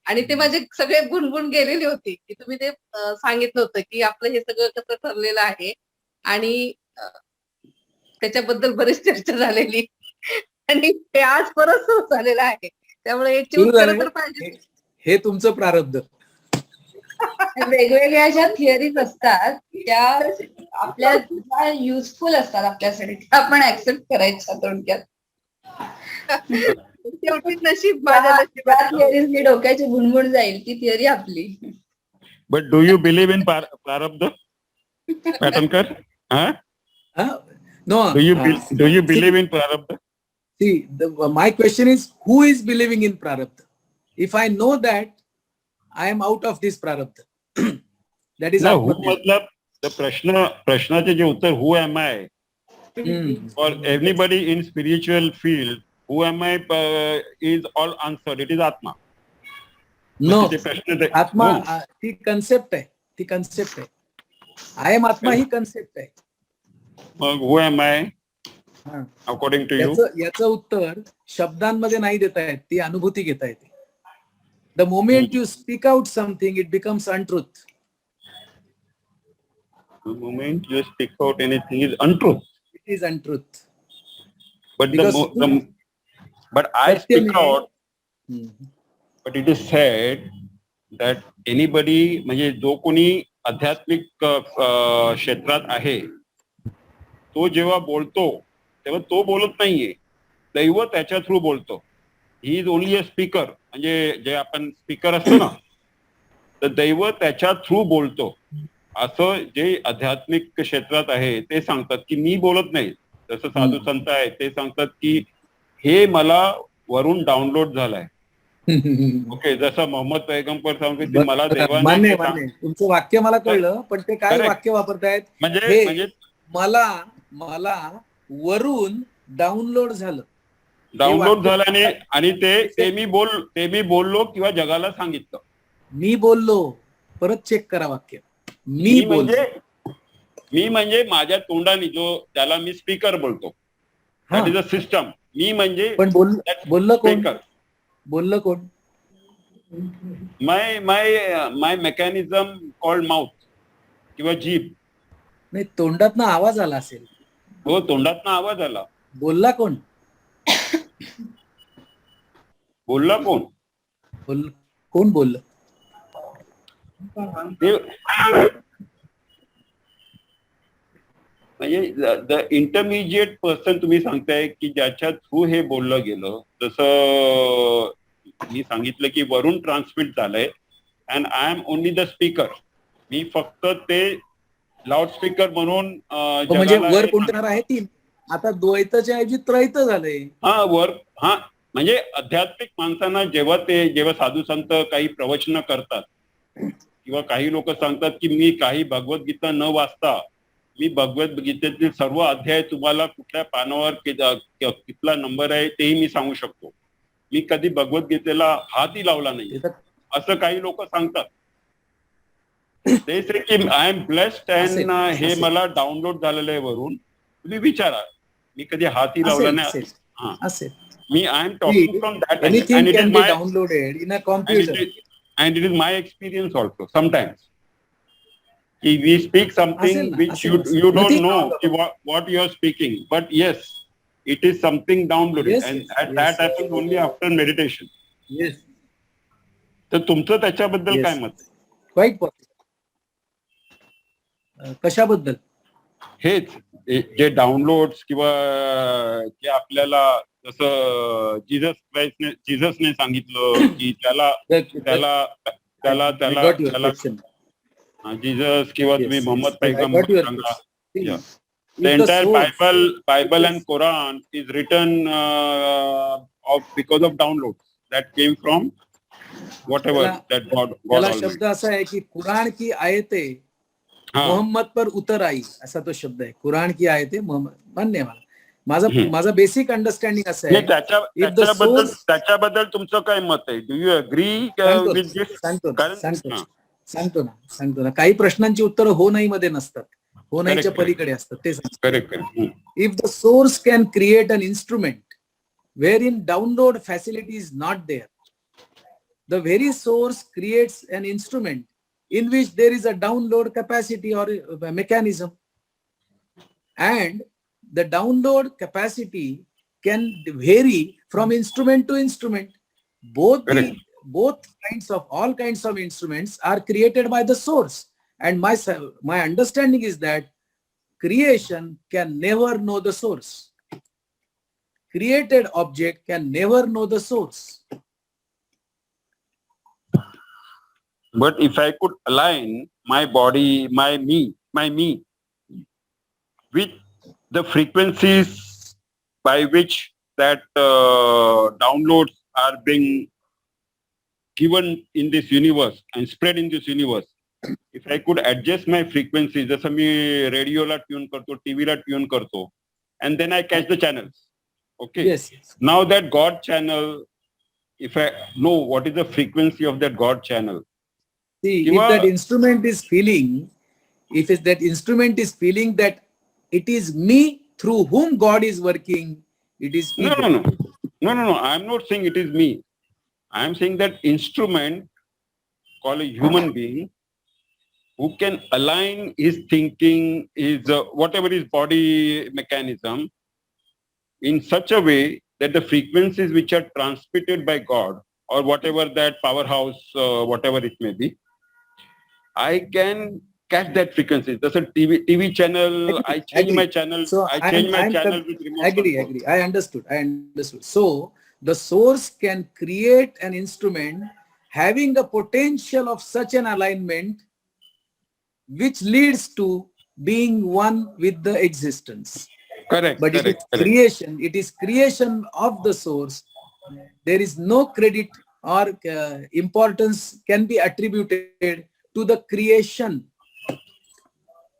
आणि ते माझे सगळे भुणभुण गेलेली होती की तुम्ही ते सांगितलं होतं की आपलं हे सगळं कसं ठरलेलं आहे आणि त्याच्याबद्दल बरीच चर्चा झालेली आणि ते आज परत सुरू झालेलं आहे. त्यामुळे याची उत्तर तर पाहिजे. हे तुमचं प्रारब्ध. वेगवेगळ्या ज्या थिअरीज असतात त्या आपल्या युजफुल असतात आपल्यासाठी, त्या आपण ऍक्सेप्ट करायच्या थोडक्यात. शेवटी नशीब माझ्या नशिबात. थिअरीज डोक्याची भुणभुण जाईल ती थिअरी आपली. But do you believe in प्रारब्ध, Patankar? No. Do you believe in prarabdha? See, my question is, who is believing in prarabdha? If I know that, I am out of this prarabdha. That is no, who matlab the prashnaचे जे उत्तर, who am I? For anybody in spiritual field, who am I is all answered. It is Atma. No, Atma ती concept आहे. ती concept आहे. I am Atma he concept आहे. Who am I? According to you? याचं उत्तर शब्दांमध्ये नाही देता येत, ती अनुभूती घेता येते. The moment you speak out something, it becomes untruth. The moment you speak out anything is untruth. It is untruth. But but I speak out. but it is said that anybody म्हणजे जो कोणी आध्यात्मिक क्षेत्रात आहे तो जेव्हा बोलतो तेव्हा तो बोलत नाहीये, दैव त्याच्या थ्रू बोलतो. He is only a speaker. म्हणजे जे आपण स्पीकर असतो ना, तर दैव त्याच्या थ्रू बोलतो असं जे आध्यात्मिक क्षेत्रात आहे ते सांगतात की मी बोलत नाही. जसं साधू संत आहे ते सांगतात की हे मला वरून डाउनलोड झालंय. ओके, जसं मोहम्मद पैगंबर सांगतो की मला मान्य देवाने तुमचं वाक्य मला कळलं, पण ते काय Correct. वाक्य वापरतायत? म्हणजे मला वरून डाउनलोड झालं. डाउनलोड झाल्याने आणि ते मी बोललो किंवा जगाला सांगितलं. मी बोललो, परत चेक करा वाक्य. मी बोललो मी म्हणजे माझ्या तोंडाने त्याला मी स्पीकर बोलतो. That is a system. मी म्हणजे पण बोललं कोण? स्पीकर. बोललं कोण? माय मेकॅनिझम कॉल्ड माउथ किंवा जीभ. नाही, तोंडातनं आवाज आला असेल. हो, तोंडातनं आवाज आला. बोलला कोण? बोलला कोण? कोण बोललं? म्हणजे द इंटरमिजिएट पर्सन तुम्ही सांगताय की ज्याच्या थ्रू हे बोललं गेलं. जसं मी सांगितलं की वरून ट्रान्समिट झालंय and I am only the speaker. मी फक्त ते लाऊडस्पीकर म्हणून म्हणजे वर कोणतं आहे तीन, आता द्वैताच्या ऐवजी त्रैत झालंय. हा म्हणजे आध्यात्मिक माणसांना जेव्हा साधू संत काही प्रवचन करतात किंवा काही लोक सांगतात की मी काही भगवद्गीता न वाचता मी भगवद्गीतेतील सर्व अध्याय तुम्हाला कुठल्या पानावर कितला नंबर आहे तेही मी सांगू शकतो. मी कधी भगवद्गीतेला हातही लावला नाही असं काही लोक सांगतात. ते से की आय एम ब्लेस्ड अँड हे मला डाउनलोड झालेलं आहे वरून. तुम्ही विचारा, मी कधी हातही लावला नाही. मी I am talking from that and it is my downloaded in a computer and it is my experience also sometimes. We speak something which you don't know what you are speaking, but yes, it is something downloaded, and that happens only after meditation. Yes. तर तुमचं त्याच्याबद्दल काय मत? Quite possible. कशाबद्दल? हेच जे downloads किंवा जे आपल्याला जसं जिजसने सांगितलं की त्याला जिजस किंवा तुम्ही मोहम्मद पैगंबर सांगा. The entire Bible and Quran is written because of downloads that came from whatever that God. त्याला शब्द असा आहे की कुरान की आयते मोहम्मद पर उतर आई, असा तो शब्द आहे. कुरान की आयते मोहम्मद. मान्य माझा बेसिक अंडरस्टँडिंग असं आहे. त्याच्याबद्दल तुमचं काय मत आहे? डू यू अग्री विथ दिस? सांगतो ना. काही प्रश्नांची उत्तर हो नाही मध्ये नसतात, हो नाहीच्या पलीकडे असतात. ते सांगतो. If the source can create an instrument where in download facility is not there, the very source creates an instrument in which there is a download capacity or a mechanism, and the download capacity can vary from instrument to instrument. Both kinds of all kinds of instruments are created by the source, and my understanding is that creation can never know the source. Created object can never know the source. But if I could align my body, my me, with the frequencies by which that downloads are being given in this universe and spread in this universe, if I could adjust my frequencies, जसं मी रेडिओला tune करतो, टीव्हीला tune करतो, and then I catch the channels. Okay. Yes. Now that God channel, if I know what is the frequency of that God channel. See, if that instrument is feeling that it is me through whom God is working, it is ego. No. I am not saying it is me. I am saying that instrument called a human being who can align his thinking, his whatever his body mechanism in such a way that the frequencies which are transmitted by God or whatever that powerhouse, whatever it may be, I can catch that frequency. That's a TV channel. I change my channel. So I change my channel with remote control. Agree. I understood. So the source can create an instrument having a potential of such an alignment which leads to being one with the existence. Correct. But correct. it is creation of the source. There is no credit or importance can be attributed to the creation.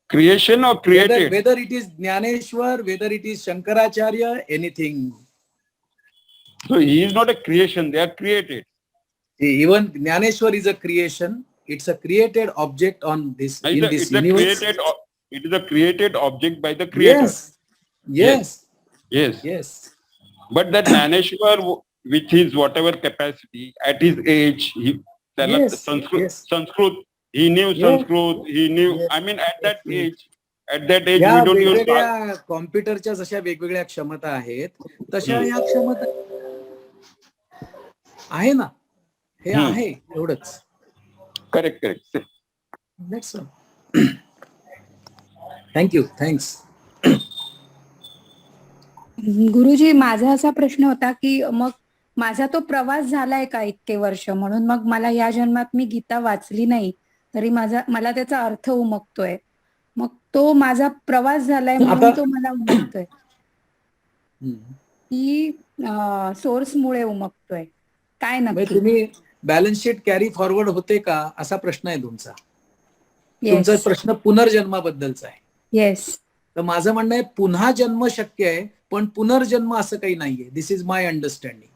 Creation or created? Whether it is Jnaneshwar, whether it is Shankaracharya, anything. So he is not a creation, they are created. Even Jnaneshwar is a creation. It's a created object on this universe. It is a created object by the creator. Yes. But that Jnaneshwar, with his whatever capacity, at his age, Sanskrit, he knew Sanskrit, he knew, I mean, at that age, we don't use. कॉम्प्युटरच्या जशा वेगवेगळ्या क्षमता आहेत तशा या क्षमता आहे ना, हे आहे एवढंच. करेक्ट. थँक्यू. थँक्स. गुरुजी, माझा असा प्रश्न होता की मग माझा तो प्रवास झालाय का इतके वर्ष, म्हणून मग मला या जन्मात मी गीता वाचली नाही तरी मला त्याचा अर्थ उमगतोय. मग तो माझा प्रवास झालाय म्हणून तो मला उमगतोय की सोर्स मुळे उमगतोय, काय नक्की? तुम्ही बॅलन्स शीट कॅरी फॉरवर्ड होते का असा प्रश्न आहे तुमचा. तुमचा प्रश्न पुनर्जन्माबद्दलचा आहे. येस. तर माझं म्हणणं आहे पुन्हा जन्म शक्य आहे, पण पुनर्जन्म असं काही नाहीये. दिस इज माय अंडरस्टँडिंग.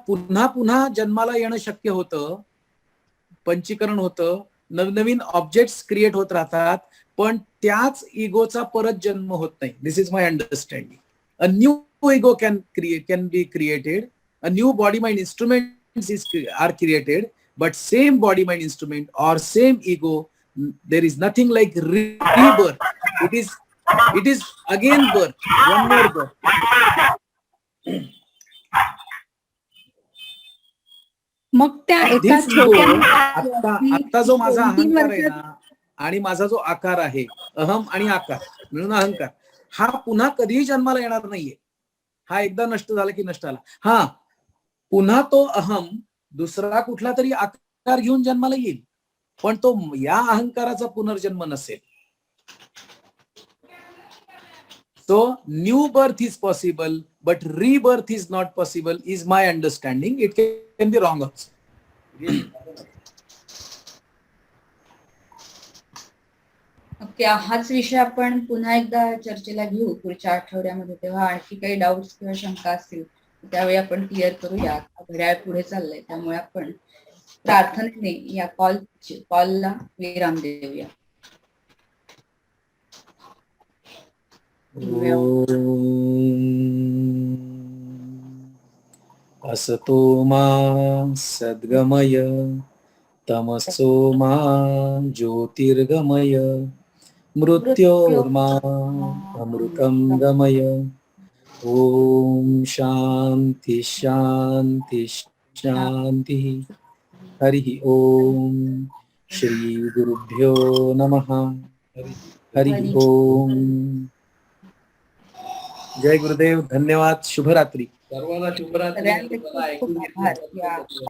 पुन्हा जन्माला येणं शक्य होतं, पंचीकरण होतं, नवनवीन ऑब्जेक्ट्स क्रिएट होत राहतात, पण त्याच इगोचा परत जन्म होत नाही. This is my understanding. A new ego can be created, a new body mind instruments are created, but same body mind instrument or same ego, there is nothing like rebirth. It is again birth, one more birth. मग त्या एका आता जो माझा अहंकार आहे ना, आणि माझा जो आकार आहे, अहम आणि आकार मिळून अहंकार, हा पुन्हा कधीही जन्माला येणार नाहीये. हा एकदा नष्ट झाला की नष्ट झाला. हा पुन्हा तो अहम दुसरा कुठला तरी आकार घेऊन जन्माला येईल, पण तो या अहंकाराचा पुनर्जन्म नसेल. So new birth is possible, but rebirth is not possible, is my understanding. It can be wrong also. Okay, हाच विषय आपण पुन्हा एकदा चर्चेला घेऊ पुढच्या आठवड्यामध्ये. तेव्हा आणखी काही डाऊट्स किंवा शंका असतील त्यावेळी आपण क्लिअर करूया. घड्याळ पुढे चाललंय, त्यामुळे आपण प्रार्थनेने या कॉलला विराम देऊया. असतो मा सद्गमय, तमसो मा ज्योतिर्गमय, मृत्योर्मा अमृतं गमय. ओम शांति शांति शांति. हरि ओम. श्री गुरुभ्यो नमः. हरि ओम. जय गुरुदेव. धन्यवाद. शुभरात्री. सर्वांना शुभरात्री. सगळ्यांचे खूप खूप आभार.